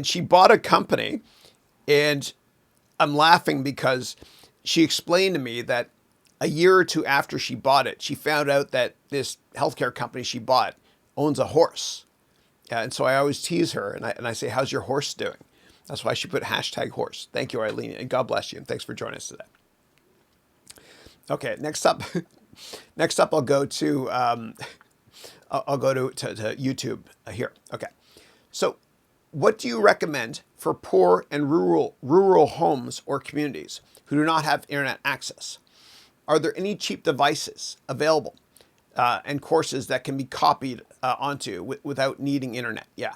A: she bought a company, and I'm laughing because she explained to me that a year or two after she bought it, she found out that this healthcare company she bought owns a horse. And so I always tease her and I say, "How's your horse doing?" That's why she put hashtag horse. Thank you, Eileen, and God bless you. And thanks for joining us today. Okay, next up, I'll go to YouTube here. Okay, so what do you recommend for poor and rural homes or communities who do not have internet access? Are there any cheap devices available and courses that can be copied onto without needing internet? Yeah.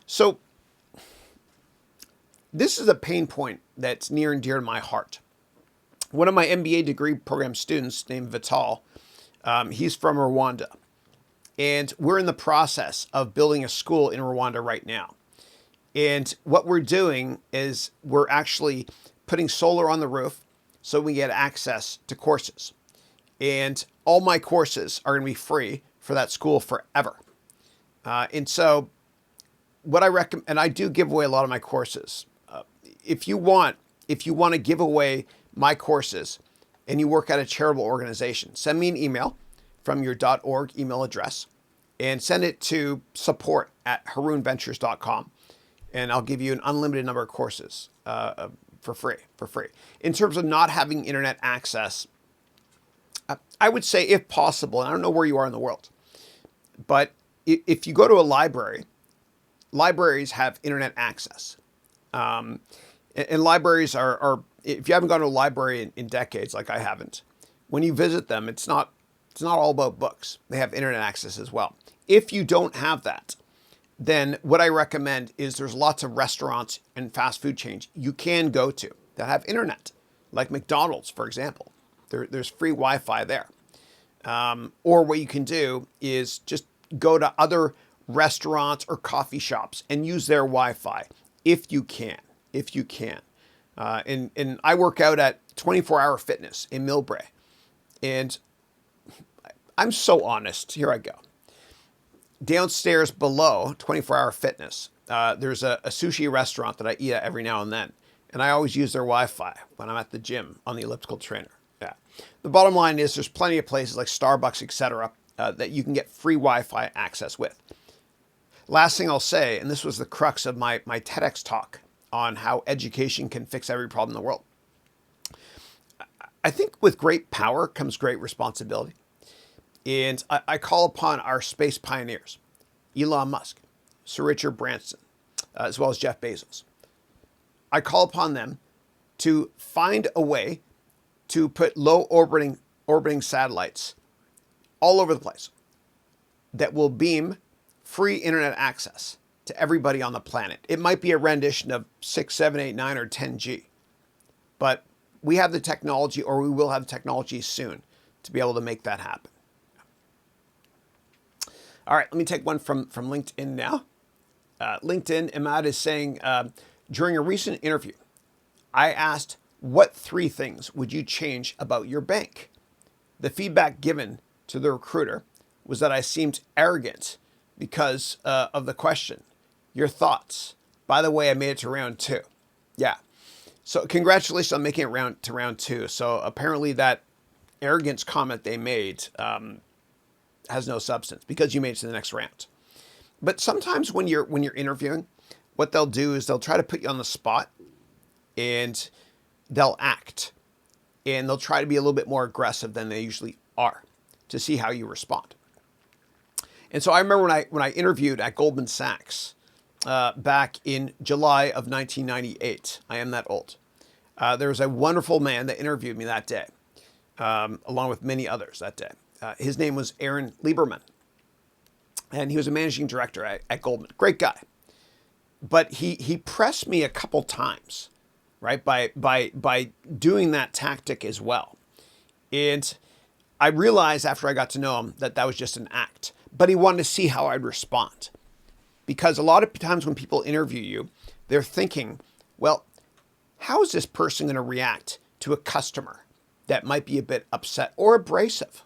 A: So this is a pain point that's near and dear to my heart. One of my MBA degree program students named Vital, he's from Rwanda. And we're in the process of building a school in Rwanda right now. And what we're doing is we're actually putting solar on the roof so we get access to courses. And all my courses are going to be free for that school forever. And so what I recommend, and I do give away a lot of my courses. If you want to give away my courses and you work at a charitable organization, send me an email from your .org email address and send it to support@harounventures.com. And I'll give you an unlimited number of courses for free. In terms of not having internet access, I would say if possible, and I don't know where you are in the world, but if you go to a library, libraries have internet access. And libraries are, if you haven't gone to a library in decades, like I haven't, when you visit them, it's not all about books. They have internet access as well. If you don't have that, then what I recommend is there's lots of restaurants and fast food chains you can go to that have internet, like McDonald's, for example. There's free Wi-Fi there. Or what you can do is just go to other restaurants or coffee shops and use their Wi-Fi if you can. And I work out at 24 Hour Fitness in Millbrae. And I'm so honest. Here I go. Downstairs below 24 Hour Fitness, there's a sushi restaurant that I eat at every now and then. And I always use their Wi-Fi when I'm at the gym on the elliptical trainer. Yeah. The bottom line is there's plenty of places like Starbucks, etc., that you can get free Wi-Fi access with. Last thing I'll say, and this was the crux of my TEDx talk on how education can fix every problem in the world. I think with great power comes great responsibility. And I call upon our space pioneers, Elon Musk, Sir Richard Branson, as well as Jeff Bezos. I call upon them to find a way to put low orbiting satellites all over the place that will beam free internet access to everybody on the planet. It might be a rendition of 6, 7, 8, 9, or 10G, but we have the technology, or we will have technology soon, to be able to make that happen. All right, let me take one from LinkedIn now. LinkedIn, Imad is saying, during a recent interview, I asked, what 3 things would you change about your bank? The feedback given to the recruiter was that I seemed arrogant because of the question. Your thoughts? By the way, I made it to round 2. Yeah. So congratulations on making it to round 2. So apparently that arrogance comment they made has no substance because you made it to the next round. But sometimes when you're interviewing, what they'll do is they'll try to put you on the spot and they'll act. And they'll try to be a little bit more aggressive than they usually are to see how you respond. And so I remember when I interviewed at Goldman Sachs back in July of 1998. I am that old. There was a wonderful man that interviewed me that day, along with many others that day. His name was Aaron Lieberman. And he was a managing director at Goldman. Great guy. But he pressed me a couple times, right, by doing that tactic as well. And I realized after I got to know him that was just an act. But he wanted to see how I'd respond. Because a lot of times when people interview you, they're thinking, well, how is this person going to react to a customer that might be a bit upset or abrasive?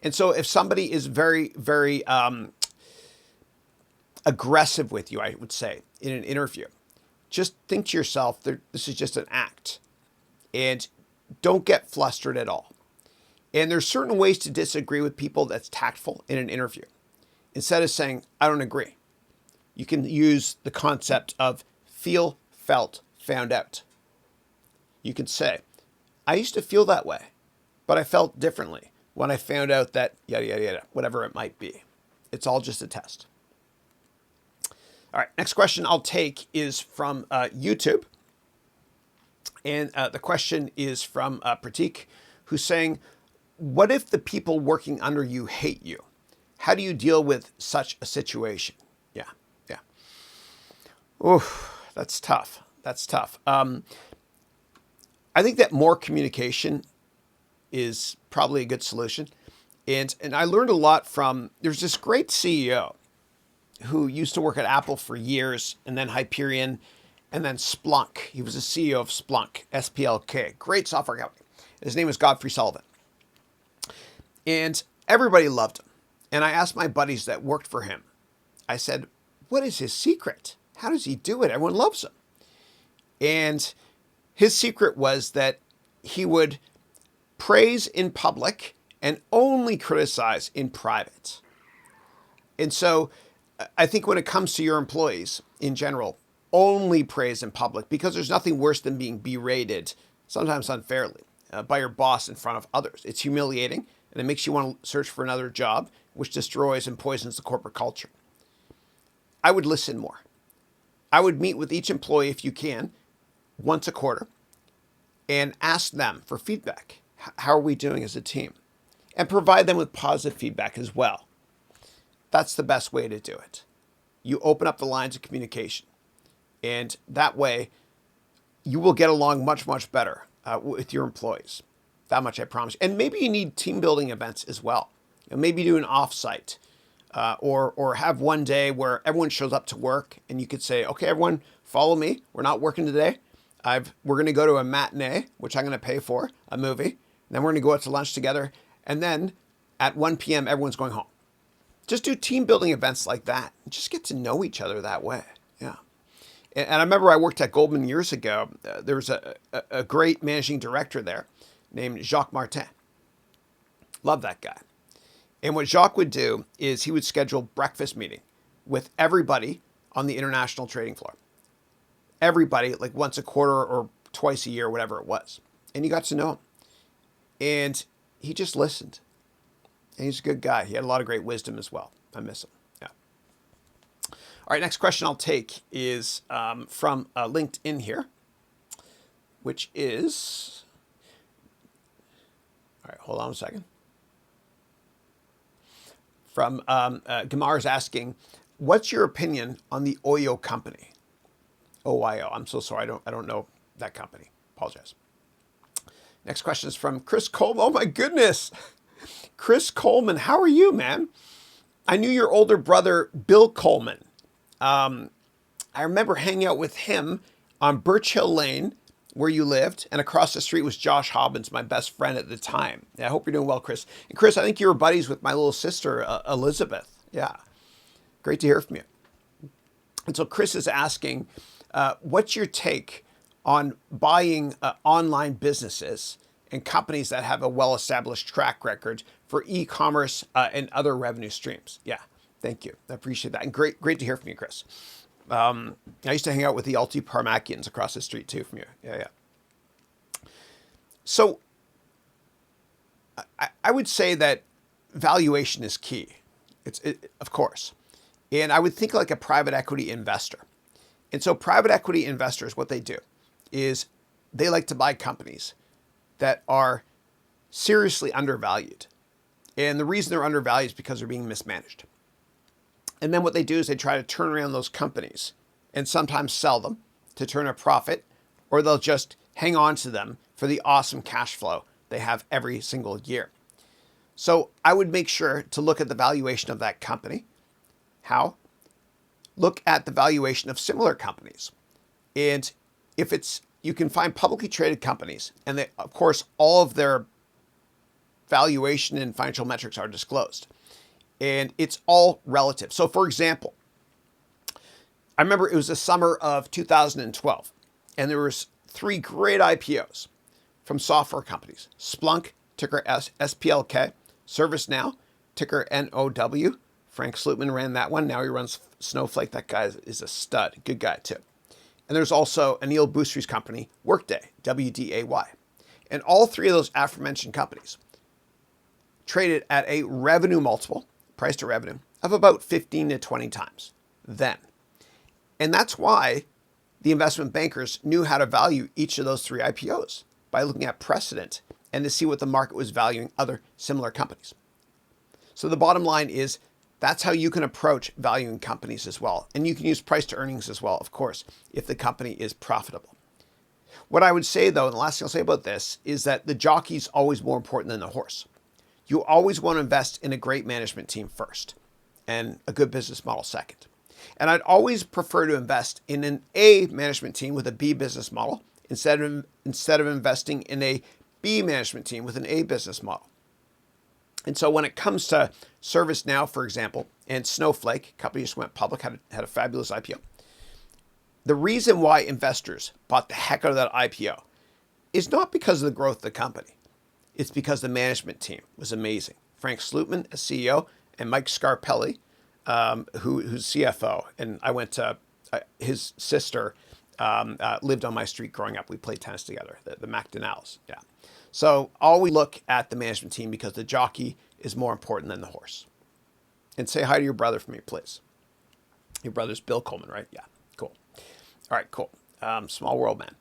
A: And so if somebody is very, very aggressive with you, I would say, in an interview, just think to yourself, this is just an act. And don't get flustered at all. And there's certain ways to disagree with people that's tactful in an interview. Instead of saying, I don't agree, you can use the concept of feel, felt, found out. You can say, I used to feel that way, but I felt differently when I found out that yada, yada, yada, whatever it might be. It's all just a test. All right, next question I'll take is from YouTube. And the question is from Pratik, who's saying, what if the people working under you hate you? How do you deal with such a situation? Yeah. Oof, that's tough. I think that more communication is probably a good solution. And I learned a lot from, there's this great CEO who used to work at Apple for years, and then Hyperion, and then Splunk. He was the CEO of Splunk, SPLK, great software company. His name was Godfrey Sullivan. And everybody loved him. And I asked my buddies that worked for him, I said, what is his secret? How does he do it? Everyone loves him. And his secret was that he would praise in public and only criticize in private. And so I think when it comes to your employees in general, only praise in public, because there's nothing worse than being berated, sometimes unfairly, by your boss in front of others. It's humiliating, and it makes you want to search for another job, which destroys and poisons the corporate culture. I would listen more. I would meet with each employee, if you can, once a quarter, and ask them for feedback. How are we doing as a team? And provide them with positive feedback as well. That's the best way to do it. You open up the lines of communication. And that way, you will get along much, much better with your employees. That much I promise. And maybe you need team building events as well. Maybe do an offsite or have one day where everyone shows up to work and you could say, okay, everyone, follow me. We're not working today. We're going to go to a matinee, which I'm going to pay for, a movie. And then we're going to go out to lunch together. And then at 1 p.m., everyone's going home. Just do team building events like that. Just get to know each other that way. Yeah. And I remember I worked at Goldman years ago. There was a great managing director there named Jacques Martin. Love that guy. And what Jacques would do is he would schedule breakfast meeting with everybody on the international trading floor. Everybody, like once a quarter or twice a year, whatever it was. And you got to know him. And he just listened. And he's a good guy. He had a lot of great wisdom as well. I miss him. Yeah. All right, next question I'll take is from LinkedIn here, which is, all right, hold on a second. From Gamar's asking, what's your opinion on the Oyo company? OYO. I'm so sorry. I don't know that company. Apologize. Next question is from Chris Coleman. Oh my goodness. Chris Coleman, how are you, man? I knew your older brother, Bill Coleman. I remember hanging out with him on Birch Hill Lane, where you lived, and across the street was Josh Hobbins, my best friend at the time. Yeah, I hope you're doing well, Chris. And Chris, I think you were buddies with my little sister, Elizabeth. Yeah, great to hear from you. And so Chris is asking, what's your take on buying online businesses and companies that have a well-established track record for e-commerce and other revenue streams? Yeah, thank you. I appreciate that. And great to hear from you, Chris. I used to hang out with the Alti Parmakians across the street too from you. Yeah. So I would say that valuation is key. Of course. And I would think like a private equity investor. And so private equity investors, what they do is they like to buy companies that are seriously undervalued. And the reason they're undervalued is because they're being mismanaged. And then what they do is they try to turn around those companies and sometimes sell them to turn a profit, or they'll just hang on to them for the awesome cash flow they have every single year. So I would make sure to look at the valuation of that company. How? Look at the valuation of similar companies. And if you can find publicly traded companies, and they, of course, all of their valuation and financial metrics are disclosed. And it's all relative. So for example, I remember it was the summer of 2012, and there was 3 great IPOs from software companies. Splunk, ticker SPLK, ServiceNow, ticker NOW. Frank Slootman ran that one. Now he runs Snowflake. That guy is a stud. Good guy too. And there's also Anil Bhustri's company, Workday, WDAY. And all 3 of those aforementioned companies traded at a revenue multiple, price to revenue, of about 15 to 20 times then. And that's why the investment bankers knew how to value each of those 3 IPOs by looking at precedent and to see what the market was valuing other similar companies. So the bottom line is that's how you can approach valuing companies as well. And you can use price to earnings as well, of course, if the company is profitable. What I would say, though, and the last thing I'll say about this, is that the jockey's always more important than the horse. You always want to invest in a great management team first and a good business model second. And I'd always prefer to invest in an A management team with a B business model instead of investing in a B management team with an A business model. And so when it comes to ServiceNow, for example, and Snowflake, a company just went public, had a fabulous IPO. The reason why investors bought the heck out of that IPO is not because of the growth of the company. It's because the management team was amazing. Frank Slootman, as CEO, and Mike Scarpelli, who's CFO. And I went to his sister lived on my street growing up. We played tennis together, the McDonald's. Yeah. So always look at the management team because the jockey is more important than the horse. And say hi to your brother for me, please. Your brother's Bill Coleman, right? Yeah, cool. All right, cool. Small world, man.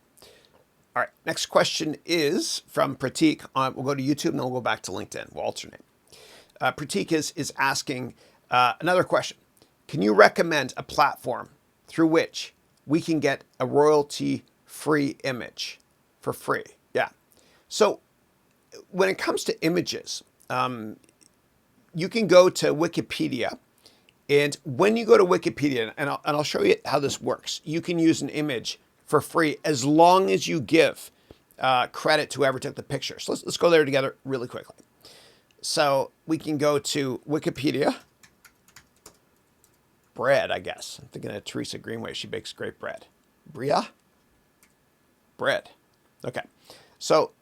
A: All right, next question is from Pratik. We'll go to YouTube and then we'll go back to LinkedIn. We'll alternate. Pratik is asking another question. Can you recommend a platform through which we can get a royalty-free image for free? Yeah. So when it comes to images, you can go to Wikipedia. And when you go to Wikipedia, and I'll show you how this works, you can use an image for free as long as you give credit to whoever took the picture. So let's go there together really quickly. So we can go to Wikipedia. Bread, I guess. I'm thinking of Teresa Greenway. She bakes great bread. Bria? Bread. Okay. So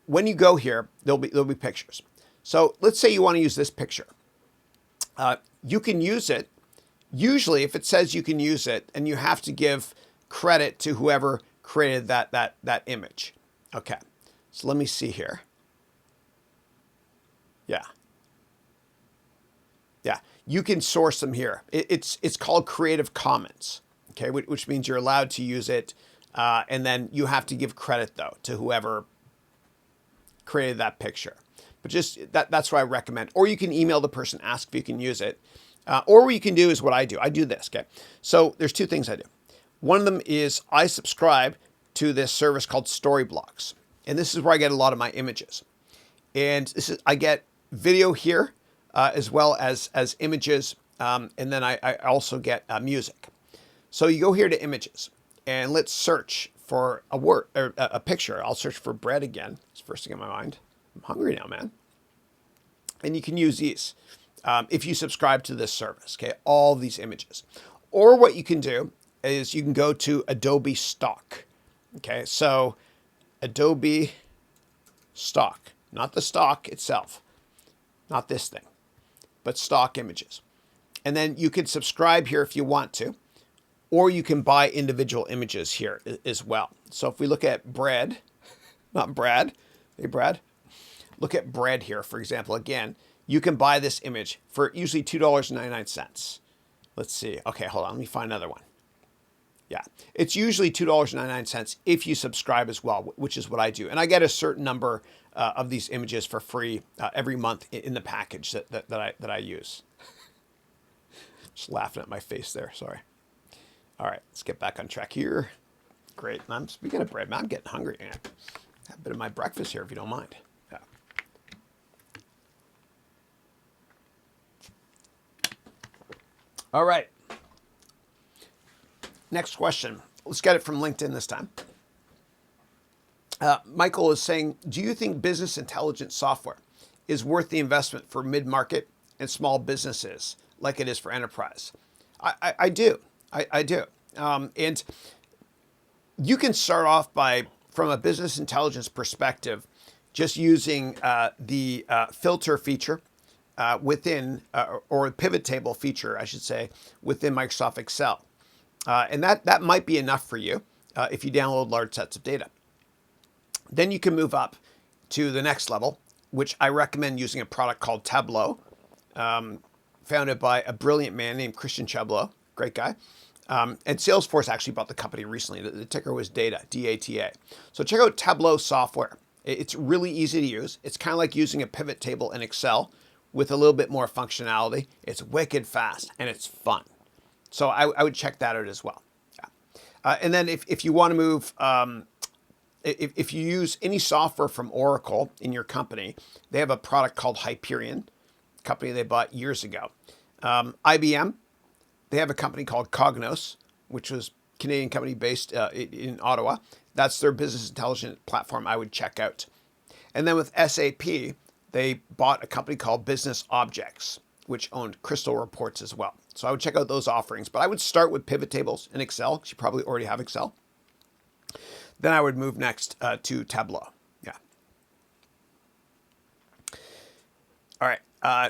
A: when you go here, there'll be pictures. So let's say you want to use this picture. You can use it. Usually, if it says you can use it, and you have to give credit to whoever created that image. Okay. So let me see here. Yeah. Yeah. You can source them here. It's called Creative Commons. Okay, which means you're allowed to use it, and then you have to give credit though to whoever created that picture. But just that's what I recommend. Or you can email the person, ask if you can use it. Or what you can do is what I do. I do this, okay? So there's two things I do. One of them is I subscribe to this service called Storyblocks. And this is where I get a lot of my images. And I get video here as well as images. And then I also get music. So you go here to images and let's search for a word or a picture. I'll search for bread again. It's the first thing in my mind. I'm hungry now, man. And you can use these if you subscribe to this service, okay? All these images. Or what you can do is you can go to Adobe Stock, okay? So Adobe Stock, not the stock itself, not this thing, but stock images. And then you can subscribe here if you want to, or you can buy individual images here as well. So if we look at bread, not Brad, hey Brad, look at bread here, for example. Again, you can buy this image for usually $2.99. Let's see. Okay, hold on. Let me find another one. Yeah, it's usually $2.99 if you subscribe as well, which is what I do. And I get a certain number of these images for free every month in the package that I use. Just laughing at my face there. Sorry. All right, let's get back on track here. Great. And I'm speaking of bread, man, I'm getting hungry. Man. Have a bit of my breakfast here if you don't mind. Yeah. All right. Next question. Let's get it from LinkedIn this time. Michael is saying, do you think business intelligence software is worth the investment for mid-market and small businesses like it is for enterprise? I do. I do. And you can start off from a business intelligence perspective, just using the filter feature within, or pivot table feature, I should say, within Microsoft Excel. And that might be enough for you if you download large sets of data. Then you can move up to the next level, which I recommend using a product called Tableau, founded by a brilliant man named Christian Chableau, great guy. And Salesforce actually bought the company recently. The ticker was DATA, D-A-T-A. So check out Tableau software. It's really easy to use. It's kind of like using a pivot table in Excel with a little bit more functionality. It's wicked fast and it's fun. So I would check that out as well. Yeah. And then if you want to move, if you use any software from Oracle in your company, they have a product called Hyperion, a company they bought years ago. IBM, they have a company called Cognos, which was a Canadian company based in Ottawa. That's their business intelligence platform I would check out. And then with SAP, they bought a company called Business Objects, which owned Crystal Reports as well. So I would check out those offerings, but I would start with pivot tables in Excel, because you probably already have Excel. Then I would move next to Tableau. Yeah. All right.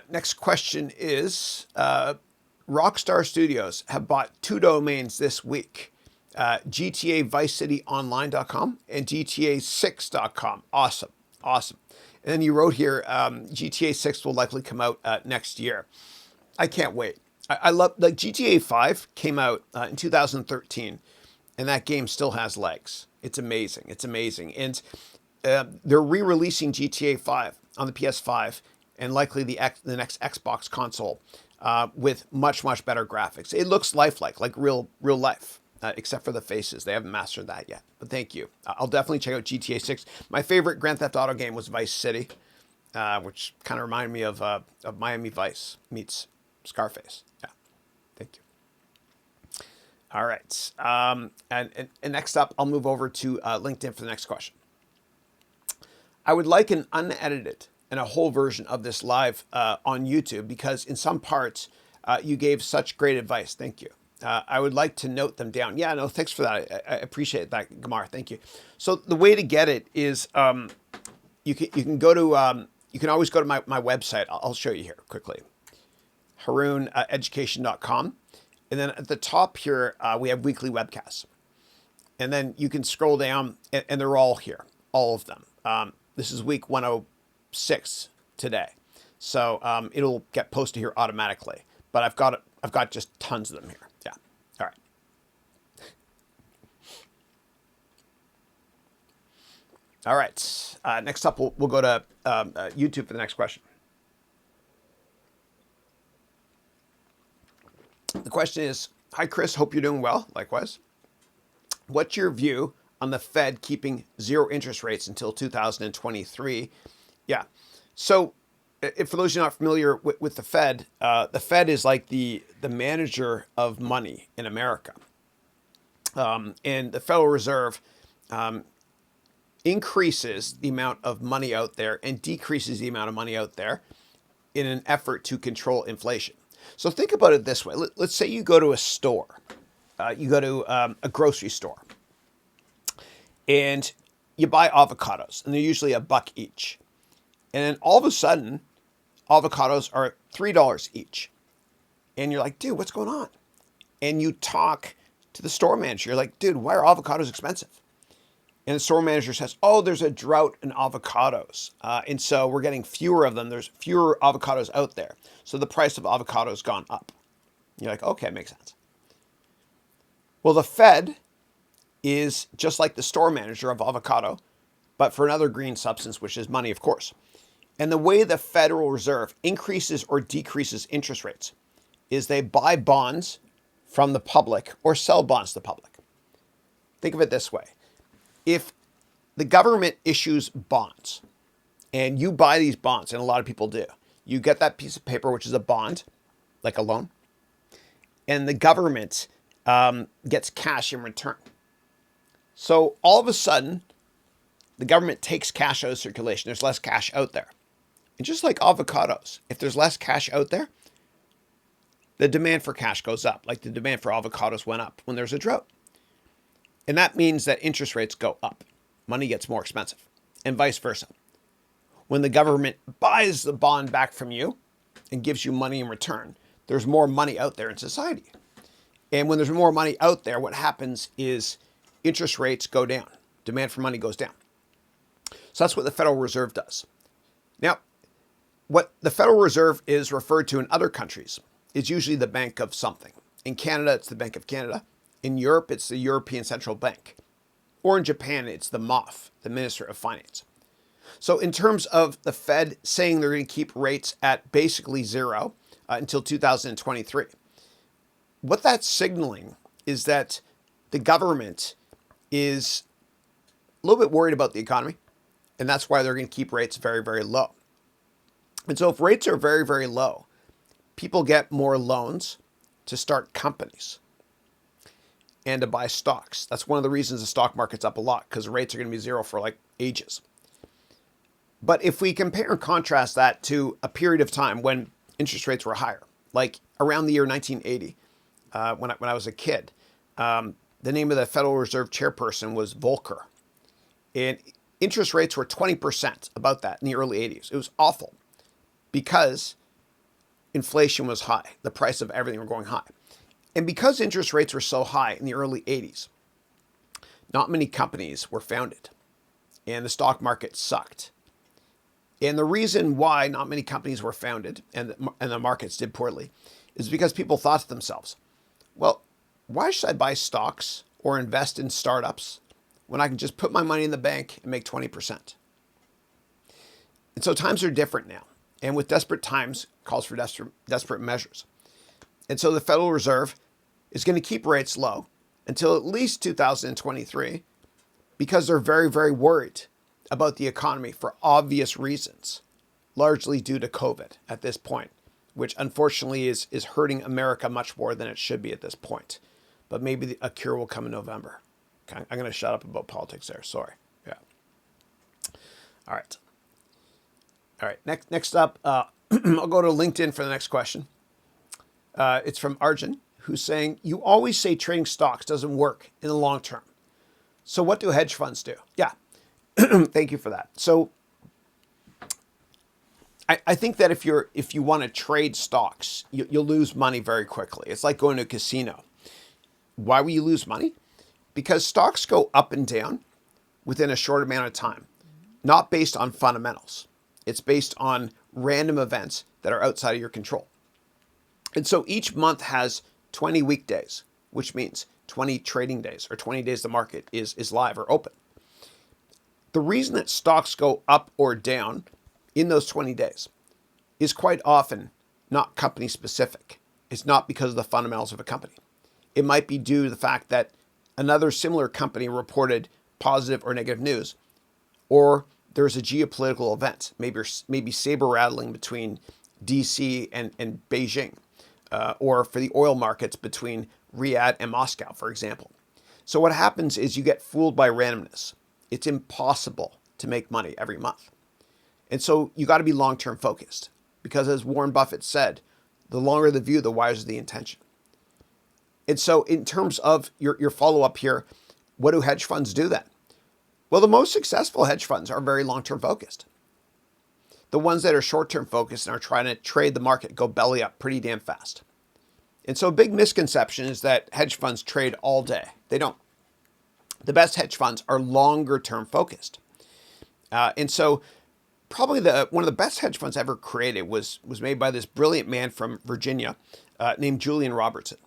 A: Next question is, Rockstar Studios have bought 2 domains this week, GTAViceCityOnline.com and GTA6.com. Awesome. Awesome. And then you wrote here, GTA 6 will likely come out next year. I can't wait. I love, like, GTA 5 came out in 2013, and that game still has legs. It's amazing. It's amazing. And they're re-releasing GTA 5 on the PS5 and likely the next Xbox console with much, much better graphics. It looks lifelike, like real life, except for the faces. They haven't mastered that yet. But thank you. I'll definitely check out GTA 6. My favorite Grand Theft Auto game was Vice City, which kind of reminded me of Miami Vice meets Scarface. Yeah, thank you. All right. And next up, I'll move over to LinkedIn for the next question. I would like an unedited and a whole version of this live on YouTube because in some parts you gave such great advice. Thank you. I would like to note them down. Yeah, no, thanks for that. I appreciate that, Gamar. Thank you. So the way to get it is you can go to you can always go to my website. I'll show you here quickly. HarounEducation.com. And then at the top here, we have weekly webcasts. And then you can scroll down, and they're all here, all of them. This is week 106 today. So it'll get posted here automatically. But I've got just tons of them here. Yeah. All right. All right. Next up, we'll go to YouTube for the next question. The question is, hi, Chris. Hope you're doing well. Likewise. What's your view on the Fed keeping zero interest rates until 2023? Yeah. So for those who are not familiar with the Fed is like the manager of money in America. And the Federal Reserve increases the amount of money out there and decreases the amount of money out there in an effort to control inflation. So think about it this way. Let's say you go to a store. You go to a grocery store. And you buy avocados. And they're usually $1 each. And then all of a sudden, avocados are $3 each. And you're like, dude, what's going on? And you talk to the store manager. You're like, dude, why are avocados expensive? And the store manager says, oh, there's a drought in avocados. And so we're getting fewer of them. There's fewer avocados out there. So the price of avocados has gone up. You're like, okay, makes sense. Well, the Fed is just like the store manager of avocado, but for another green substance, which is money, of course. And the way the Federal Reserve increases or decreases interest rates is they buy bonds from the public or sell bonds to the public. Think of it this way. If the government issues bonds and you buy these bonds, and a lot of people do, you get that piece of paper, which is a bond, like a loan, and the government gets cash in return. So all of a sudden, the government takes cash out of circulation. There's less cash out there. And just like avocados, if there's less cash out there, the demand for cash goes up, like the demand for avocados went up when there's a drought. And that means that interest rates go up. Money gets more expensive, and vice versa. When the government buys the bond back from you and gives you money in return, there's more money out there in society. And when there's more money out there, what happens is interest rates go down. Demand for money goes down. So that's what the Federal Reserve does. Now, what the Federal Reserve is referred to in other countries is usually the Bank of something. In Canada, it's the Bank of Canada. In Europe, it's the European Central Bank. Or in Japan, it's the MOF, the Minister of Finance. So in terms of the Fed saying they're going to keep rates at basically zero until 2023, what that's signaling is that the government is a little bit worried about the economy, and that's why they're going to keep rates very, very low. And so if rates are very, very low, people get more loans to start companies and to buy stocks. That's one of the reasons the stock market's up a lot, because rates are going to be zero for like ages. But if we compare and contrast that to a period of time when interest rates were higher, like around the year 1980, when I was a kid, the name of the Federal Reserve chairperson was Volcker. And interest rates were 20%, about that, in the early 80s. It was awful because inflation was high. The price of everything were going high. And because interest rates were so high in the early 80s, not many companies were founded. And the stock market sucked. And the reason why not many companies were founded and the markets did poorly is because people thought to themselves, well, why should I buy stocks or invest in startups when I can just put my money in the bank and make 20%? And so times are different now. And with desperate times calls for desperate measures. And so the Federal Reserve is going to keep rates low until at least 2023 because they're very, very worried about the economy for obvious reasons, largely due to COVID at this point, which unfortunately is hurting America much more than it should be at this point. but maybe a cure will come in November. Okay, I'm going to shut up about politics there. Sorry. Yeah. All right. All right. Next up, I'll go to LinkedIn for the next question. It's from Arjun, who's saying, you always say trading stocks doesn't work in the long term. So what do hedge funds do? Yeah. Thank you for that. So I think that if you want to trade stocks, you'll lose money very quickly. It's like going to a casino. Why will you lose money? Because stocks go up and down within a short amount of time, not based on fundamentals. It's based on random events that are outside of your control. And so each month has 20 weekdays, which means 20 trading days or 20 days the market is live or open. The reason that stocks go up or down in those 20 days is quite often not company specific. It's not because of the fundamentals of a company. It might be due to the fact that another similar company reported positive or negative news, or there's a geopolitical event, maybe saber rattling between DC and Beijing, or for the oil markets between Riyadh and Moscow, for example. So what happens is you get fooled by randomness. It's impossible to make money every month. And so you got to be long-term focused, because as Warren Buffett said, the longer the view, the wiser the intention. And so in terms of your follow-up here, what do hedge funds do then? Well, the most successful hedge funds are very long-term focused. The ones that are short-term focused and are trying to trade the market go belly up pretty damn fast. And so a big misconception is that hedge funds trade all day. They don't. The best hedge funds are longer-term focused. And so probably one of the best hedge funds ever created was made by this brilliant man from Virginia named Julian Robertson.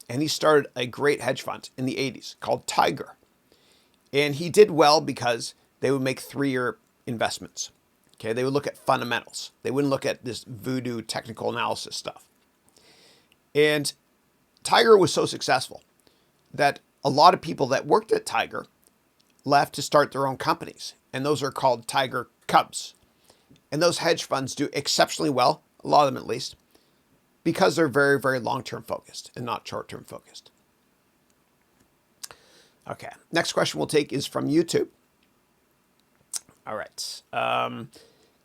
A: And he started a great hedge fund in the 80s called Tiger. And he did well because they would make 3-year investments. Okay, they would look at fundamentals. They wouldn't look at this voodoo technical analysis stuff. And Tiger was so successful that a lot of people that worked at Tiger left to start their own companies. And those are called Tiger Cubs. And those hedge funds do exceptionally well, a lot of them at least, because they're very, very long-term focused and not short-term focused. Okay, next question we'll take is from YouTube. All right.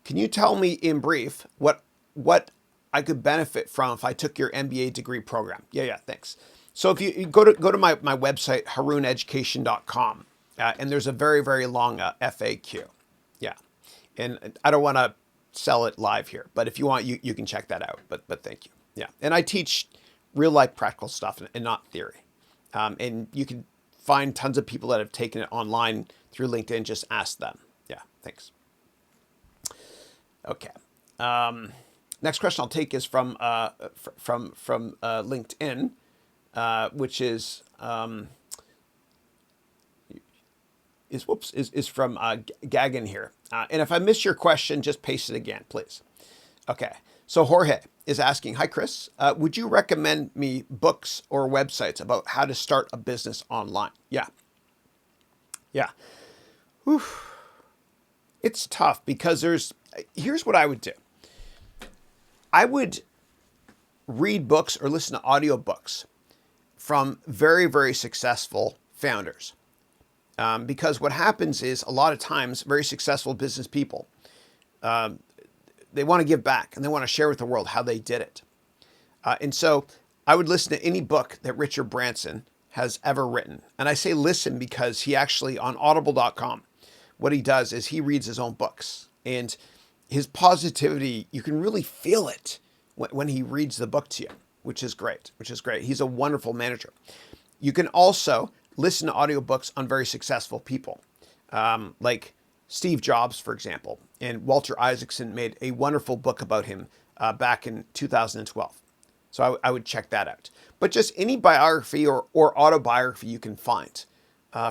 A: Can you tell me in brief what I could benefit from if I took your MBA degree program? Yeah, thanks. So if you go to my website, harouneducation.com, and there's a very, very long FAQ. Yeah, and I don't want to sell it live here, but if you want, you can check that out. But thank you. Yeah, and I teach real life practical stuff and not theory. And you can find tons of people that have taken it online through LinkedIn. Just ask them. Yeah, thanks. Okay. Next question I'll take is from LinkedIn, which is from Gagan here. And if I miss your question, just paste it again, please. Okay. So Jorge is asking, hi, Chris, would you recommend me books or websites about how to start a business online? Yeah. Whew. It's tough because here's what I would do. I would read books or listen to audiobooks from very, very successful founders. Because what happens is a lot of times very successful business people, they want to give back and they want to share with the world how they did it. And so I would listen to any book that Richard Branson has ever written. And I say listen because he actually, on audible.com, what he does is he reads his own books. And his positivity, you can really feel it when he reads the book to you, which is great. He's a wonderful manager. You can also listen to audiobooks on very successful people, like Steve Jobs, for example. And Walter Isaacson made a wonderful book about him back in 2012. So I would check that out. But just any biography or autobiography you can find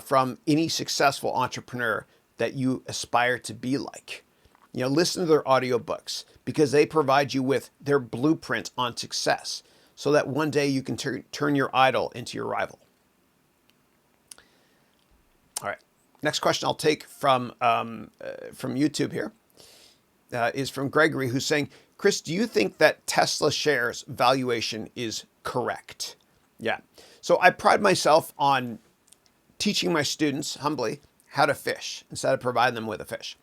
A: from any successful entrepreneur that you aspire to be like. Listen to their audiobooks because they provide you with their blueprint on success so that one day you can turn your idol into your rival. All right. Next question I'll take from YouTube here is from Gregory, who's saying, Chris, do you think that Tesla shares valuation is correct? Yeah. So I pride myself on teaching my students humbly how to fish instead of providing them with a fish.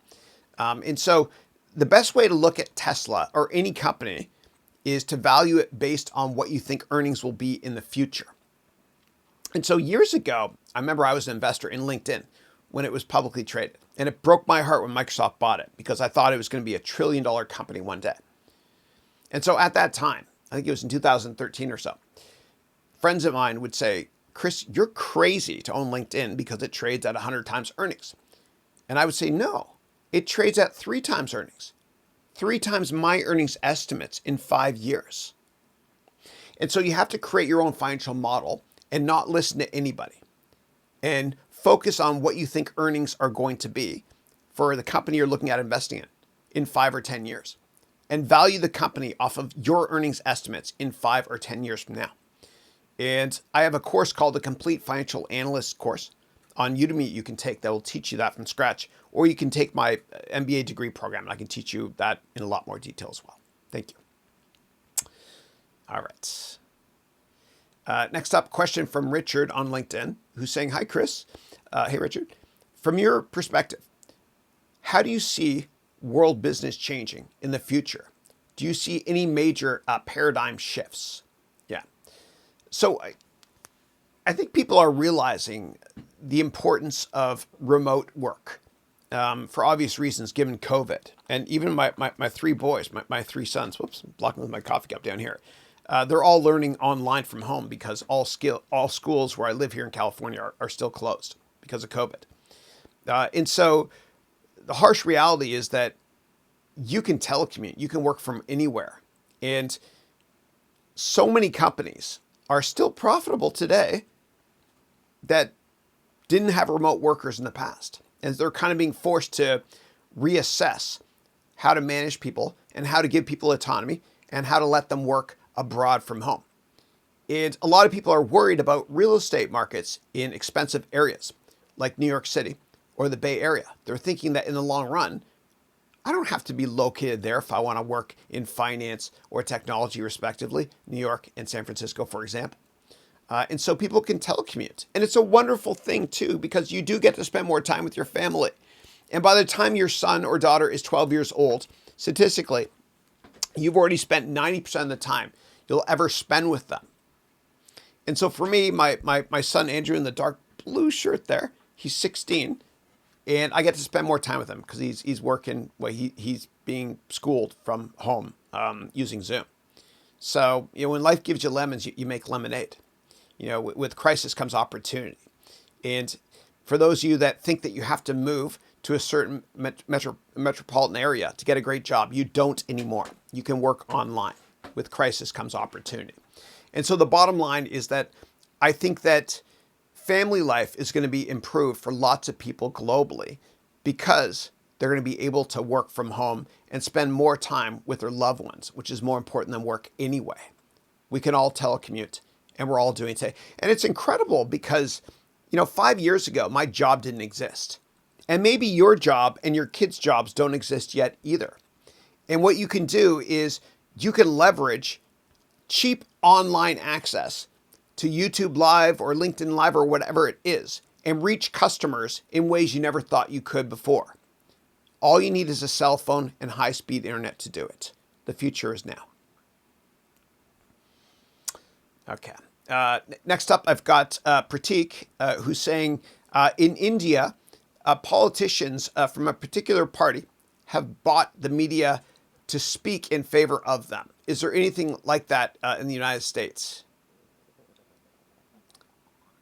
A: And so the best way to look at Tesla or any company is to value it based on what you think earnings will be in the future. And so years ago, I remember I was an investor in LinkedIn when it was publicly traded. And it broke my heart when Microsoft bought it because I thought it was going to be $1 trillion company one day. And so at that time, I think it was in 2013 or so, friends of mine would say, Chris, you're crazy to own LinkedIn because it trades at 100 times earnings. And I would say, no, it trades at 3 times earnings, 3 times my earnings estimates in 5 years. And so you have to create your own financial model and not listen to anybody and focus on what you think earnings are going to be for the company you're looking at investing in 5 or 10 years, and value the company off of your earnings estimates in 5 or 10 years from now. And I have a course called the Complete Financial Analyst course on Udemy you can take that will teach you that from scratch, or you can take my MBA degree program and I can teach you that in a lot more detail as well. Thank you. All right. Next up, question from Richard on LinkedIn, who's saying, hi, Chris. Hey, Richard. From your perspective, how do you see world business changing in the future? Do you see any major paradigm shifts? Yeah. So I think people are realizing the importance of remote work for obvious reasons, given COVID. And even my 3 boys, my 3 sons, whoops, I'm blocking with my coffee cup down here. They're all learning online from home because all schools where I live here in California are still closed because of COVID. And so the harsh reality is that you can telecommute, you can work from anywhere. And so many companies are still profitable today that didn't have remote workers in the past. And they're kind of being forced to reassess how to manage people and how to give people autonomy and how to let them work abroad from home. And a lot of people are worried about real estate markets in expensive areas like New York City or the Bay Area. They're thinking that in the long run, I don't have to be located there if I want to work in finance or technology, respectively, New York and San Francisco, for example. And so people can telecommute. And it's a wonderful thing, too, because you do get to spend more time with your family. And by the time your son or daughter is 12 years old, statistically, you've already spent 90% of the time you'll ever spend with them. And so for me, my son Andrew in the dark blue shirt there, he's 16, and I get to spend more time with him because he's working, well, he's being schooled from home using Zoom. So, when life gives you lemons, you make lemonade. With crisis comes opportunity. And for those of you that think that you have to move to a certain metropolitan area to get a great job, you don't anymore. You can work online. With crisis comes opportunity. And so the bottom line is that I think that family life is going to be improved for lots of people globally because they're going to be able to work from home and spend more time with their loved ones, which is more important than work anyway. We can all telecommute, and we're all doing it today. And it's incredible because, 5 years ago, my job didn't exist. And maybe your job and your kids' jobs don't exist yet either. And what you can do is you can leverage cheap online access to YouTube Live or LinkedIn Live or whatever it is and reach customers in ways you never thought you could before. All you need is a cell phone and high-speed internet to do it. The future is now. Okay. Next up, I've got Pratik, who's saying, in India, politicians from a particular party have bought the media to speak in favor of them. Is there anything like that in the United States?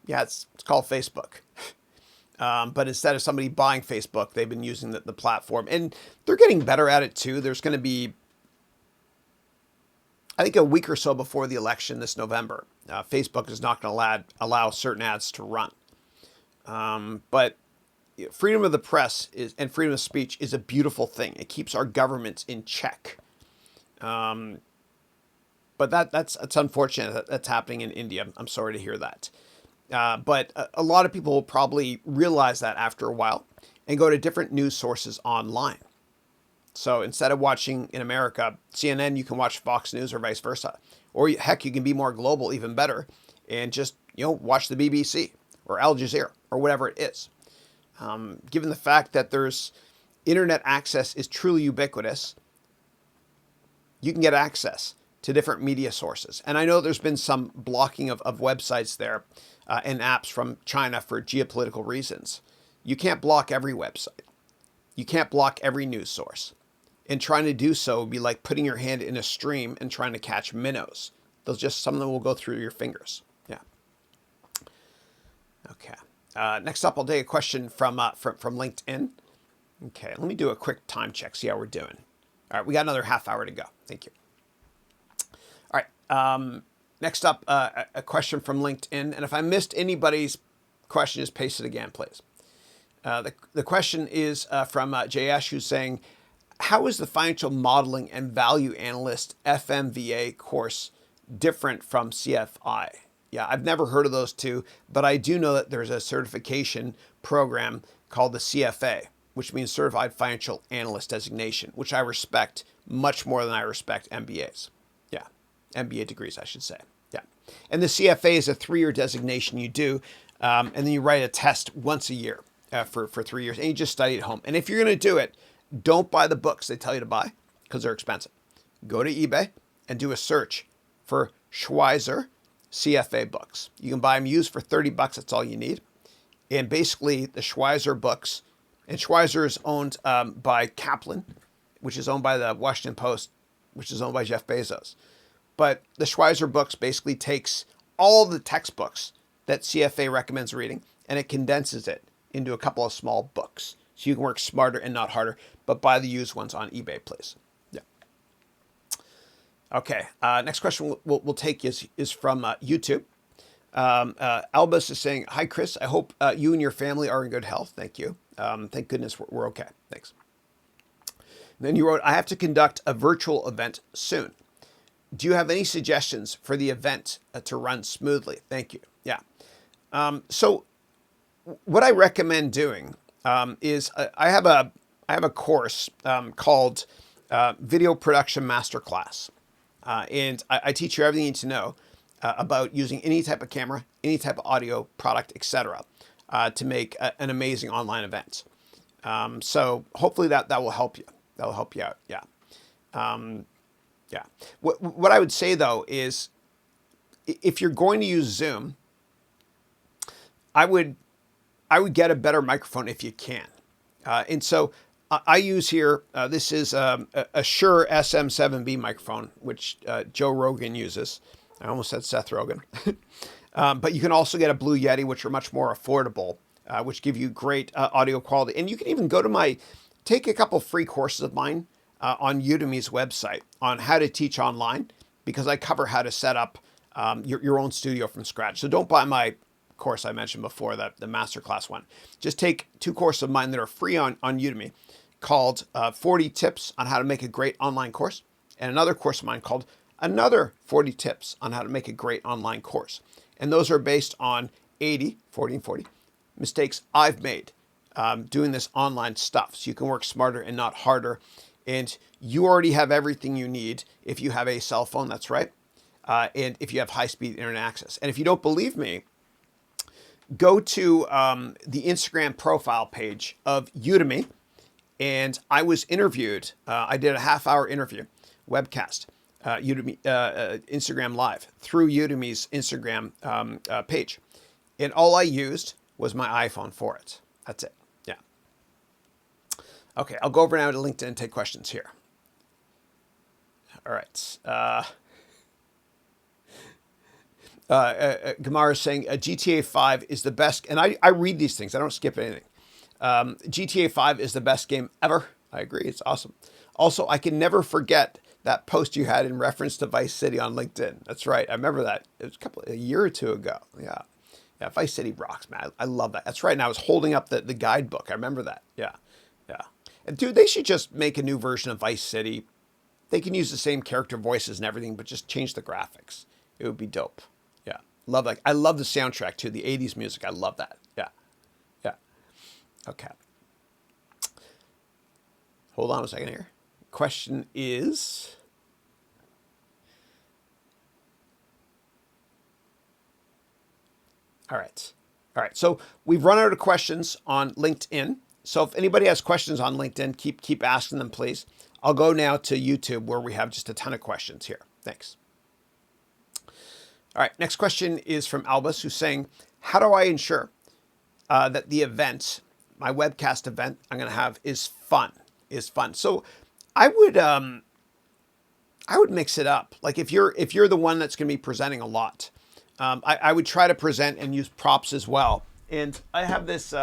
A: Yeah, it's called Facebook. But instead of somebody buying Facebook, they've been using the platform. And they're getting better at it too. There's going to be, I think, a week or so before the election this November. Facebook is not going to allow certain ads to run. But freedom of the press and freedom of speech is a beautiful thing. It keeps our governments in check. But that's unfortunate that's happening in India. I'm sorry to hear that. But a lot of people will probably realize that after a while and go to different news sources online. So instead of watching in America CNN, you can watch Fox News or vice versa. Or heck, you can be more global, even better, and just watch the BBC or Al Jazeera or whatever it is. Given the fact that there's internet access is truly ubiquitous, you can get access to different media sources. And I know there's been some blocking of websites there and apps from China for geopolitical reasons. You can't block every website. You can't block every news source. And trying to do so would be like putting your hand in a stream and trying to catch minnows. Some of them will go through your fingers. Yeah. Okay. Next up, I'll take a question from LinkedIn. Okay, let me do a quick time check, see how we're doing. All right, we got another half hour to go. Thank you. All right, next up, a question from LinkedIn. And if I missed anybody's question, just paste it again, please. The question is from Jayesh, who's saying, how is the financial modeling and value analyst FMVA course different from CFI? Yeah, I've never heard of those two, but I do know that there's a certification program called the CFA, which means Certified Financial Analyst Designation, which I respect much more than I respect MBAs. Yeah, MBA degrees, I should say. Yeah. And the CFA is a 3-year designation you do, and then you write a test once a year for 3 years, and you just study at home. And if you're going to do it, don't buy the books they tell you to buy because they're expensive. Go to eBay and do a search for Schweizer CFA books. You can buy them used for $30. That's all you need. And basically the Schweizer books, and Schweizer is owned by Kaplan, which is owned by the Washington Post, which is owned by Jeff Bezos. But the Schweizer books basically takes all the textbooks that CFA recommends reading and it condenses it into a couple of small books. So you can work smarter and not harder, but buy the used ones on eBay, please. Yeah. Okay. Next question we'll take is from YouTube. Albus is saying, hi, Chris. I hope you and your family are in good health. Thank you. Thank goodness we're okay. Thanks. And then you wrote, I have to conduct a virtual event soon. Do you have any suggestions for the event to run smoothly? Thank you. Yeah. So what I recommend doing is I have a course called Video Production Masterclass. And I teach you everything you need to know about using any type of camera, any type of audio product, etc., to make an amazing online event. So hopefully that will help you. That will help you out. Yeah. Yeah. What I would say though is, if you're going to use Zoom, I would get a better microphone if you can. And so I use here, this is a Shure SM7B microphone, which Joe Rogan uses. I almost said Seth Rogen. But you can also get a Blue Yeti, which are much more affordable, which give you great audio quality. And you can even go to take a couple free courses of mine on Udemy's website on how to teach online, because I cover how to set up your own studio from scratch. So don't buy my course I mentioned before, the masterclass one. Just take 2 courses of mine that are free on Udemy called 40 Tips on How to Make a Great Online Course, and another course of mine called Another 40 Tips on How to Make a Great Online Course. And those are based on 40 and 40 mistakes I've made doing this online stuff. So you can work smarter and not harder. And you already have everything you need if you have a cell phone, that's right. And if you have high-speed internet access. And if you don't believe me, go to the Instagram profile page of Udemy, and I was interviewed. I did a half-hour interview, webcast, Udemy, Instagram Live, through Udemy's Instagram page. And all I used was my iPhone for it. That's it. Yeah. Okay, I'll go over now to LinkedIn and take questions here. All right. Gamara is saying GTA 5 is the best, and I read these things. I don't skip anything. GTA 5 is the best game ever. I agree. It's awesome. Also, I can never forget that post you had in reference to Vice City on LinkedIn. That's right. I remember that. It was a year or two ago. Yeah. Yeah. Vice City rocks, man. I love that. That's right. And I was holding up the guidebook. I remember that. Yeah. Yeah. And dude, they should just make a new version of Vice City. They can use the same character voices and everything, but just change the graphics. It would be dope. Yeah. Love that. I love the soundtrack too. The 80s music. I love that. Yeah. Yeah. Okay. Hold on a second here. Question is, All right. All right. So we've run out of questions on LinkedIn. So if anybody has questions on LinkedIn, keep asking them, please. I'll go now to YouTube where we have just a ton of questions here. Thanks. All right. Next question is from Albus, who's saying, how do I ensure that the event, my webcast event I'm going to have is fun? So I would mix it up. Like if you're the one that's going to be presenting a lot, I would try to present and use props as well. And I have this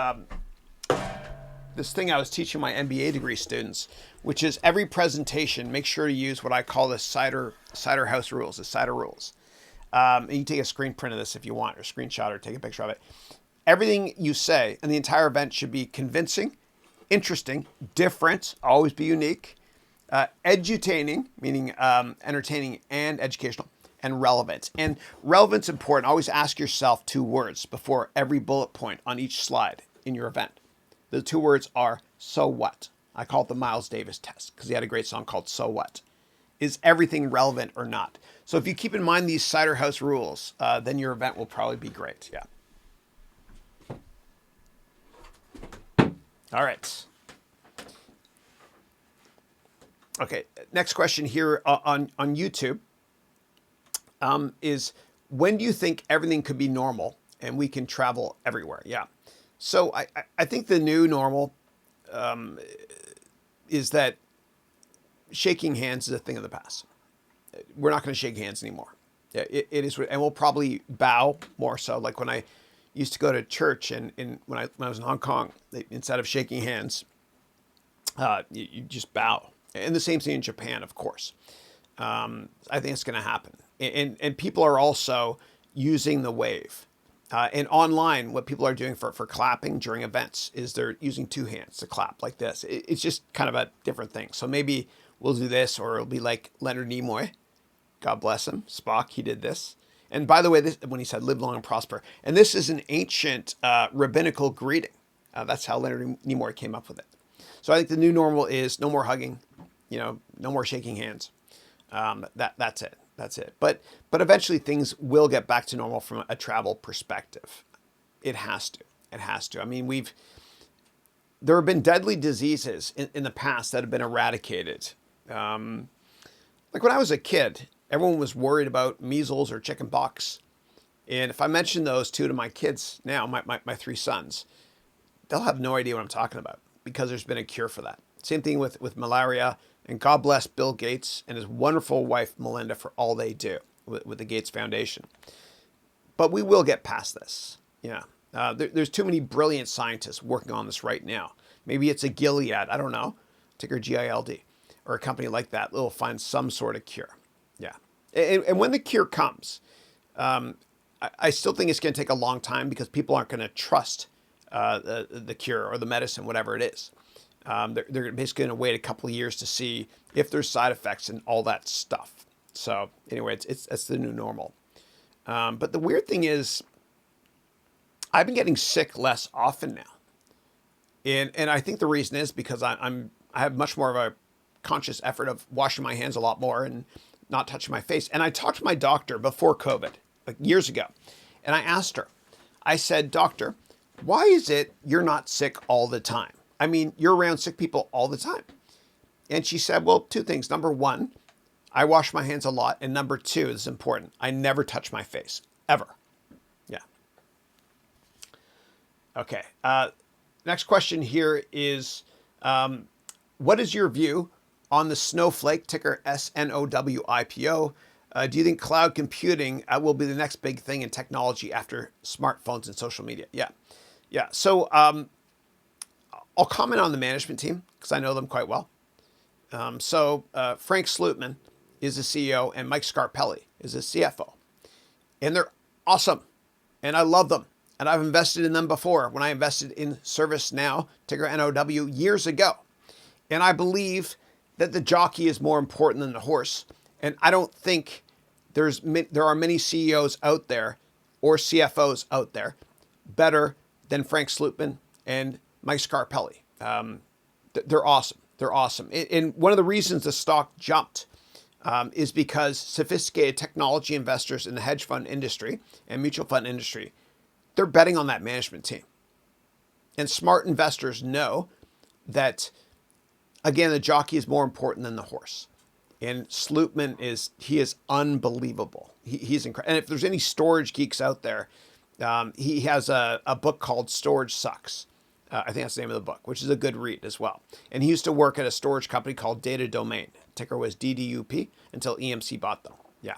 A: this thing I was teaching my MBA degree students, which is every presentation, make sure to use what I call the cider house rules, the cider rules. And you take a screen print of this if you want, or screenshot, or take a picture of it. Everything you say and the entire event should be convincing, interesting, different, always be unique, edutaining, meaning entertaining and educational, and relevant. And relevant's important. Always ask yourself 2 words before every bullet point on each slide in your event. The 2 words are, so what? I call it the Miles Davis test because he had a great song called So What? Is everything relevant or not? So if you keep in mind these cider house rules, then your event will probably be great. Yeah. All right. Okay. Next question here on YouTube is, when do you think everything could be normal and we can travel everywhere? Yeah. So I think the new normal is that shaking hands is a thing of the past. We're not going to shake hands anymore. It is, and we'll probably bow more so. Like when I used to go to church, and when I was in Hong Kong, instead of shaking hands, you just bow. And the same thing in Japan, of course. I think it's going to happen. And people are also using the wave. And online, what people are doing for clapping during events is they're using 2 hands to clap like this. It's just kind of a different thing. So maybe we'll do this, or it'll be like Leonard Nimoy. God bless him. Spock, he did this. And by the way, this, when he said, live long and prosper. And this is an ancient rabbinical greeting. That's how Leonard Nimoy came up with it. So I think the new normal is no more hugging, no more shaking hands. That's it. That's it. But eventually things will get back to normal from a travel perspective. It has to. It has to. I mean, there have been deadly diseases in the past that have been eradicated. Like when I was a kid, everyone was worried about measles or chickenpox. And if I mention those 2 to my kids now, my 3 sons, they'll have no idea what I'm talking about because there's been a cure for that. Same thing with malaria. And God bless Bill Gates and his wonderful wife, Melinda, for all they do with the Gates Foundation. But we will get past this. Yeah. There's too many brilliant scientists working on this right now. Maybe it's a Gilead, I don't know, ticker GILD, or a company like that that will find some sort of cure. Yeah. And when the cure comes, I still think it's going to take a long time because people aren't going to trust the cure or the medicine, whatever it is. They're basically going to wait a couple of years to see if there's side effects and all that stuff. So anyway, it's the new normal. But the weird thing is, I've been getting sick less often now, and I think the reason is because I have much more of a conscious effort of washing my hands a lot more and not touching my face. And I talked to my doctor before COVID, like years ago, and I asked her. I said, "Doctor, why is it you're not sick all the time? I mean, you're around sick people all the time." And she said, well, 2 things. Number 1, I wash my hands a lot. And number 2, this is important, I never touch my face, ever. Yeah. Okay. Next question here is, what is your view on the Snowflake, ticker SNOWIPO? Do you think cloud computing will be the next big thing in technology after smartphones and social media? Yeah. Yeah. So, I'll comment on the management team because I know them quite well. Frank Slootman is the CEO and Mike Scarpelli is the CFO. And they're awesome. And I love them. And I've invested in them before when I invested in ServiceNow, ticker NOW, years ago. And I believe that the jockey is more important than the horse. And I don't think there are many CEOs out there or CFOs out there better than Frank Slootman and Mike Scarpelli. They're awesome. They're awesome. And one of the reasons the stock jumped is because sophisticated technology investors in the hedge fund industry and mutual fund industry they're betting on that management team. And smart investors know that, again, the jockey is more important than the horse. And Slootman is unbelievable. He's incredible. And if there's any storage geeks out there, he has a book called Storage Sucks. I think that's the name of the book, which is a good read as well. And he used to work at a storage company called Data Domain. Ticker was DDUP until EMC bought them. Yeah.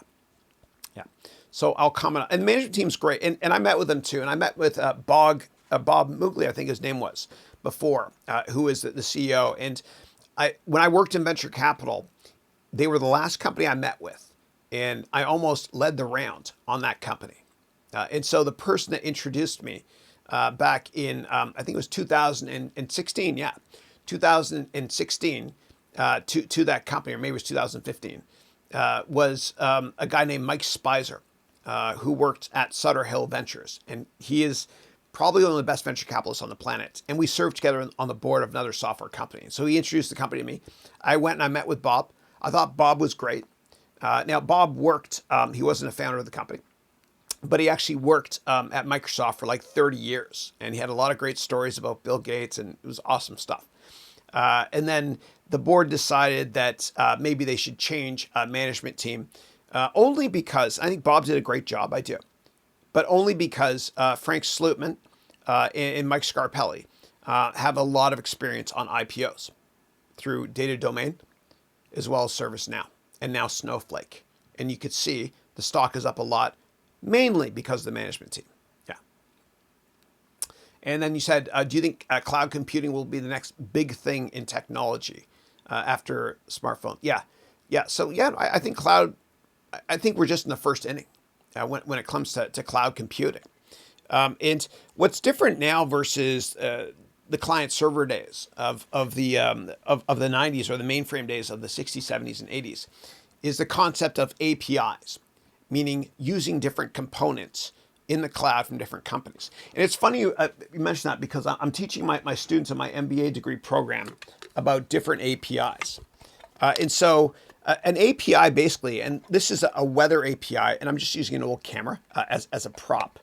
A: Yeah. So I'll comment. And the management team's great. And I met with them too. And I met with Bob Mugli, I think his name was, before, who is the CEO. And when I worked in venture capital, they were the last company I met with. And I almost led the round on that company. And so the person that introduced me back in, I think it was 2016, 2016, to that company, or maybe it was 2015, was a guy named Mike Spicer, who worked at Sutter Hill Ventures. And he is probably one of the best venture capitalists on the planet. And we served together on the board of another software company. So he introduced the company to me. I went and I met with Bob. I thought Bob was great. Now, Bob worked, he wasn't a founder of the company, but he actually worked at Microsoft for like 30 years. And he had a lot of great stories about Bill Gates, and it was awesome stuff. And then the board decided that maybe they should change management team, only because I think Bob did a great job. I do. But only because Frank Slootman and Mike Scarpelli have a lot of experience on IPOs through Data Domain, as well as ServiceNow, and now Snowflake. And you could see the stock is up a lot, mainly because of the management team. Yeah. And then you said, do you think cloud computing will be the next big thing in technology after smartphone? Yeah. Yeah. So, yeah, I think cloud, I think we're just in the first inning when it comes to cloud computing. And what's different now versus the client server days of the 90s, or the mainframe days of the 60s, 70s, and 80s, is the concept of APIs, meaning using different components in the cloud from different companies. And it's funny you mentioned that, because I'm teaching my students in my MBA degree program about different APIs. And so an API basically, and this is a weather API, and I'm just using an old camera as a prop.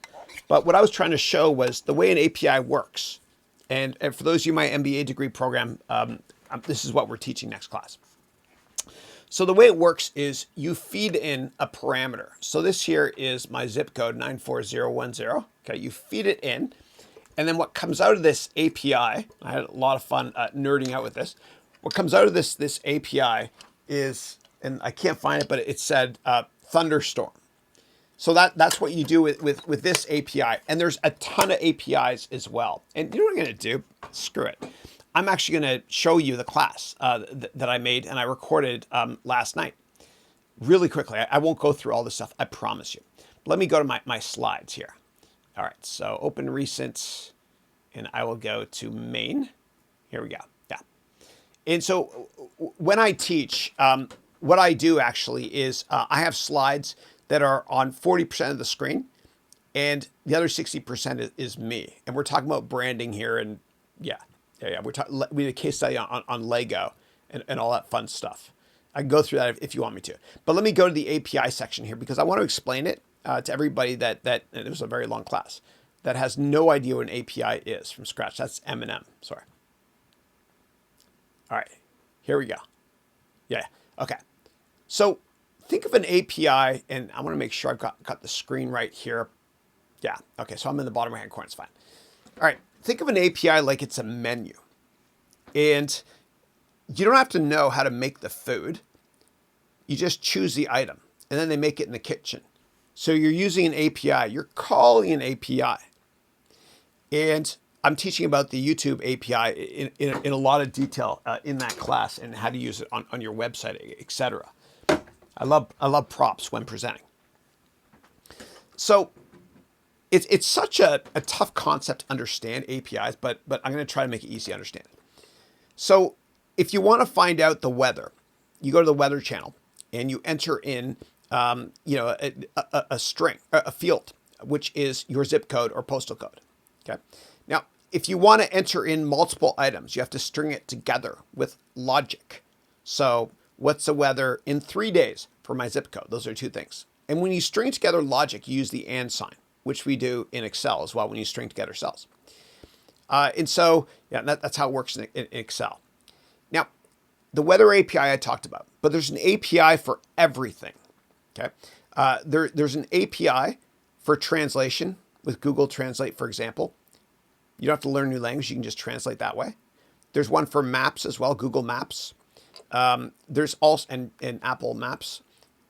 A: But what I was trying to show was the way an API works. And for those of you in my MBA degree program, this is what we're teaching next class. So the way it works is you feed in a parameter. So this here is my zip code 94010. Okay, you feed it in. And then what comes out of this API, I had a lot of fun nerding out with this. What comes out of this API is, and I can't find it, but it said thunderstorm. So that's what you do with this API. And there's a ton of APIs as well. And you know what I'm going to do? Screw it. I'm actually going to show you the class that I made and I recorded last night. Really quickly. I won't go through all this stuff, I promise you. Let me go to my slides here. All right, so open recent, and I will go to main. Here we go. Yeah. And so when I teach, what I do actually is I have slides that are on 40% of the screen, and the other 60% is me. And we're talking about branding here, and yeah. We did a case study on Lego and all that fun stuff. I can go through that if you want me to. But let me go to the API section here, because I want to explain it to everybody that and it was a very long class, that has no idea what an API is from scratch. That's M&M. Sorry. All right. Here we go. Yeah. Okay. So think of an API, and I want to make sure I've got the screen right here. Yeah. Okay. So I'm in the bottom right-hand corner. It's fine. All right. Think of an API like it's a menu. And you don't have to know how to make the food. You just choose the item, and then they make it in the kitchen. So you're using an API. You're calling an API. And I'm teaching about the YouTube API in a lot of detail in that class, and how to use it on your website, etc. I love props when presenting. So it's such a tough concept to understand, APIs, but I'm going to try to make it easy to understand. So if you want to find out the weather, you go to the Weather Channel and you enter in a string, a field, which is your zip code or postal code. Okay. Now, if you want to enter in multiple items, you have to string it together with logic. So what's the weather in 3 days for my zip code? Those are two things. And when you string together logic, you use the and sign. which we do in Excel as well when you string together cells. And so, yeah, that's how it works in Excel. Now, the weather API I talked about, but there's an API for everything. Okay, there's an API for translation with Google Translate, for example. You don't have to learn a new language; you can just translate that way. There's one for Maps as well, Google Maps. There's also and Apple Maps.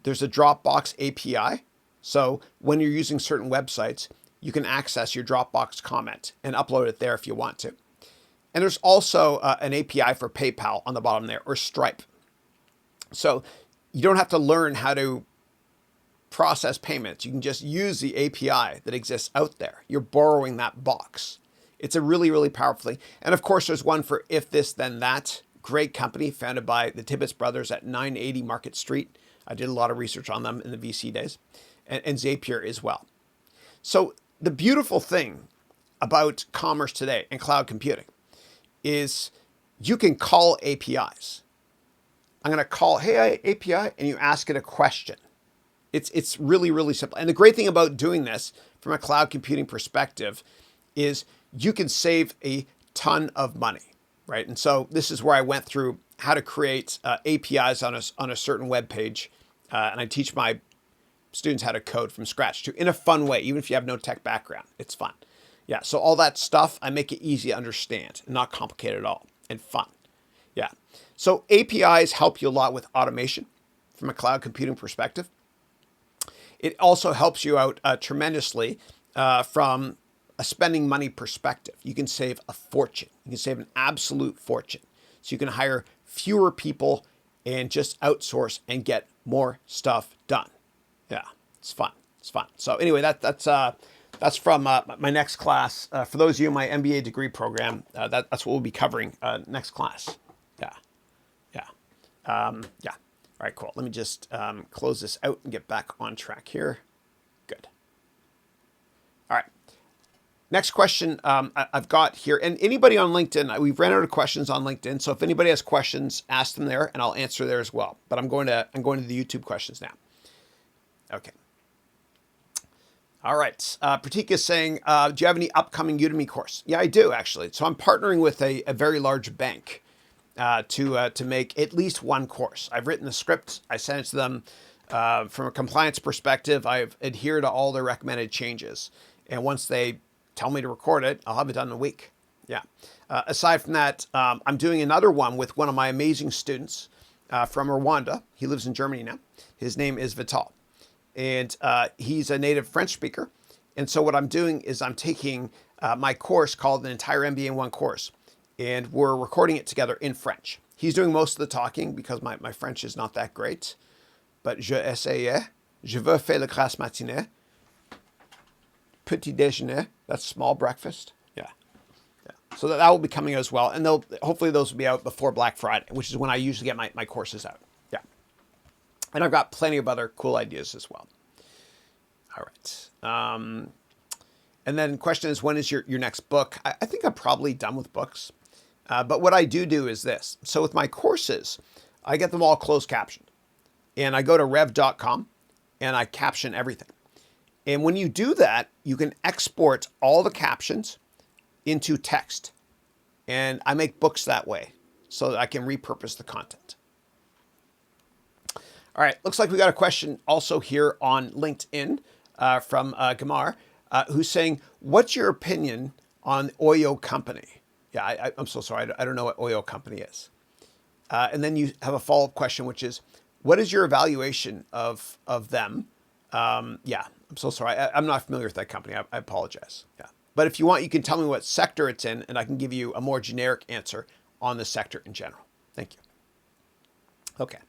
A: There's a Dropbox API. So when you're using certain websites, you can access your Dropbox comment and upload it there if you want to. And there's also an API for PayPal on the bottom there, or Stripe. So you don't have to learn how to process payments. You can just use the API that exists out there. You're borrowing that box. It's a really, really powerful thing. And of course, there's one for If This Then That. Great company founded by the Tibbetts brothers at 980 Market Street. I did a lot of research on them in the VC days. And Zapier as well. So the beautiful thing about commerce today and cloud computing is you can call APIs. I'm going to call, hey, API, and you ask it a question. It's really, really simple. And the great thing about doing this from a cloud computing perspective is you can save a ton of money, right? And so this is where I went through how to create APIs on a certain web page. And I teach my students how to code from scratch too, in a fun way, even if you have no tech background. It's fun. Yeah, so all that stuff, I make it easy to understand and not complicated at all, and fun. Yeah, so APIs help you a lot with automation from a cloud computing perspective. It also helps you out tremendously from a spending money perspective. You can save a fortune. You can save an absolute fortune. So you can hire fewer people and just outsource and get more stuff done. Yeah, it's fun. It's fun. So anyway, that's from my next class. For those of you in my MBA degree program, that's what we'll be covering next class. Yeah. All right, cool. Let me just close this out and get back on track here. Good. All right. Next question I've got here, and anybody on LinkedIn, we've ran out of questions on LinkedIn. So if anybody has questions, ask them there, and I'll answer there as well. But I'm going to the YouTube questions now. Okay. All right. Pratik is saying, do you have any upcoming Udemy course? Yeah, I do actually. So I'm partnering with a very large bank to make at least one course. I've written the script. I sent it to them. From a compliance perspective, I've adhered to all their recommended changes. And once they tell me to record it, I'll have it done in a week. Yeah. Aside from that, I'm doing another one with one of my amazing students from Rwanda. He lives in Germany now. His name is Vital. And he's a native French speaker. And so what I'm doing is I'm taking my course called an entire MBA in one course. And we're recording it together in French. He's doing most of the talking because my French is not that great. But je essayais. Je veux faire le grasse matinée. Petit déjeuner. That's small breakfast. Yeah. So that will be coming as well. And hopefully those will be out before Black Friday, which is when I usually get my courses out. Yeah. And I've got plenty of other cool ideas as well. All right. And then question is, when is your next book? I think I'm probably done with books. But what I do is this. So with my courses, I get them all closed captioned. And I go to rev.com and I caption everything. And when you do that, you can export all the captions into text. And I make books that way so that I can repurpose the content. All right, looks like we got a question also here on LinkedIn from Gamar, who's saying, what's your opinion on Oyo Company? Yeah, I'm so sorry. I don't know what Oyo Company is. And then you have a follow-up question, which is, what is your evaluation of them? Yeah, I'm so sorry. I'm not familiar with that company. I apologize. Yeah. But if you want, you can tell me what sector it's in, and I can give you a more generic answer on the sector in general. Thank you. Okay.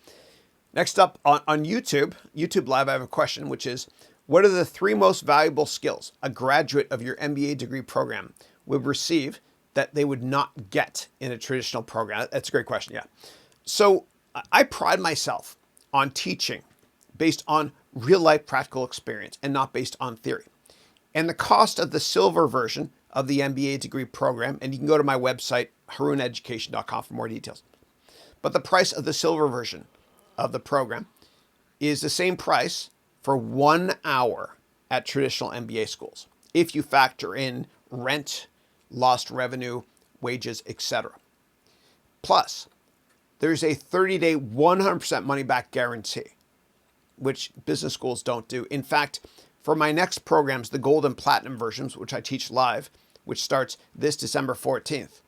A: Next up on YouTube Live, I have a question, which is, what are the 3 most valuable skills a graduate of your MBA degree program would receive that they would not get in a traditional program? That's a great question, yeah. So I pride myself on teaching based on real-life practical experience and not based on theory. And the cost of the silver version of the MBA degree program, and you can go to my website, harouneducation.com for more details. But the price of the silver version of the program is the same price for 1 hour at traditional MBA schools if you factor in rent, lost revenue, wages, etc. Plus, there's a 30-day 100% money back guarantee, which business schools don't do. In fact, for my next programs, the gold and platinum versions, which I teach live, which starts this December 14th,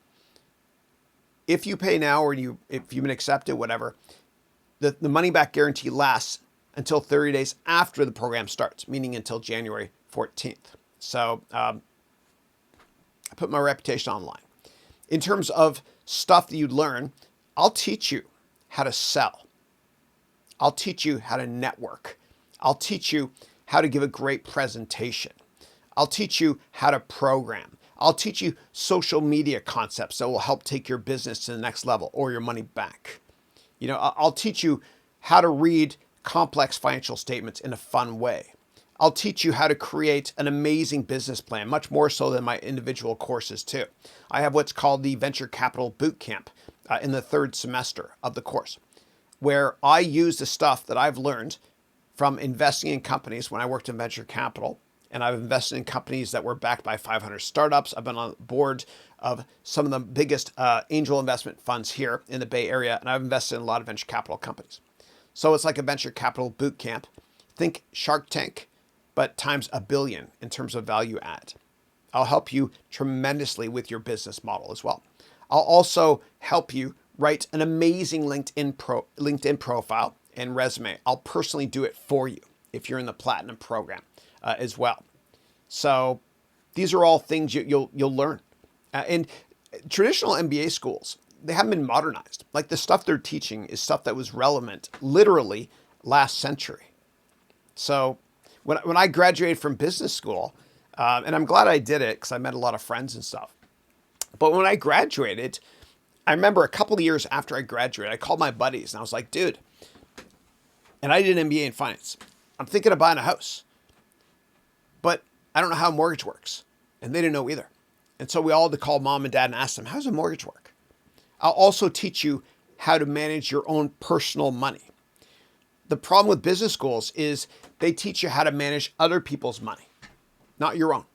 A: if you pay now or if you've been accepted, whatever, the money back guarantee lasts until 30 days after the program starts, meaning until January 14th. So I put my reputation online. In terms of stuff that you'd learn, I'll teach you how to sell. I'll teach you how to network. I'll teach you how to give a great presentation. I'll teach you how to program. I'll teach you social media concepts that will help take your business to the next level or your money back. I'll teach you how to read complex financial statements in a fun way. I'll teach you how to create an amazing business plan, much more so than my individual courses too. I have what's called the Venture Capital Bootcamp in the 3rd semester of the course, where I use the stuff that I've learned from investing in companies when I worked in venture capital, and I've invested in companies that were backed by 500 startups. I've been on the board of some of the biggest angel investment funds here in the Bay Area, and I've invested in a lot of venture capital companies. So it's like a venture capital boot camp. Think Shark Tank, but times a billion in terms of value add. I'll help you tremendously with your business model as well. I'll also help you write an amazing LinkedIn profile and resume. I'll personally do it for you if you're in the Platinum program as well. So these are all things you'll learn. And traditional MBA schools, they haven't been modernized. Like the stuff they're teaching is stuff that was relevant literally last century. So when I graduated from business school, and I'm glad I did it because I met a lot of friends and stuff. But when I graduated, I remember a couple of years after I graduated, I called my buddies and I was like, dude, and I did an MBA in finance. I'm thinking of buying a house, but I don't know how a mortgage works. And they didn't know either. And so we all had to call mom and dad and ask them, how does a mortgage work? I'll also teach you how to manage your own personal money. The problem with business schools is they teach you how to manage other people's money, not your own.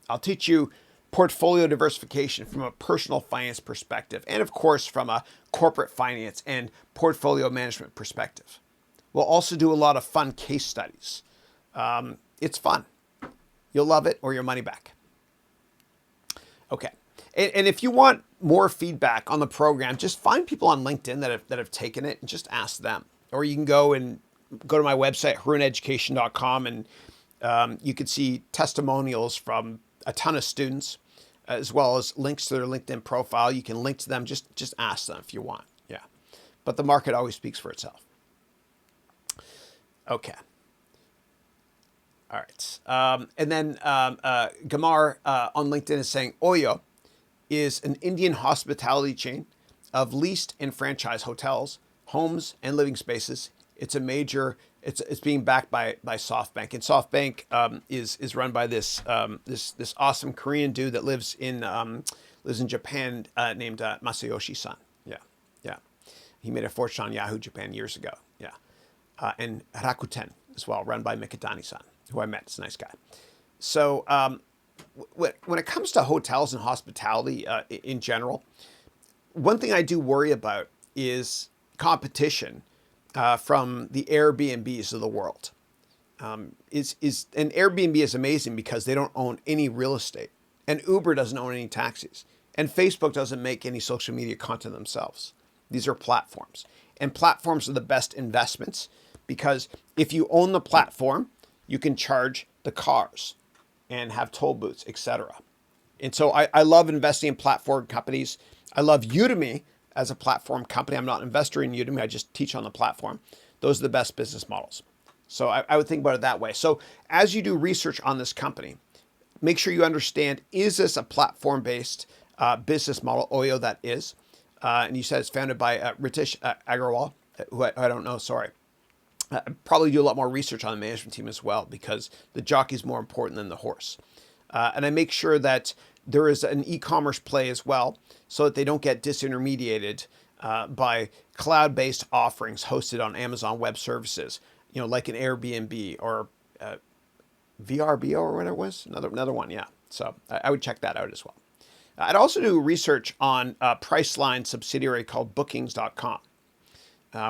A: I'll teach you portfolio diversification from a personal finance perspective, and of course from a corporate finance and portfolio management perspective. We'll also do a lot of fun case studies. It's fun. You'll love it or your money back. Okay. And if you want more feedback on the program, just find people on LinkedIn that have taken it and just ask them. Or you can go to my website, harouneducation.com, and you can see testimonials from a ton of students, as well as links to their LinkedIn profile. You can link to them. Just ask them if you want. Yeah. But the market always speaks for itself. Okay. All right. And then Gamar on LinkedIn is saying, Oyo is an Indian hospitality chain of leased and franchise hotels, homes, and living spaces. It's it's being backed by SoftBank, and SoftBank is run by this awesome Korean dude that lives in Japan named Masayoshi Son. Yeah. He made a fortune on Yahoo Japan years ago. Yeah. And Rakuten as well, run by Mikitani-san, who I met. It's a nice guy. So when it comes to hotels and hospitality in general, one thing I do worry about is competition from the Airbnbs of the world. And Airbnb is amazing because they don't own any real estate, and Uber doesn't own any taxis, and Facebook doesn't make any social media content themselves. These are platforms, and platforms are the best investments because if you own the platform, you can charge the cars and have toll booths, etc. And so I love investing in platform companies. I love Udemy as a platform company. I'm not an investor in Udemy. I just teach on the platform. Those are the best business models. So I would think about it that way. So as you do research on this company, make sure you understand, is this a platform-based business model, Oyo, that is? And you said it's founded by Ritesh Agarwal, who I don't know, sorry. Probably do a lot more research on the management team as well, because the jockey is more important than the horse. And I make sure that there is an e-commerce play as well, so that they don't get disintermediated by cloud-based offerings hosted on Amazon Web Services, like an Airbnb or VRBO or whatever it was. Another one, yeah. So I would check that out as well. I'd also do research on a Priceline subsidiary called bookings.com,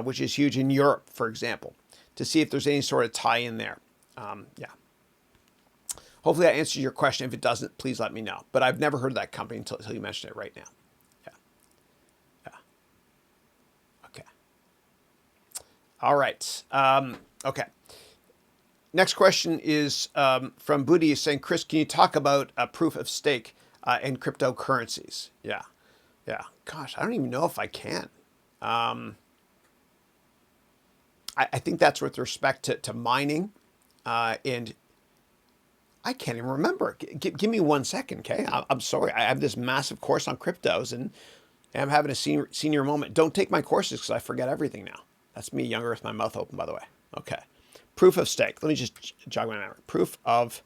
A: which is huge in Europe, for example, to see if there's any sort of tie in there. Yeah. Hopefully that answers your question. If it doesn't, please let me know. But I've never heard of that company until you mentioned it right now. Yeah. Yeah. Okay. All right. Okay. Next question is from Booty, is saying, Chris, can you talk about proof of stake and cryptocurrencies? Yeah. Yeah. Gosh, I don't even know if I can. I think that's with respect to mining, and I can't even remember. Give me 1 second, okay? I'm sorry. I have this massive course on cryptos, and I'm having a senior moment. Don't take my courses because I forget everything now. That's me younger with my mouth open, by the way. Okay. Proof of stake. Let me just jog my memory. Proof of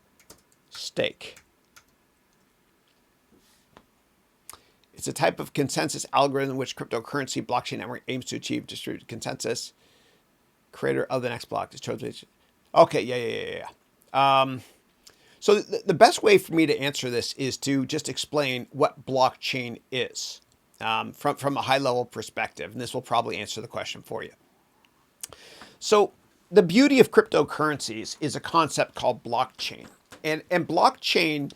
A: stake. It's a type of consensus algorithm in which cryptocurrency blockchain network aims to achieve distributed consensus. Creator of the next block is chosen. Okay, yeah. So the best way for me to answer this is to just explain what blockchain is from a high level perspective, and this will probably answer the question for you. So the beauty of cryptocurrencies is a concept called blockchain, and blockchain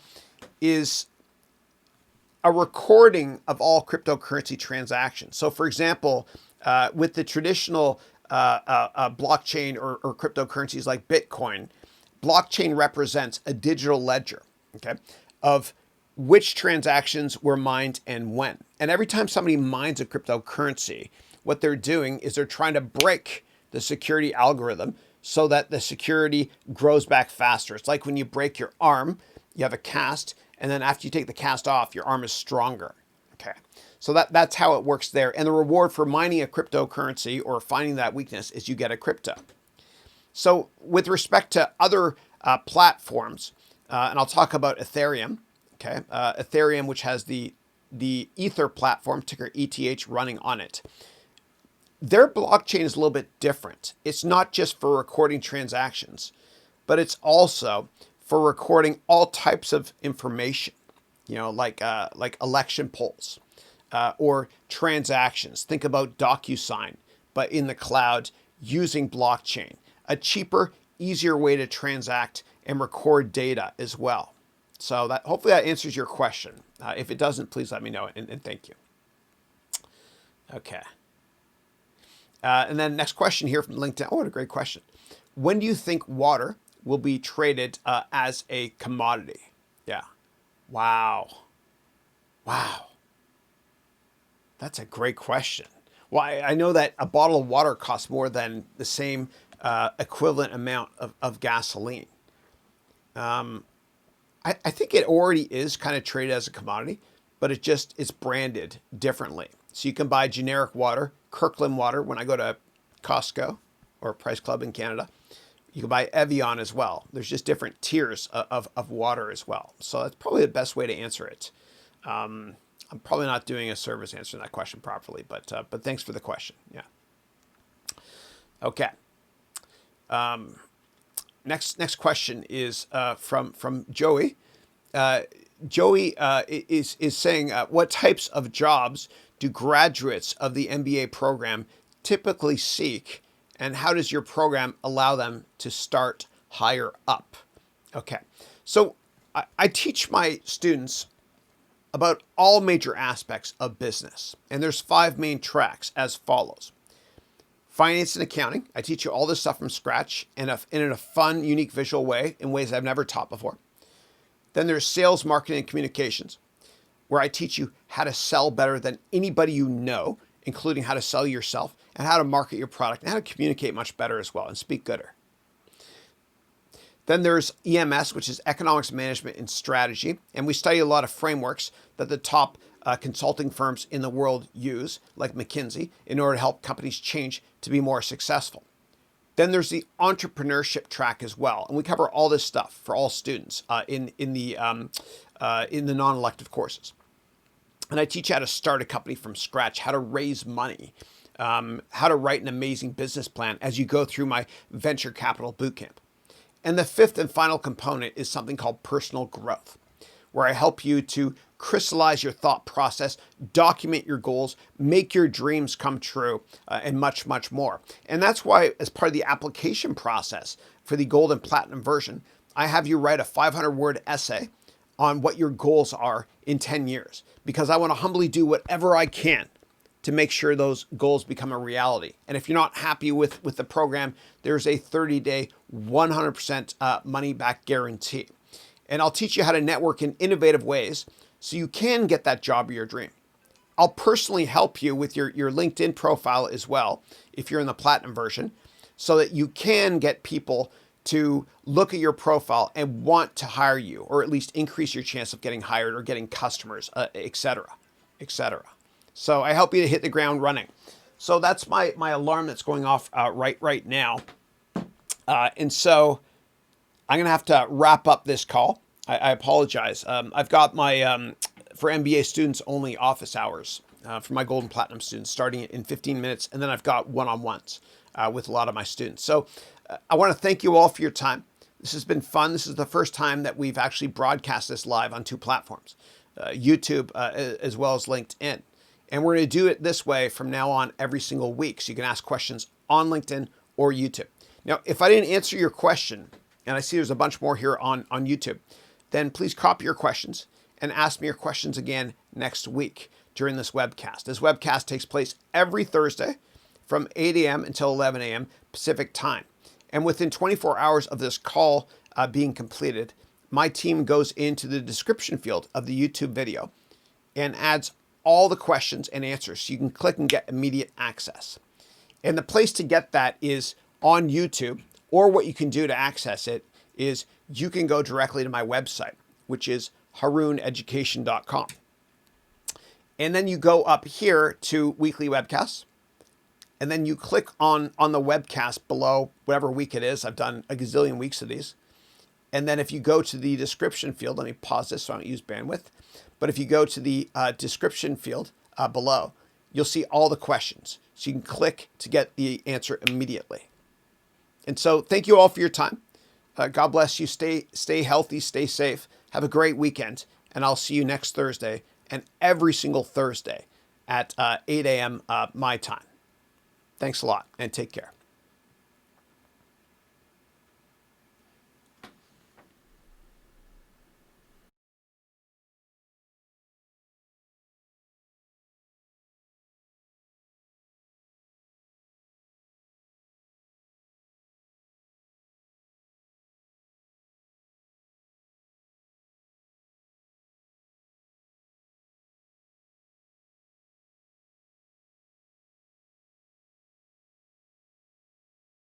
A: is a recording of all cryptocurrency transactions. So, for example, with the traditional blockchain or cryptocurrencies like Bitcoin, blockchain represents a digital ledger, okay, of which transactions were mined and when. And every time somebody mines a cryptocurrency, what they're doing is they're trying to break the security algorithm so that the security grows back faster. It's like when you break your arm, you have a cast, and then after you take the cast off, your arm is stronger. Okay, so that's how it works there. And the reward for mining a cryptocurrency or finding that weakness is you get a crypto. So with respect to other platforms, and I'll talk about Ethereum, okay, Ethereum, which has the Ether platform, ticker ETH, running on it. Their blockchain is a little bit different. It's not just for recording transactions, but it's also for recording all types of information, like election polls or transactions. Think about DocuSign, but in the cloud using blockchain. A cheaper, easier way to transact and record data as well. So hopefully that answers your question. If it doesn't, please let me know, and thank you. Okay. And then next question here from LinkedIn. Oh, what a great question. When do you think water will be traded as a commodity? Yeah. Wow. That's a great question. Well, I know that a bottle of water costs more than the same equivalent amount of gasoline. I think it already is kind of traded as a commodity, but it's branded differently. So you can buy generic water, Kirkland water, when I go to Costco or Price Club in Canada. You can buy Evian as well. There's just different tiers of water as well. So that's probably the best way to answer it. I'm probably not doing a service answering that question properly, but thanks for the question. Yeah. Okay. Next question is from Joey. Joey is saying, what types of jobs do graduates of the MBA program typically seek, and how does your program allow them to start higher up? Okay, so I teach my students about all major aspects of business, and there's 5 main tracks as follows. Finance and accounting. I teach you all this stuff from scratch in a fun, unique, visual way, in ways I've never taught before. Then there's sales, marketing, and communications, where I teach you how to sell better than anybody you know, including how to sell yourself and how to market your product and how to communicate much better as well and speak gooder. Then there's EMS, which is economics management and strategy. And we study a lot of frameworks that the top consulting firms in the world use, like McKinsey, in order to help companies change to be more successful. Then there's the entrepreneurship track as well. And we cover all this stuff for all students in the non-elective courses. And I teach you how to start a company from scratch, how to raise money, how to write an amazing business plan as you go through my venture capital bootcamp. And the fifth and final component is something called personal growth, where I help you to crystallize your thought process, document your goals, make your dreams come true, and much, much more. And that's why, as part of the application process for the gold and platinum version, I have you write a 500-word essay on what your goals are in 10 years, because I want to humbly do whatever I can to make sure those goals become a reality. And if you're not happy with the program, there's a 30-day, 100% money back guarantee. And I'll teach you how to network in innovative ways so you can get that job of your dream. I'll personally help you with your LinkedIn profile as well, if you're in the platinum version, so that you can get people to look at your profile and want to hire you, or at least increase your chance of getting hired or getting customers, et cetera, et cetera. So I help you to hit the ground running. So that's my alarm that's going off right now. And so I'm going to have to wrap up this call. I apologize. I've got my, for MBA students only, office hours for my gold and platinum students starting in 15 minutes. And then I've got one-on-ones with a lot of my students. So I want to thank you all for your time. This has been fun. This is the first time that we've actually broadcast this live on 2 platforms, YouTube as well as LinkedIn. And we're going to do it this way from now on every single week. So you can ask questions on LinkedIn or YouTube. Now, if I didn't answer your question, and I see there's a bunch more here on YouTube, then please copy your questions and ask me your questions again next week during this webcast. This webcast takes place every Thursday from 8 a.m. until 11 a.m. Pacific time. And within 24 hours of this call being completed, my team goes into the description field of the YouTube video and adds all the questions and answers, so you can click and get immediate access. And the place to get that is on YouTube, or what you can do to access it is you can go directly to my website, which is harouneducation.com. And then you go up here to weekly webcasts, and then you click on the webcast below, whatever week it is. I've done a gazillion weeks of these. And then if you go to the description field, let me pause this so I don't use bandwidth. But if you go to the description field below, you'll see all the questions. So you can click to get the answer immediately. And so thank you all for your time. God bless you. Stay healthy, stay safe. Have a great weekend. And I'll see you next Thursday and every single Thursday at 8 a.m. My time. Thanks a lot and take care.